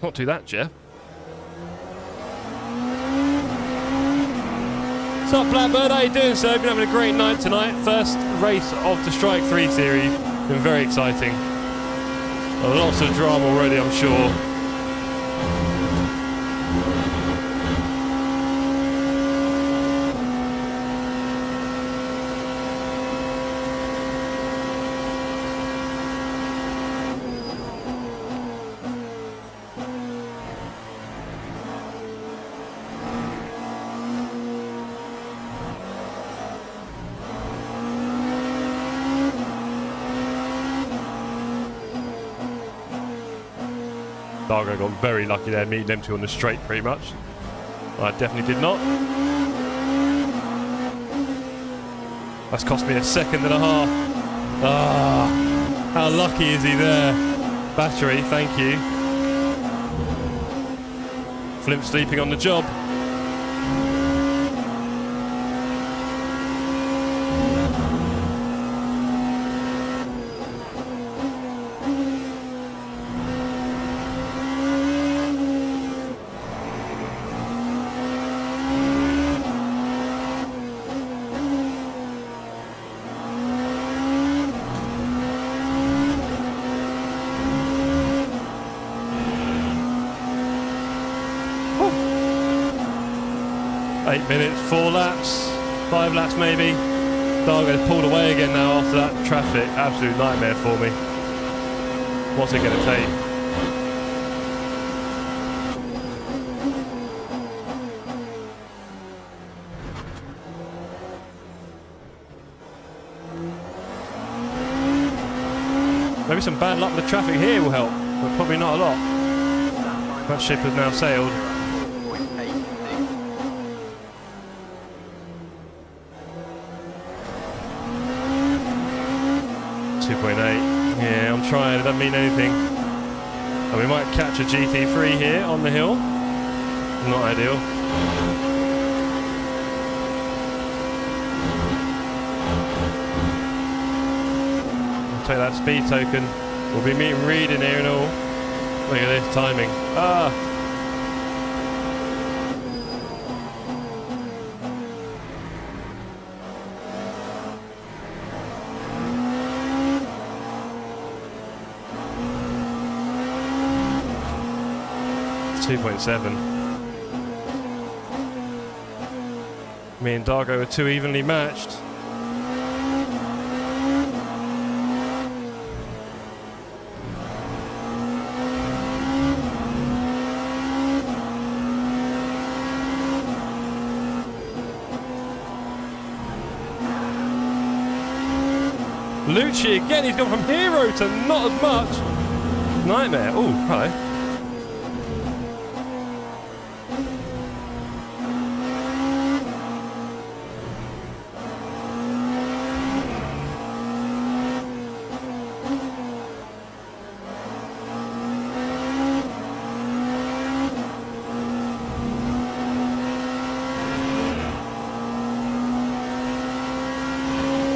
Not do that, Jeff. What's up, Blackbird? How you doing, sir? Been having a great night tonight. First race of the Strike 3 series. Been very exciting. Lots of drama already, I'm sure. Dargo got very lucky there, meeting them two on the straight pretty much. I definitely did not. That's cost me a second and a half. Ah, how lucky is he there? Battery, thank you. Flimp sleeping on the job. Minutes, 4 laps, 5 laps maybe. Dargo's pulled away again now after that traffic. Absolute nightmare for me. What's it going to take? Maybe some bad luck with the traffic here will help, but probably not a lot. That ship has now sailed. 2.8. Yeah, I'm trying. It doesn't mean anything. And we might catch a GT3 here on the hill. Not ideal. I'll take that speed token. We'll be meeting Reed in here and all. Look at this timing. Ah! 2.7. Me and Dargo are too evenly matched. Lucci again, he's gone from hero to not as much. Nightmare. Oh, hello.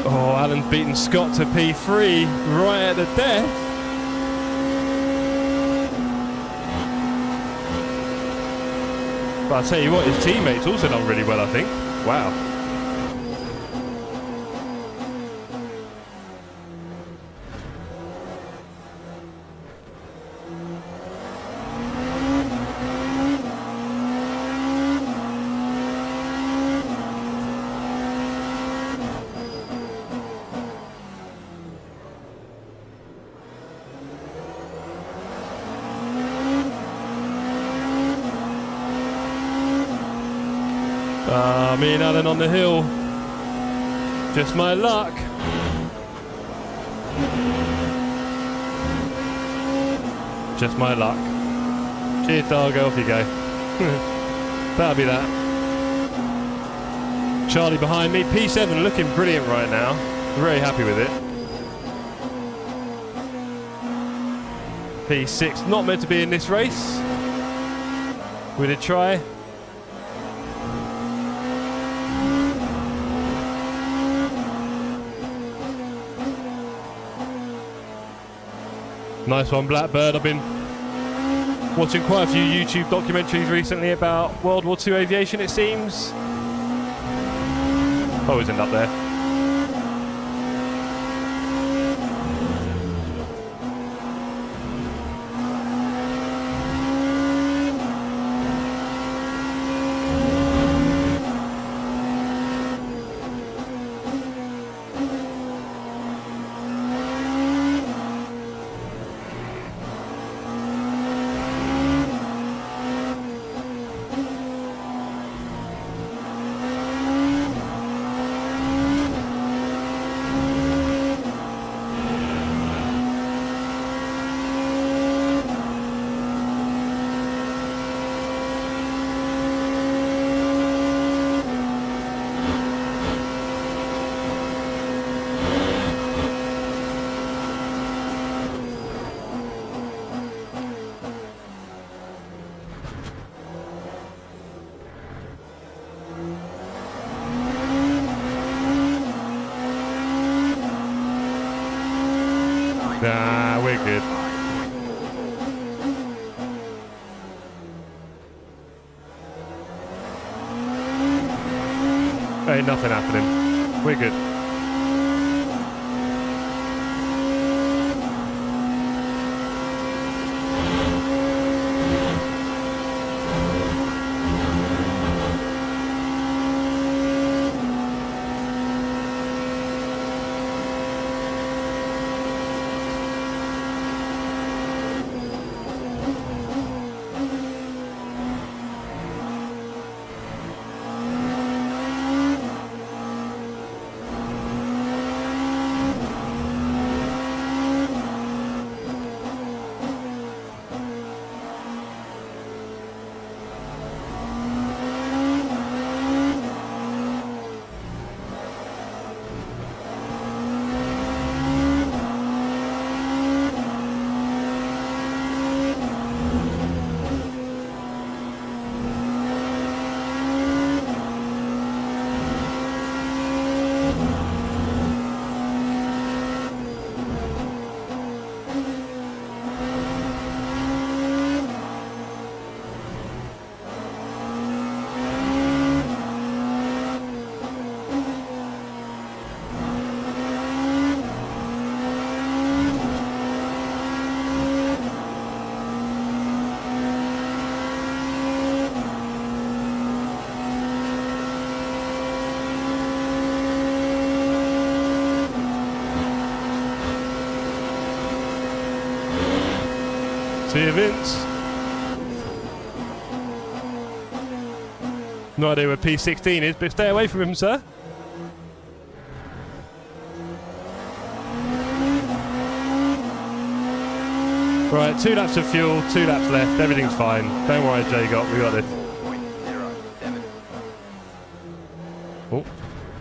Oh, Alan's beaten Scott to P3 right at the death. But I'll tell you what, his teammates also done really well, I think. Wow. Me and Alan on the hill. Just my luck. Just my luck. Cheers, Dargo. Off you go. That'll be that. Charlie behind me. P7 looking brilliant right now. Very happy with it. P6 not meant to be in this race. We did try. Nice one, Blackbird. I've been watching quite a few YouTube documentaries recently about World War II aviation, it seems. Always end up there. Nah, we're good. Ain't nothing happening. We're good. See you, Vince. No idea where P16 is, but stay away from him, sir. Right, 2 laps of fuel, 2 laps left. Everything's fine. Don't worry, J-Got. We got this. 4.07. Oh,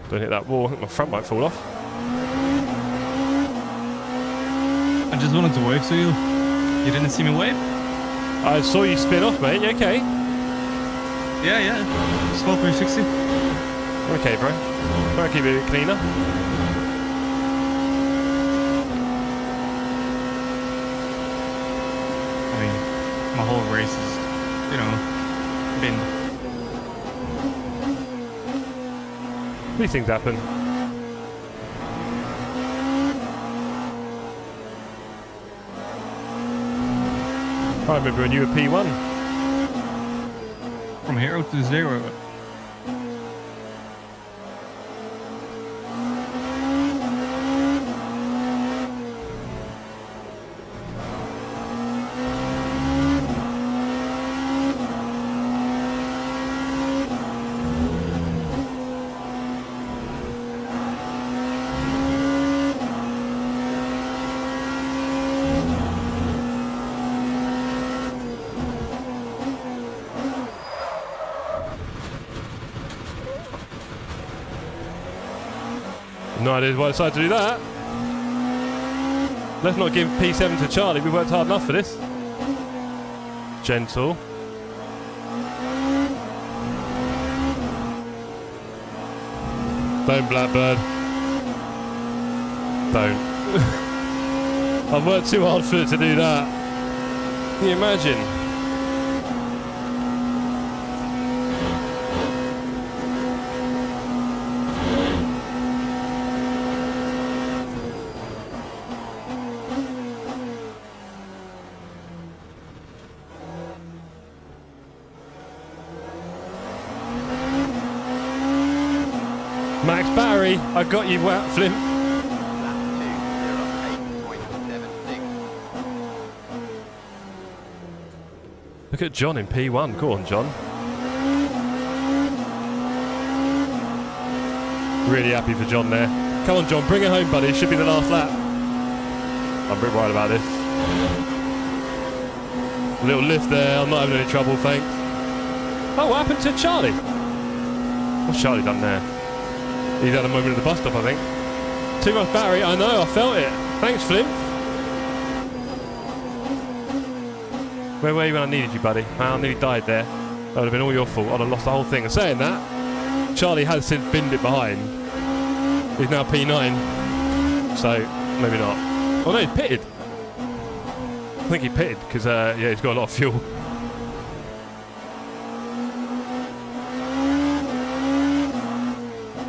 don't hit that wall. I think my front might fall off. I just wanted to wave to you. You didn't see me wave? I saw you spin off, mate. You okay? Yeah. Small 360. Okay, bro. I'll keep it a bit cleaner. I mean, my whole race is, you know, been. These things happen. I remember when you were P1. From 0 to 0. No idea why I decided to do that. Let's not give P7 to Charlie. We worked hard enough for this. Gentle. Don't, Blackbird. Don't. I've worked too hard for it to do that. Can you imagine? Max battery, I got you, Flint. Lap 2, 8.76. Look at John in P1. Go on, John. Really happy for John there. Come on, John, bring it home, buddy. It should be the last lap. I'm a bit worried about this. A little lift there. I'm not having any trouble, thanks. Oh, what happened to Charlie? What's Charlie done there? He's had a moment at the bus stop, I think. Too much battery. I know, I felt it. Thanks, Flint. Where were you when I needed you, buddy? I nearly died there. That would have been all your fault. I'd have lost the whole thing. And saying that, Charlie has since binned it behind. He's now P9. So, maybe not. Oh no, he pitted. I think he pitted because, yeah, he's got a lot of fuel.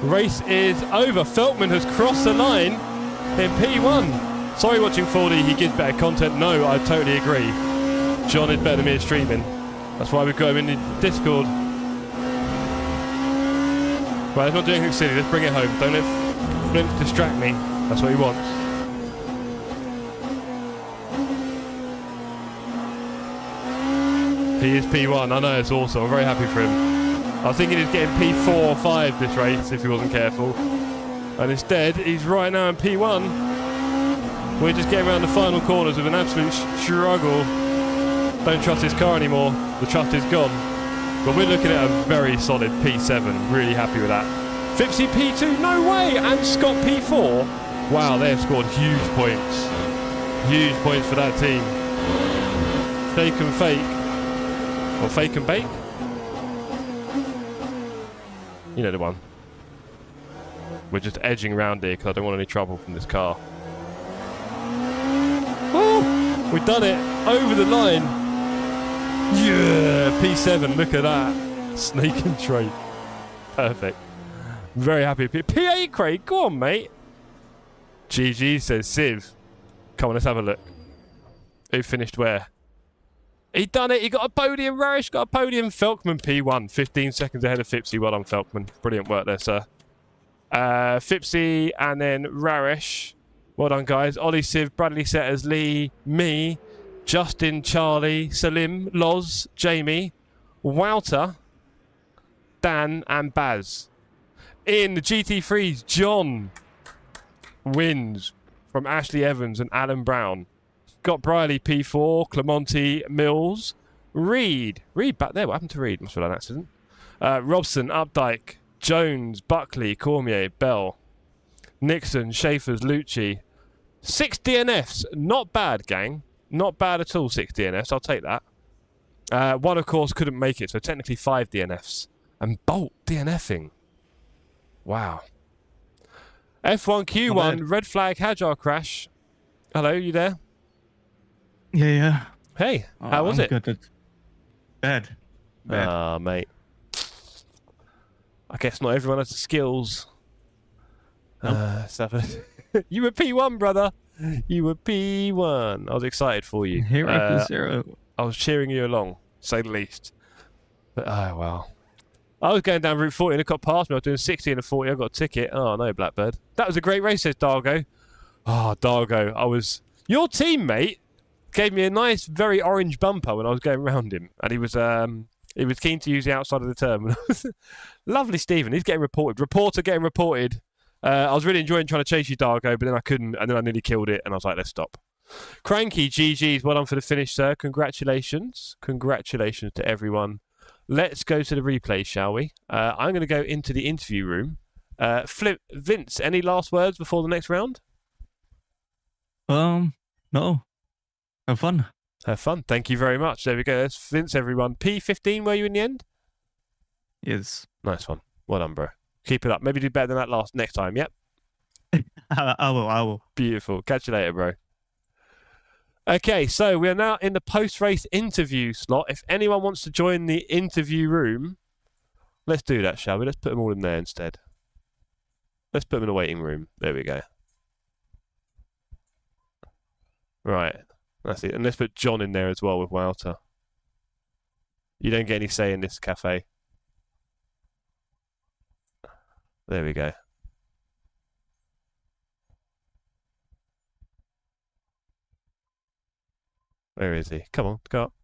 Race is over. Feltman has crossed the line in P1. Sorry watching 4D, he gives better content. No, I totally agree. John is better than me at streaming. That's why we've got him in the Discord. Right, let's not do anything silly. Let's bring it home. Don't let Flint distract me. That's what he wants. He is P1. I know, it's awesome. I'm very happy for him. I was thinking he's getting P4 or 5 this race if he wasn't careful. And instead, he's right now in P1. We're just getting around the final corners with an absolute struggle. Don't trust his car anymore. The trust is gone. But we're looking at a very solid P7. Really happy with that. Fipsy P2, no way! And Scott P4. Wow, they've scored huge points. Huge points for that team. Fake and fake. Or fake and bake? You know the one. We're just edging around here because I don't want any trouble from this car. Oh, we've done it. Over the line. Yeah, P7, look at that. Snake and trade. Perfect. Very happy. P8, Craig, go on, mate. GG, says Civ. Come on, let's have a look. Who finished where? He done it. He got a podium. Rarish got a podium. Felkman P1. 15 seconds ahead of Fipsy. Well done, Felkman. Brilliant work there, sir. Fipsy and then Rarish. Well done, guys. Ollie, Civ, Bradley Setters, Lee, me, Justin, Charlie, Salim, Loz, Jamie, Wouter, Dan, and Baz. In the GT3s, John wins from Ashley Evans and Alan Brown. Scott Briley, P4, Clemonti, Mills, Reed back there. What happened to Reed? Must have been an accident. Robson, Updike, Jones, Buckley, Cormier, Bell, Nixon, Schaefer's, Lucci. 6 DNFs. Not bad, gang. Not bad at all, 6 DNFs. I'll take that. One, of course, couldn't make it, so technically 5 DNFs. And Bolt DNFing. Wow. F1Q1, red flag, Hajar crash. Hello, you there? Yeah. Hey, how was it? Good. Bad. Ah, mate. I guess not everyone has the skills. You were P1, brother. You were P1. I was excited for you. Hero 0. I was cheering you along, to say the least. But, oh, well. I was going down Route 40 and it got past me. I was doing 60 and a 40. I got a ticket. Oh, no, Blackbird. That was a great race, says Dargo. Oh, Dargo. Your teammate gave me a nice, very orange bumper when I was going around him. And he was keen to use the outside of the turn. Lovely Stephen. He's getting reported. Reporter getting reported. I was really enjoying trying to chase you, Dargo, but then I couldn't. And then I nearly killed it. And I was like, let's stop. Cranky, GG's. Well done for the finish, sir. Congratulations. Congratulations to everyone. Let's go to the replay, shall we? I'm going to go into the interview room. Vince, any last words before the next round? No. Have fun. Have fun. Thank you very much. There we go. That's Vince, everyone. P15, were you in the end? Yes. Nice one. Well done, bro. Keep it up. Maybe do better than that next time. Yep. I will. Beautiful. Catch you later, bro. Okay, so we are now in the post-race interview slot. If anyone wants to join the interview room, let's do that, shall we? Let's put them all in there instead. Let's put them in the waiting room. There we go. Right. That's it. And let's put John in there as well with Wouter. You don't get any say in this cafe. There we go. Where is he? Come on, go up.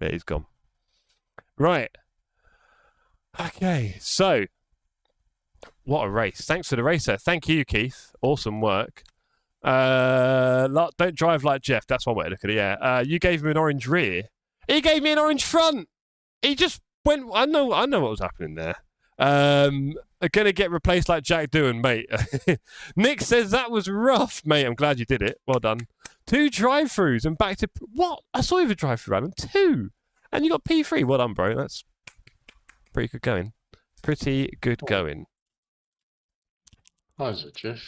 Yeah, he's gone. Right. Okay, so what a race. Thanks for the racer. Thank you, Keith. Awesome work. Don't drive like Jeff. That's one way to look at it, yeah. You gave him an orange rear. He gave me an orange front. He just went... I know what was happening there. Gonna get replaced like Jack Doohan, mate. Nick says that was rough, mate. I'm glad you did it. Well done. 2 drive-throughs and back to... What? I saw you have a drive-through, Adam. 2. And you got P3. Well done, bro. That's pretty good going. Pretty good going. How's it, Jeff?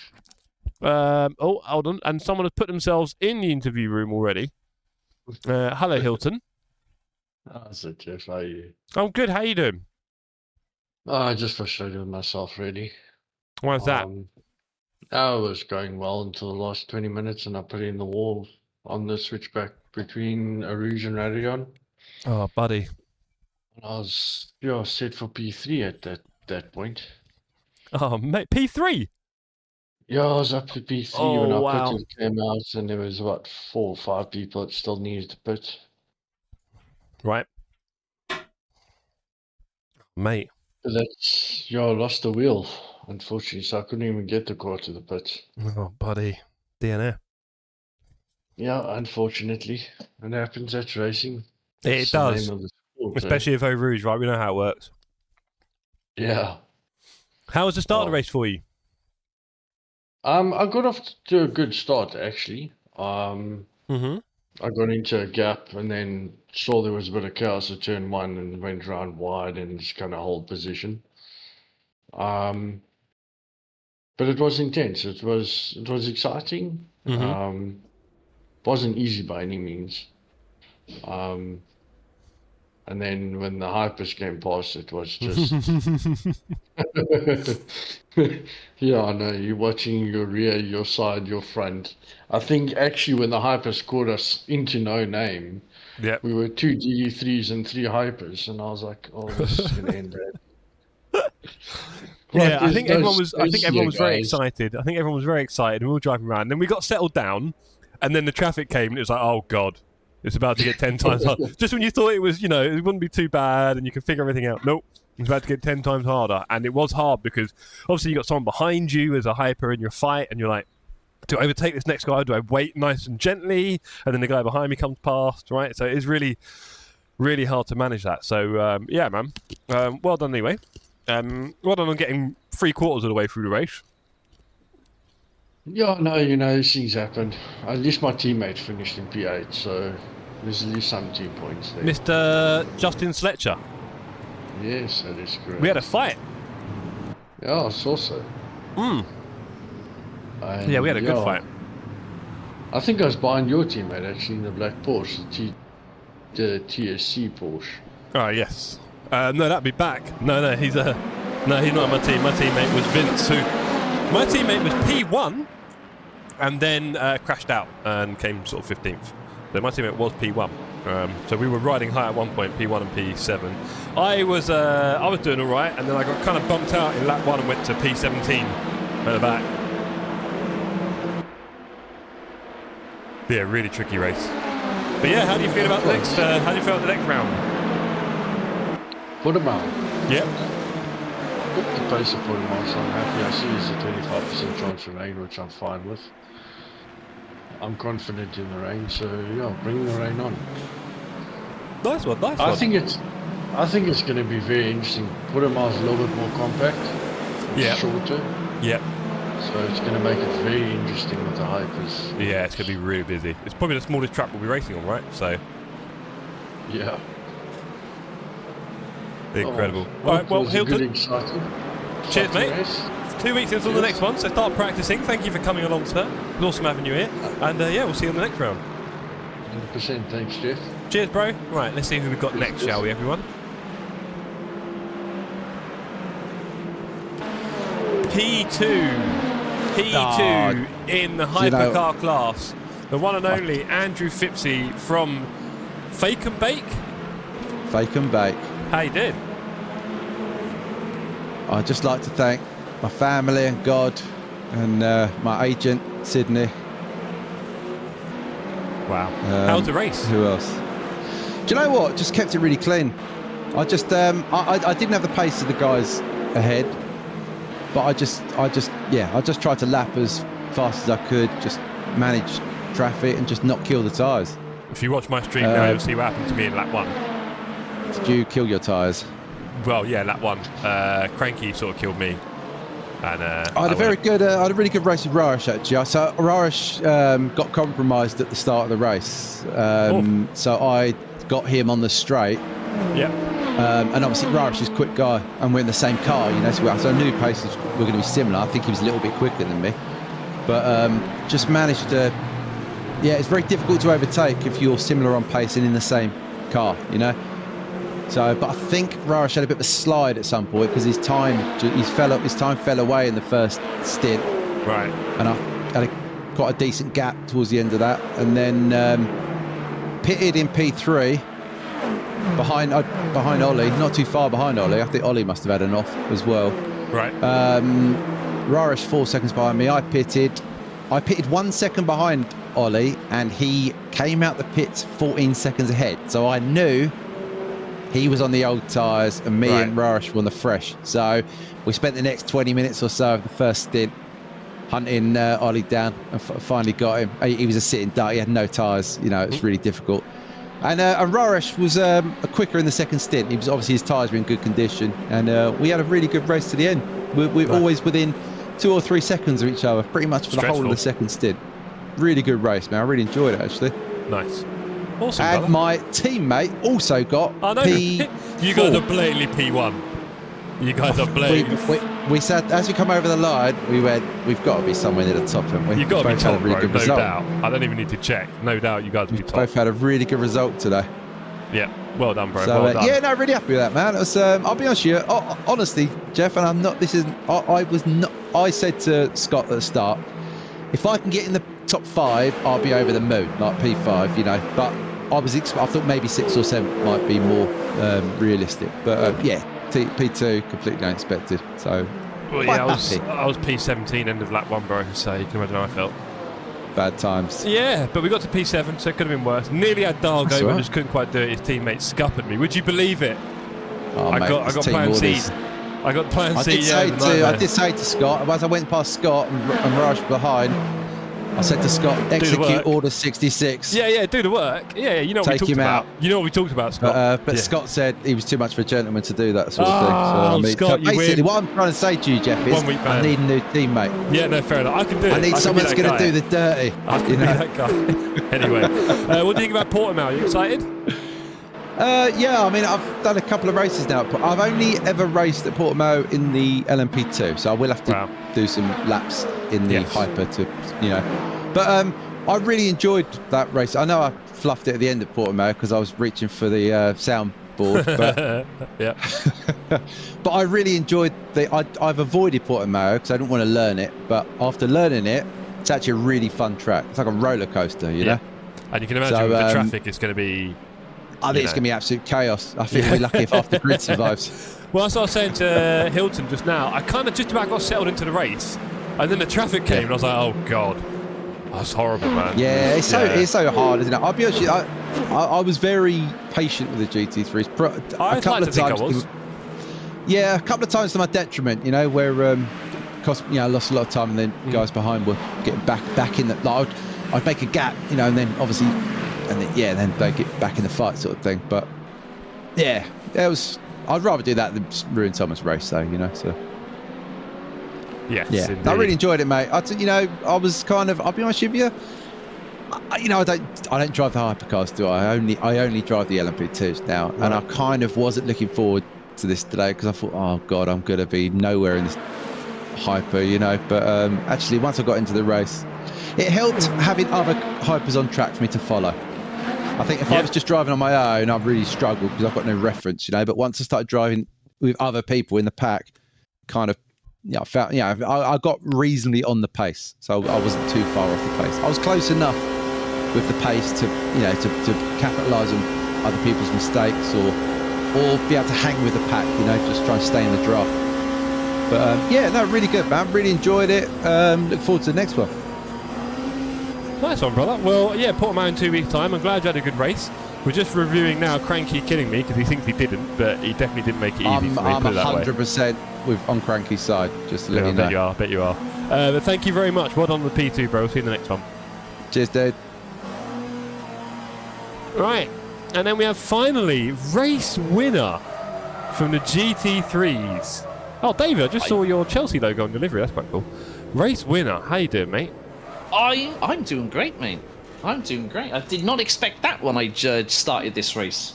Oh, hold on. And someone has put themselves in the interview room already. Hello, Hilton. How's it, Jeff? How are you? I'm good. How you doing? I just frustrated with myself, really. Why's that? I was going well until the last 20 minutes, and I put in the wall on the switchback between Arouge and Radion. Oh, buddy. And I was set for P3 at that point. Oh, mate. P3? Yeah, I was up to P3 Oh, when I wow. pitted, came out, and there was about 4 or 5 people that still needed to pit. Right. Mate. But that's, I lost the wheel, unfortunately, so I couldn't even get the car to the pit. Oh, buddy. DNF. Yeah, unfortunately. It happens at racing. It That's the does. name of the sport, eh? Especially with Eau Rouge, right? We know how it works. Yeah. How was the start of the race for you? I got off to a good start, actually. Mm-hmm. I got into a gap and then saw there was a bit of chaos at turn 1 and went around wide and just kind of hold position. But it was intense. It was exciting. Mm-hmm. Wasn't easy by any means. And then when the hypers came past, it was just... Yeah, I know. You're watching your rear, your side, your front. I think actually when the hypers caught us into no name, Yep. we were 2 DD3s and 3 hypers, and I was like, oh, this is going to end bad. Yeah, I Like, think there's everyone no was. I think space everyone here, was very guys. excited. I think everyone was very excited, and we were driving around. Then we got settled down, and then the traffic came, and it was like, oh god, it's about to get 10 times harder. Just when you thought it was, it wouldn't be too bad, and you could figure everything out. Nope, it's about to get 10 times harder, and it was hard because obviously you got someone behind you as a hyper in your fight, and you're like, do I overtake this next guy? Do I wait nice and gently, and then the guy behind me comes past, right? So it's really, really hard to manage that. So yeah, man, well done anyway. Well done on getting 3/4 of the way through the race. Yeah, no, these things happen. At least my teammate finished in P8, so there's at least some team points there. Mr. Justin Sletcher. Yes, that is correct. We had a fight. Yeah, I saw so. Mm. And Yeah, we had a good fight. I think I was behind your teammate actually in the black Porsche, the TSC Porsche. Oh yes. No, that'd be back. No, he's not on my team. My teammate was Vince, my teammate was P1, and then crashed out and came sort of 15th. So my teammate was P1. So we were riding high at one point, P1 and P7. I was doing all right, and then I got kind of bumped out in lap 1 and went to P17 at the back. Yeah, really tricky race. But yeah, how do you feel about the next? How do you feel about the next round? Put him out. Yep. Put the pace of put him on, so I'm happy. I see there's a 25% chance of rain, which I'm fine with. I'm confident in the rain, so yeah, bring the rain on. Nice one. I think it's going to be very interesting. Put him out a little bit more compact. Yeah. Shorter. Yep. So it's going to make it very interesting with the hypers. Yeah, it's going to be really busy. It's probably the smallest track we'll be racing on, right? So. Yeah. Incredible. Oh, All right, well, Hilton, cheers, mate. Race. 2 weeks until the next one, so start practicing. Thank you for coming along, sir. It's awesome having you here. And yeah, we'll see you on the next round. 100%. Thanks, Jeff. Cheers, bro. Right, let's see who we've got next, shall we, everyone? P2 in the hypercar class. The one and only Andrew Phipsey from Fake and Bake. Fake and Bake. How you doing? I'd just like to thank my family and God and my agent, Sydney. Wow. How's the race? Who else? Do you know what? Just kept it really clean. I just I didn't have the pace of the guys ahead, but I just tried to lap as fast as I could, just manage traffic and just not kill the tyres. If you watch my stream now, you'll see what happened to me in lap 1. Did you kill your tyres? Well, yeah, lap 1. Cranky sort of killed me. And I had a really good race with Raresh actually. So Raresh got compromised at the start of the race. So I got him on the straight. Yeah. And obviously Raresh is a quick guy, and we're in the same car, so I knew paces were going to be similar. I think he was a little bit quicker than me, but just managed to. Yeah, it's very difficult to overtake if you're similar on pace and in the same car, So, but I think Raresh had a bit of a slide at some point because his time fell away in the first stint. Right. And I had quite a decent gap towards the end of that, and then pitted in P3 behind Ollie, not too far behind Ollie. I think Ollie must have had an off as well. Right. Raresh 4 seconds behind me. I pitted 1 second behind Ollie, and he came out the pits 14 seconds ahead. So I knew he was on the old tyres and me and Raresh were on the fresh. So we spent the next 20 minutes or so of the first stint hunting Ollie down and finally got him. He was a sitting duck. He had no tyres. It was really difficult. And Raresh was quicker in the second stint. He was obviously, his tyres were in good condition, and we had a really good race to the end. We're always within 2 or 3 seconds of each other, pretty much for the whole of the second stint. Really good race, man. I really enjoyed it, actually. Nice. Awesome, and brother. my teammate also got P4. You guys are blatantly P1. You guys are blatantly. We said, as we come over the line, we went, we've got to be somewhere near the top, haven't we? You've got to be top, really bro, no doubt. I don't even need to check. No doubt you guys will be top. Both had a really good result today. Yeah, well done, bro. So, well done. yeah, no, really happy with that, man. It was, I'll be honest with you, honestly, Jeff, and I'm not, I said to Scott at the start, if I can get in the top 5, I'll be over the moon, like P5, but I thought maybe 6 or 7 might be more realistic, but yeah, P2 completely unexpected. So Well, quite yeah, happy. I was P17 end of lap 1, bro, so you can imagine how I felt. Bad times. Yeah, but we got to P7, so it could have been worse. Nearly had Dargo, That's but right. just couldn't quite do it. His teammate scuppered me. Would you believe it? Oh, I mate, got it's team plan C. orders. I got plan I C. did, yeah, say the to, I nightmare. did say to Scott, as I went past Scott and Raj behind, I said to Scott, work. execute order 66. Yeah, do the work. Yeah, you know what we Take talked him about. out. You know what we talked about, Scott. But Yeah. Scott said he was too much of a gentleman to do that sort of thing. Oh, So, Scott, you basically, win. what I'm trying to say to you, Jeff, is 1 week I ban. need a new teammate. Yeah, no, fair enough. I can do it. I need someone that's going to do the dirty. I can you be know? that guy. Anyway, what do you think about Portimao? You excited? Yeah, I mean, I've done a couple of races now, but I've only ever raced at Portimao in the LMP2, so I will have to do some laps in the Yes. Hyper to, you know. But I really enjoyed that race. I know I fluffed it at the end of Portimao because I was reaching for the soundboard, but Yeah. but I really enjoyed I've avoided Portimao because I didn't want to learn it, but after learning it, it's actually a really fun track. It's like a roller coaster, you know. And you can imagine So, with the traffic, it's going to be. I think it's going to be absolute chaos. I think we're lucky if half the grid survives. Well, that's what I was saying to Hilton just now. I kind of just about got settled into the race, and then the traffic came, and I was like, "Oh God, that's horrible, man." Yeah, it's so hard, isn't it? I'll be honest with you, I was very patient with the GT3s. I'd like to think I was. Yeah, a couple of times to my detriment, you know, where I lost a lot of time, and then guys behind were getting back in the. Like, I'd make a gap, you know, and then obviously. And then they get back in the fight, sort of thing. But yeah, I'd rather do that than ruin someone's race, though. You know. So Yes. yeah, Indeed. I really enjoyed it, mate. I was kind of. I'll be honest with you. I don't drive the hypercars, do I? I only drive the LMP2s now, and I kind of wasn't looking forward to this today because I thought, oh God, I'm going to be nowhere in this hyper, you know. But actually, once I got into the race, it helped having other hypers on track for me to follow. I think if I was just driving on my own, I'd really struggle because I've got no reference, you know. But once I started driving with other people in the pack, kind of, I felt, I got reasonably on the pace, so I wasn't too far off the pace. I was close enough with the pace to, to capitalise on other people's mistakes or be able to hang with the pack, you know, just try and stay in the draft. But really good, man. Really enjoyed it. Look forward to the next one. Nice one, brother. Well, yeah, Portimao in 2 weeks' time. I'm glad you had a good race. We're just reviewing now. Cranky killing me because he thinks he didn't, but he definitely didn't make it easy for me. I'm put it that way. 100% on Cranky's side, just to let you know. I bet you are. But thank you very much. Well done on the P2, bro. See you in the next one. Cheers, dude. Right. And then we have finally race winner from the GT3s. Oh, David, I just saw your Chelsea logo on delivery. That's quite cool. Race winner. How you doing, mate? I'm doing great, mate. I'm doing great. I did not expect that when I started this race.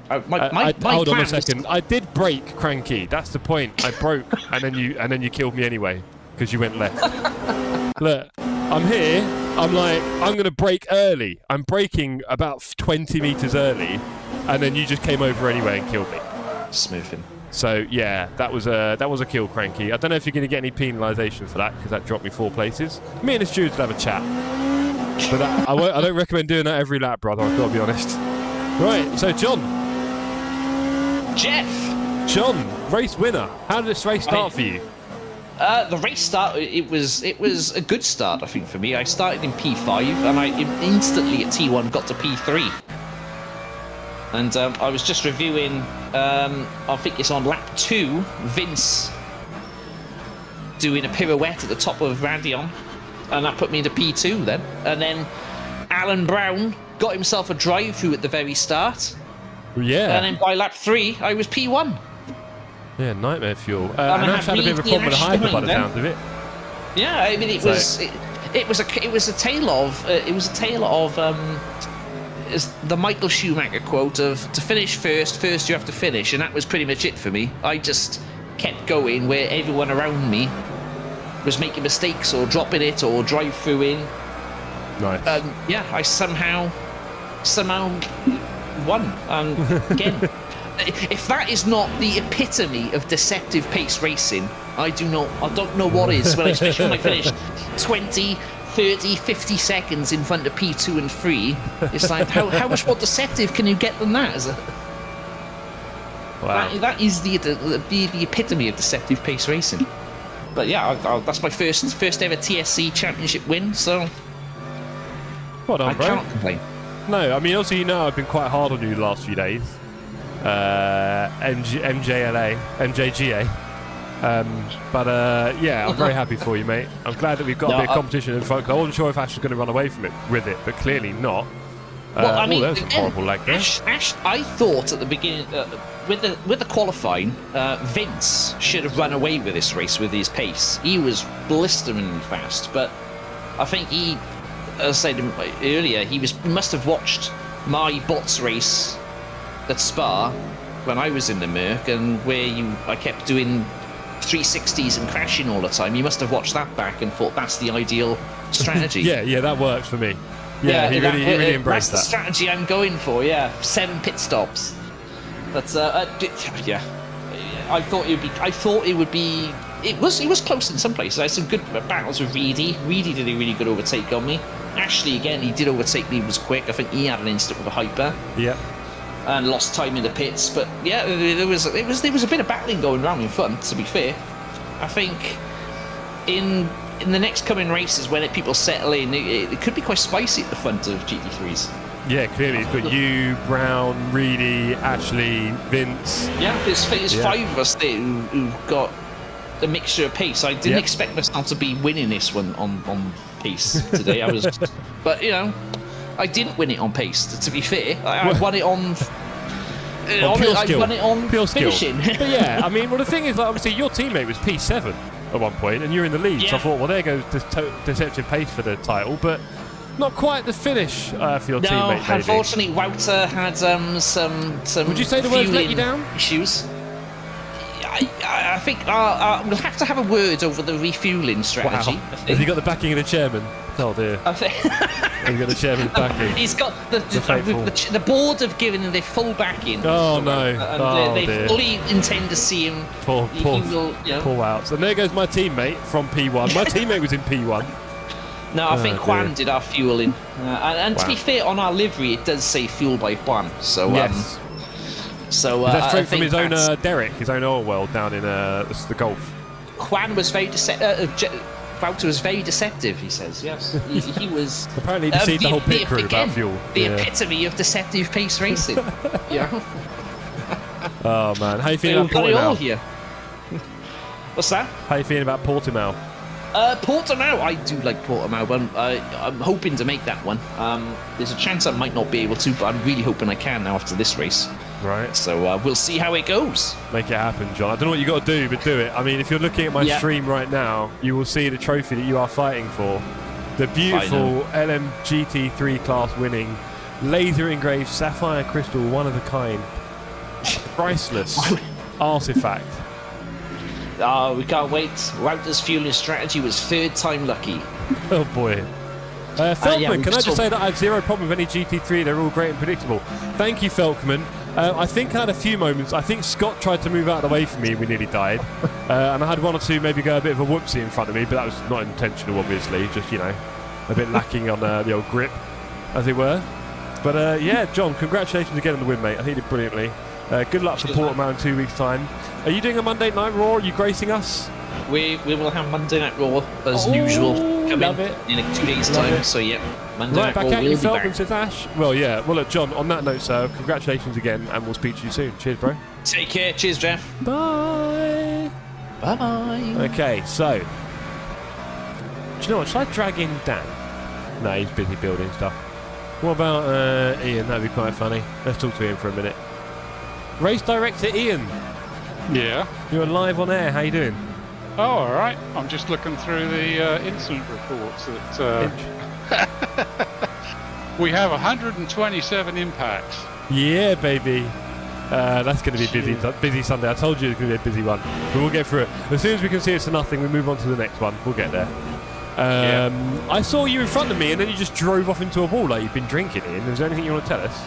Hold on a second. I did break Cranky. That's the point. I broke, and then you killed me anyway because you went left. Look, I'm here. I'm like, I'm going to brake early. I'm braking about 20 meters early, and then you just came over anyway and killed me. Smoothing. So yeah, that was a kill, Cranky. I don't know if you're going to get any penalisation for that because that dropped me 4 places. Me and the stewards will have a chat. But I don't recommend doing that every lap, brother. I've got to be honest. Right, so John, race winner. How did this race start for you? The race start, it was a good start, I think, for me. I started in P5 and I instantly at T1 got to P3. And I was just reviewing, I think it's on lap 2, Vince doing a pirouette at the top of Randion. And that put me into P2 then. And then Alan Brown got himself a drive-through at the very start. Yeah. And then by lap 3, I was P1. Yeah, nightmare fuel. And Ash had a bit of a problem with the hyper by the sounds of it. Yeah, I mean it was a tale of is the Michael Schumacher quote of to finish first you have to finish, and that was pretty much it for me. I just kept going where everyone around me was making mistakes or dropping it or drive through in. Nice. I somehow won. And again, if that is not the epitome of deceptive pace racing, I don't know what is. Especially when I finished 20, 30, 50 seconds in front of P2 and 3. It's like, how much more deceptive can you get than that? Wow. That is the epitome of deceptive pace racing. But yeah, that's my first ever TSC Championship win, so Well done, I bro. cannot complain. No, I mean, also, you know, I've been quite hard on you the last few days. MJGA. Yeah, I'm very happy for you, mate. I'm glad that we've got a bit of competition in front. I wasn't sure if Ash was going to run away from it with it, but clearly not. Well, I mean, there's some horrible lag there. Ash, I thought at the beginning, with the qualifying, Vince should have run away with this race with his pace. He was blisteringly fast, but I think he, as I said earlier, he must have watched my bots race at Spa when I was in the Merc, and where I kept doing 360s and crashing all the time. You must have watched that back and thought that's the ideal strategy. yeah, that works for me. Yeah, he really embraced that. That's the strategy I'm going for. Yeah, 7 pit stops. That's yeah. I thought it would be. It was close in some places. I had some good battles with Reedy. Reedy did a really good overtake on me. Ashley again, he did overtake me. He was quick. I think he had an instant with a hyper. Yeah. And lost time in the pits. But yeah, there was a bit of battling going around in front. To be fair, I think in the next coming races, when people settle in, it could be quite spicy at the front of GT3s. Yeah, clearly. It's got you, Brown, Reedy, Ashley, Vince. Yeah, there's 5 of us there who got a mixture of pace. I didn't expect myself to be winning this one on pace today. But you know, I didn't win it on pace. To be fair, I won it on. I won it on pure finishing. Skill. But yeah, I mean, well, the thing is, like, obviously, your teammate was P7 at one point, and you're in the lead. So I thought, well, there goes deceptive pace for the title, but not quite the finish for your teammate. No, unfortunately, Wouter had some. Would you say the words let you down? Issues. I think we'll have to have a word over the refueling strategy. Wow. Has he got the backing of the chairman? Oh dear. I think He's got the chairman's backing. He's got the board have given him their full backing. Oh no! And they fully intend to see him. Poor Wouts. And there goes my teammate from P1. My teammate was in P1. No, I think Juan did our fueling. And to be fair, on our livery it does say fuel by Juan. So yes. That's straight from his own Derek, his own oil well down in the Gulf. Juan was very Wouter was very deceptive, he says. Yes, he was. Apparently, he deceived the whole pit crew about fuel. The epitome of deceptive pace racing. Yeah. Oh man, how you feeling about Portimao? Here. What's that? How you feeling about Portimao? Portimao, I do like Portimao, but I'm hoping to make that one. There's a chance I might not be able to, but I'm really hoping I can now after this race. Right. So we'll see how it goes. Make it happen, John. I don't know what you got to do, but do it. I mean, if you're looking at my stream right now, you will see the trophy that you are fighting for. The beautiful LM GT3 class winning, laser engraved sapphire crystal, one of a kind, priceless artifact. We can't wait. Wouter's fueling strategy was 3rd time lucky. Oh boy. Felkman, can I just say that I have zero problem with any GT3, they're all great and predictable. Thank you, Felkman. I think I had a few moments. I think Scott tried to move out of the way for me and we nearly died. And I had one or two maybe go a bit of a whoopsie in front of me, but that was not intentional, obviously. Just, you know, a bit lacking on the old grip, as it were. But yeah, John, congratulations again on the win, mate. I think you did brilliantly. Good luck for Portimao in 2 weeks' time. Are you doing a Monday Night Raw? Are you gracing us? We will have Monday Night Raw as usual coming in 2 days' time. So yeah, Monday Night Raw will be back. Says Ash. Well, yeah. Well, look, John. On that note, sir, congratulations again, and we'll speak to you soon. Cheers, bro. Take care. Cheers, Jeff. Bye. Bye bye. Okay, so do you know what? Should I drag in Dan? No, he's busy building stuff. What about Ian? That'd be quite funny. Let's talk to Ian for a minute. Race director Ian. Yeah. You're live on air. How you doing? Oh, all right. I'm just looking through the incident reports that we have 127 impacts. Yeah, baby. That's going to be busy Sunday. I told you it's going to be a busy one, but we'll get through it. As soon as we can see it's to nothing, we move on to the next one. We'll get there. I saw you in front of me, and then you just drove off into a wall like you've been drinking. Ian, is there anything you want to tell us?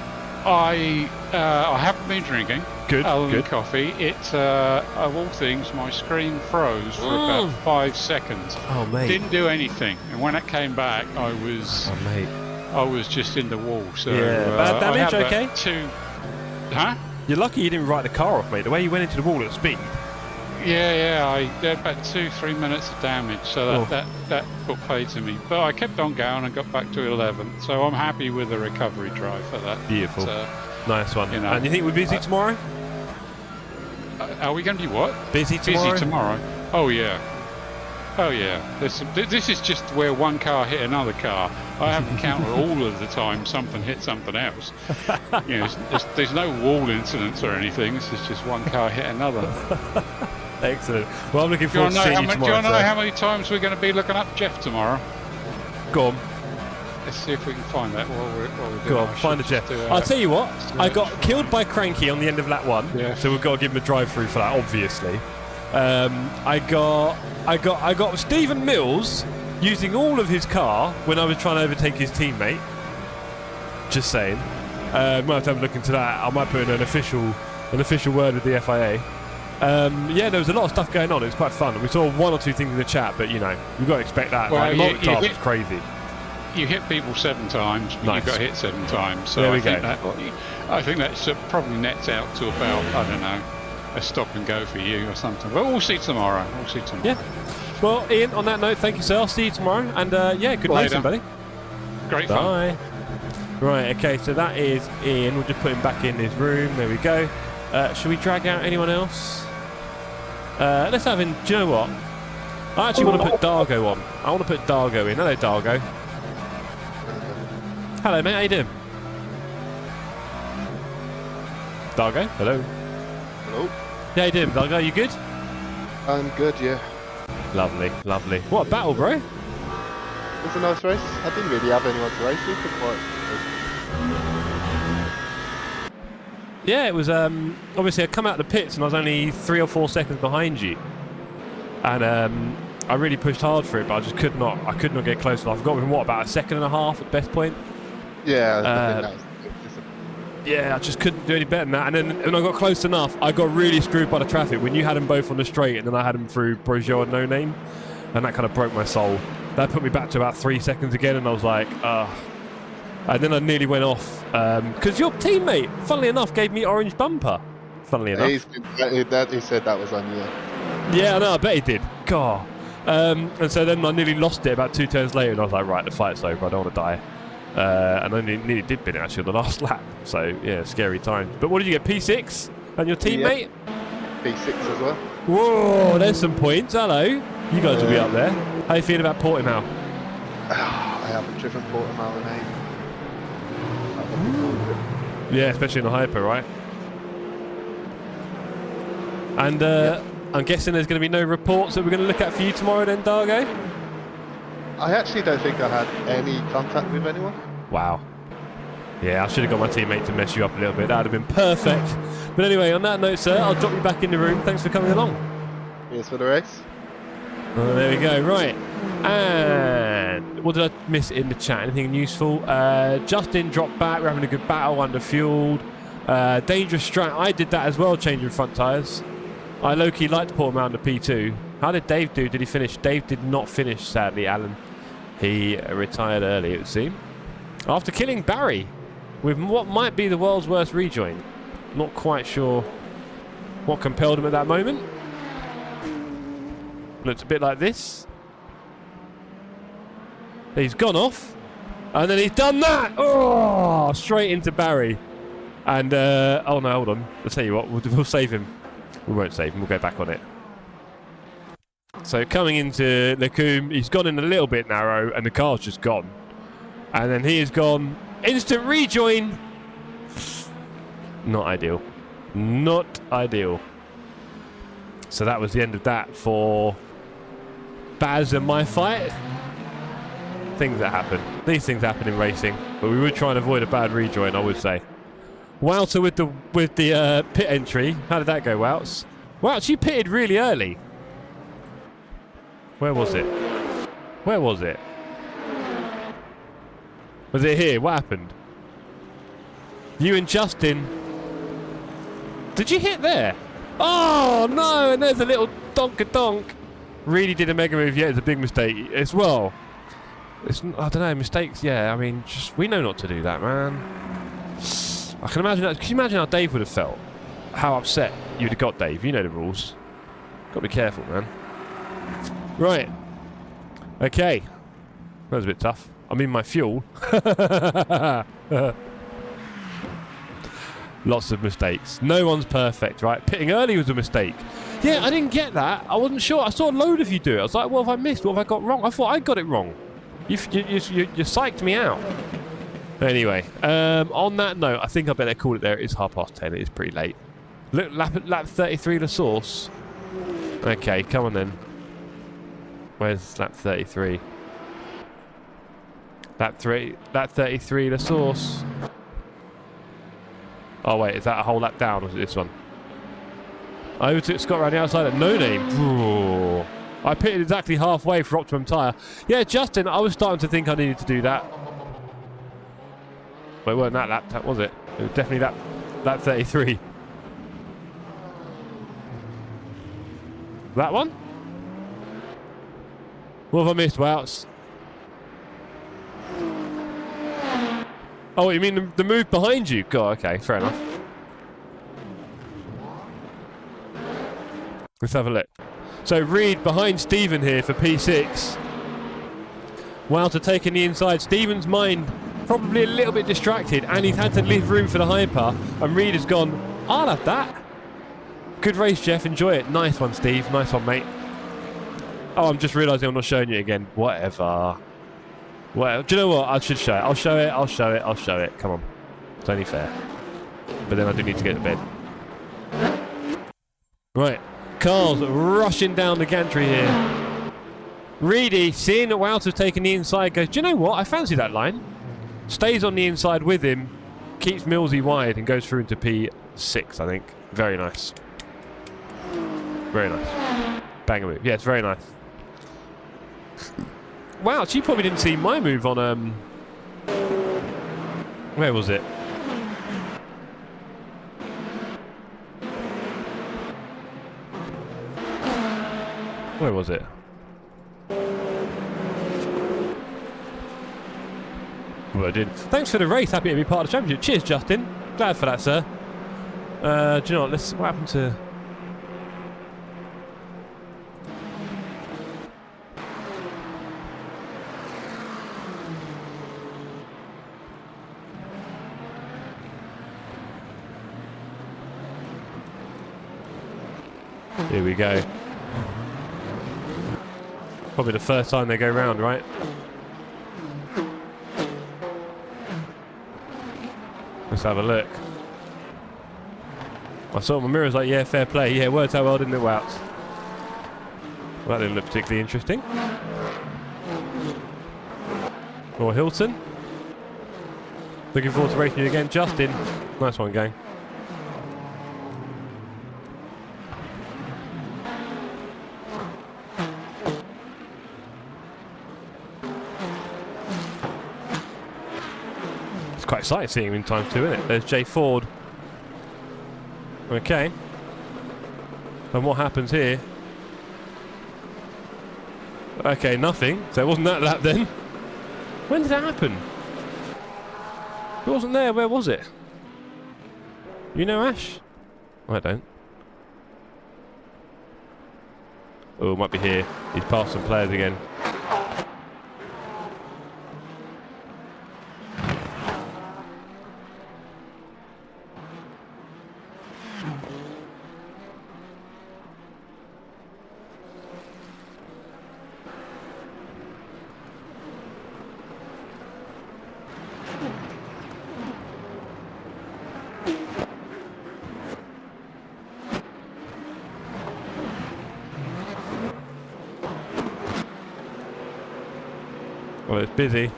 I haven't been drinking. Good. Coffee. It of all things, my screen froze for about 5 seconds. Oh mate. Didn't do anything, and when it came back, I was I was just in the wall. So yeah. Bad damage. Okay. You're lucky you didn't write the car off, mate. The way you went into the wall at speed. Yeah, I had about 2-3 minutes of damage, so that put paid to me. But I kept on going and got back to 11th, so I'm happy with the recovery drive for that. Beautiful. But, nice one. you know, and you think we're busy tomorrow? Are we going to be what? Busy tomorrow? Busy tomorrow. Oh yeah. Oh yeah. This is just where one car hit another car. I haven't counted all of the time something hit something else. You know, there's no wall incidents or anything. This is just one car hit another. Excellent. Well, I'm looking forward to seeing you tomorrow. Do you want to know how many times we're going to be looking up Jeff tomorrow? Go on. Let's see if we can find that while we're doing Go on, find a Jeff. I'll tell you what, I got killed by Cranky on the end of lap 1, so we've got to give him a drive-through for that, obviously. I got Stephen Mills using all of his car when I was trying to overtake his teammate. Just saying. Might have to have a look into that. I might put in an official word with the FIA. Yeah, there was a lot of stuff going on. It was quite fun. We saw 1 or 2 things in the chat, but you know, you've got to expect that. Well, like, the multitask was crazy. You hit people 7 times, but nice. you got hit 7 times. So there we I think that probably nets out to about, I don't know, a stop and go for you or something. But we'll see tomorrow. Yeah. Well, Ian, on that note, thank you, sir. I'll see you tomorrow. And yeah, good racing, buddy. Great fun. Bye. Right, okay, so that is Ian. We'll just put him back in his room. There we go. Should we drag out anyone else? Let's have him. Do you know what? I actually want to put Dargo on. I want to put Dargo in. Hello, Dargo. Hello, mate. How you doing? Dargo? Hello. Hello. How you doing, Dargo? You good? I'm good, yeah. Lovely, lovely. What a battle, bro. It was a nice race. I didn't really have anyone to race with, but quite. Yeah, it was, obviously I come out of the pits and I was only 3 or 4 seconds behind you. And I really pushed hard for it, but I just could not get close enough. I've got within, what, about 1.5 seconds at best point? Yeah, yeah, I just couldn't do any better than that. And then when I got close enough, I got really screwed by the traffic. When you had them both on the straight and then I had them through Brojo and No Name, and that kind of broke my soul. That put me back to about 3 seconds again, and I was like, and then I nearly went off. Because your teammate, funnily enough, gave me orange bumper. Funnily enough. He said that was on you. Yeah, I know, I bet he did. God. And so then I nearly lost it about 2 turns later, and I was like, right, the fight's over, I don't want to die. And I nearly did bin it actually on the last lap. So, yeah, scary times. But what did you get, P6? And your teammate? Yeah. P6 as well. Whoa, there's some points. Hello. You guys will be up there. How you feeling about Portimao? I haven't driven Portimao in ages. Yeah, especially in the hyper, right? And I'm guessing there's going to be no reports that we're going to look at for you tomorrow then, Dargo? I actually don't think I had any contact with anyone. Wow. Yeah, I should have got my teammate to mess you up a little bit. That would have been perfect. But anyway, on that note, sir, I'll drop you back in the room. Thanks for coming along. Here's for the race. Oh, there we go. Right. And what did I miss in the chat? Anything useful? Justin dropped back. We're having a good battle, under-fueled. Dangerous strat. I did that as well, changing front tyres. I low-key liked Portimao to P2. How did Dave do? Did he finish? Dave did not finish, sadly, Alan. He retired early, it would seem. After killing Barry with what might be the world's worst rejoin. Not quite sure what compelled him at that moment. Looks a bit like this. He's gone off. And then he's done that! Oh, straight into Barry. And, oh no, hold on. I'll tell you what, we'll save him. We won't save him, we'll go back on it. So coming into Lecombe, he's gone in a little bit narrow and the car's just gone. And then he has gone instant rejoin. Not ideal. Not ideal. So that was the end of that for Baz and my fight. Things that happen. These things happen in racing, but we would try and avoid a bad rejoin, I would say. Wouter with the pit entry. How did that go, Wouts? Wouts, you pitted really early. Where was it? Where was it? Was it here? What happened? You and Justin. Did you hit there? Oh no! And there's a little donk-a-donk. Really did a mega move. Yeah, it's a big mistake as well. It's, I don't know, mistakes. Yeah, I mean, just we know not to do that, man. I can imagine that. Can you imagine how Dave would have felt how upset you'd have got, Dave. You know the rules. Got to be careful, man. Right. Okay. That was a bit tough. I'm in my fuel. Lots of mistakes. No one's perfect, right? Pitting early was a mistake. Yeah, I didn't get that. I wasn't sure. I saw a load of you do it. I was like, what have I missed? What have I got wrong? I thought I got it wrong. You psyched me out. Anyway, on that note, I think I better call it there. It is 10:30. It is pretty late. Look, lap 33, the source. Okay, come on then. Where's lap 33? Lap 33, the source. Oh wait, is that a whole lap down, or is it this one? I overtook Scott around the outside at no name. Ooh. I pitted exactly halfway for optimum tyre. Yeah, Justin, I was starting to think I needed to do that. But it wasn't that lap, was it? It was definitely lap 33. That one? What have I missed, Wouts? Oh, you mean the move behind you? God, okay, fair enough. Let's have a look. So Reed behind Stephen here for P6. Wouter taking the inside. Stephen's mind probably a little bit distracted, and he's had to leave room for the hyper. And Reed has gone, I'll have that. Good race, Jeff. Enjoy it. Nice one, Steve. Nice one, mate. Oh, I'm just realising I'm not showing you again. Whatever. Well, do you know what? I should show it. I'll show it. I'll show it. I'll show it. Come on. It's only fair. But then I do need to get to bed. Right. Carl's rushing down the gantry here. Reedy, seeing that Wouter's taking the inside, goes, do you know what? I fancy that line. Stays on the inside with him. Keeps Millsy wide and goes through into P6, I think. Very nice. Very nice. Banger move. Yeah, it's very nice. Wow, she probably didn't see my move on, where was it? Where was it? Well, I did. Thanks for the race. Happy to be part of the championship. Cheers, Justin. Glad for that, sir. Do you know what? What happened to... Here we go. Probably the first time they go round, right? Let's have a look. I saw my mirrors like, yeah, fair play. Yeah, worked out well, didn't it, Wouts? Well, that didn't look particularly interesting. Or Hilton. Looking forward to racing you again. Justin. Nice one, gang. Quite exciting seeing him in time too, isn't it? There's Jay Ford. Okay. And what happens here? Okay, nothing. So it wasn't that lap then. When did that happen? It wasn't there. Where was it? You know, Ash? I don't. Oh, it might be here. He's passed some players again. Well, it's busy.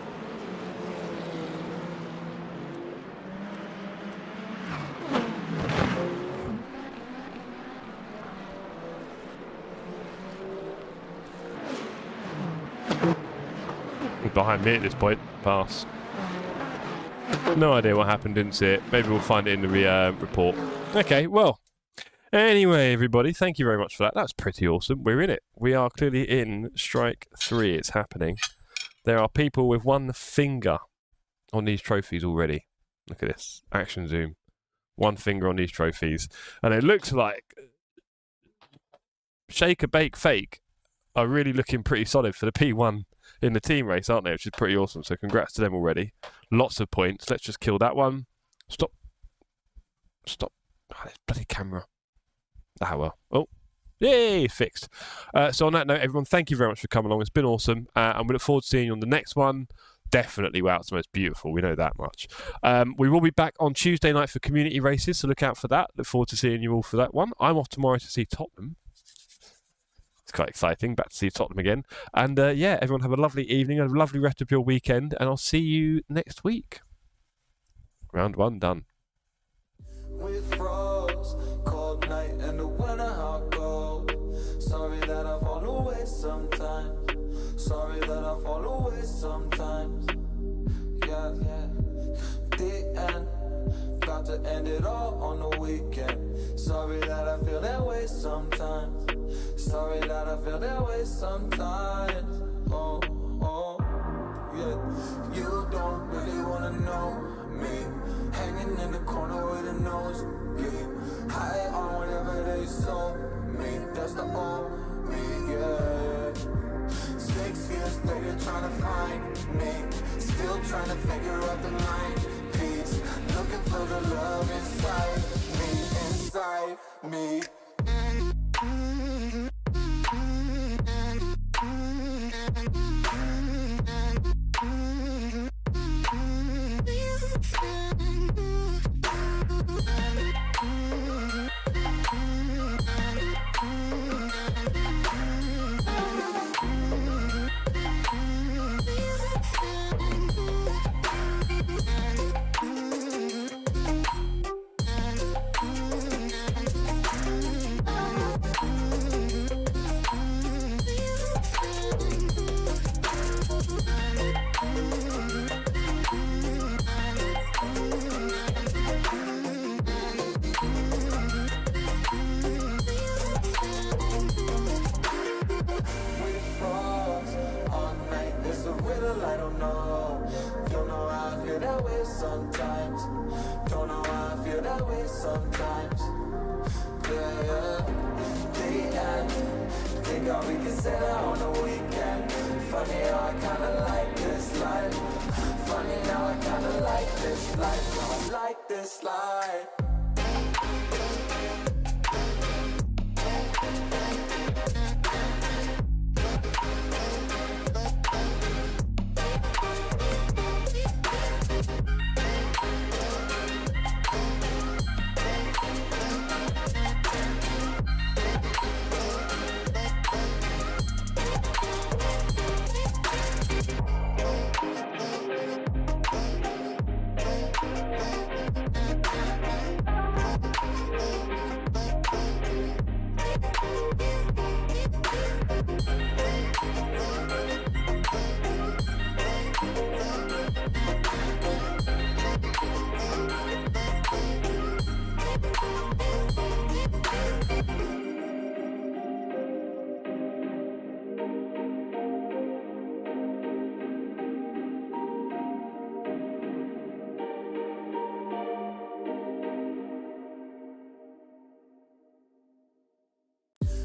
Behind me at this point. Pass. No idea what happened, didn't see it. Maybe we'll find it in the report. Okay, well. Anyway, everybody, thank you very much for that. That's pretty awesome. We're in it. We are clearly in Strike 3. It's happening. There are people with one finger on these trophies already. Look at this. Action zoom. one finger on these trophies. And it looks like Shaker, Bake, Fake are really looking pretty solid for the P1 in the team race, aren't they? Which is pretty awesome. So congrats to them already. Lots of points. Let's just kill that one. Stop. Stop. Oh, this bloody camera. Ah, well. Oh. Yay, fixed. So on that note, everyone, thank you very much for coming along. It's been awesome. And we look forward to seeing you on the next one. Definitely wow, it's the most beautiful. We know that much. We will be back on Tuesday night for community races, so look out for that. Look forward to seeing you all for that one. I'm off tomorrow to see Tottenham. It's quite exciting. Back to see Tottenham again. And yeah, everyone have a lovely evening, a lovely rest of your weekend, and I'll see you next week. Round 1 done. We froze, cold night and the winter hot cold. Sorry that I fall away sometimes. Sorry that I fall away sometimes. Yeah, yeah. The end, got to end it all on the weekend. Sorry that I feel that way sometimes. Sorry that I feel that way sometimes. Oh, oh, yeah. You don't really wanna know me. Hanging in the corner with a nose bleed. High on whatever they sold me. That's the old me, yeah. 6 years later trying to find me. Still trying to figure out the mind piece. Looking for the love inside me, inside me. Sometimes, don't know why I feel that way sometimes. Yeah, yeah. The end, think all we can say that on the weekend. Funny how I kinda like this life. Funny how I kinda like this life. I like this life.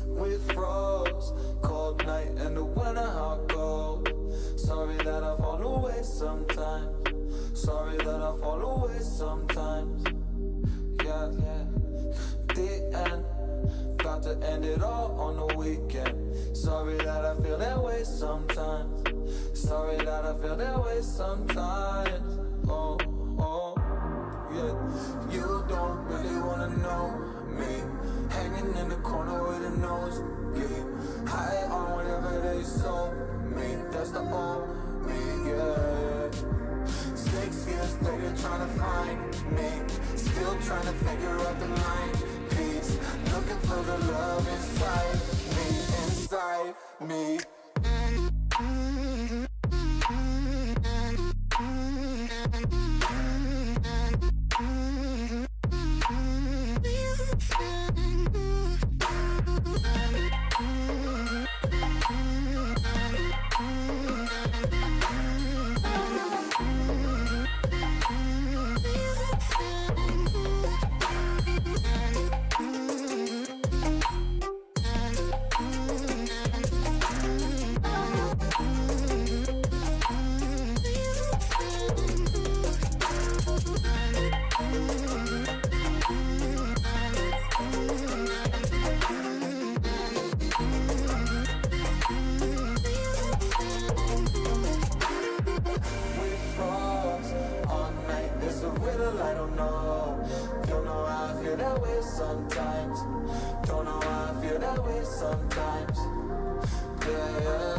We froze, cold night and the winter hot cold. Sorry that I fall away sometimes. Sorry that I fall away sometimes. Yeah, yeah. The end, got to end it all on the weekend. Sorry that I feel that way sometimes. Sorry that I feel that way sometimes. Oh, oh, yeah. You don't really wanna know me. Hanging in the corner with a nose bleed. High on whatever they sold me. That's the old me, yeah. 6 years later trying to find me. Still trying to figure out the mind piece. Looking for the love inside me, inside me. sometimes. Don't know why I feel that way sometimes. Yeah, yeah.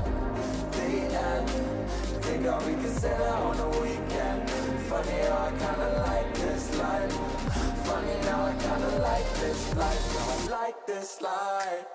The end. Think how we can set out on the weekend. Funny how I kinda like this life. Funny now I kinda like this life. Now I like this life.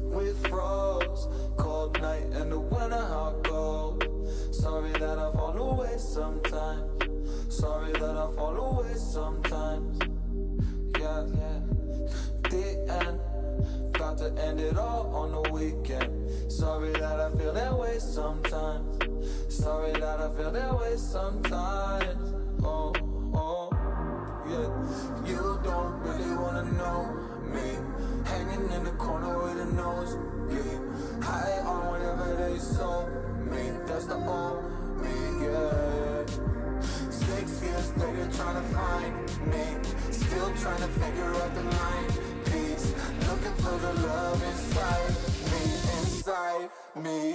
We froze, cold night in the winter, how cold. Sorry that I fall away sometimes. Sorry that I fall away sometimes. Yeah, yeah. The end, got to end it all on the weekend. Sorry that I feel that way sometimes. Sorry that I feel that way sometimes. Oh, oh, yeah. You don't really wanna know me. Hanging in the corner with a nosebleed. High on whatever they sold me. That's the old me, yeah. 6 years later trying to find me. Still trying to figure out the line piece. Looking for the love inside me.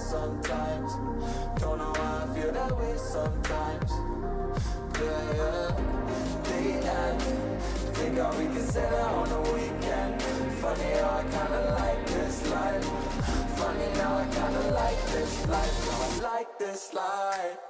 Sometimes, don't know why I feel that way sometimes. Yeah, yeah. The end. Think how we can set out on the weekend. Funny how I kinda like this life. Funny now I kinda like this life. Now I like this life.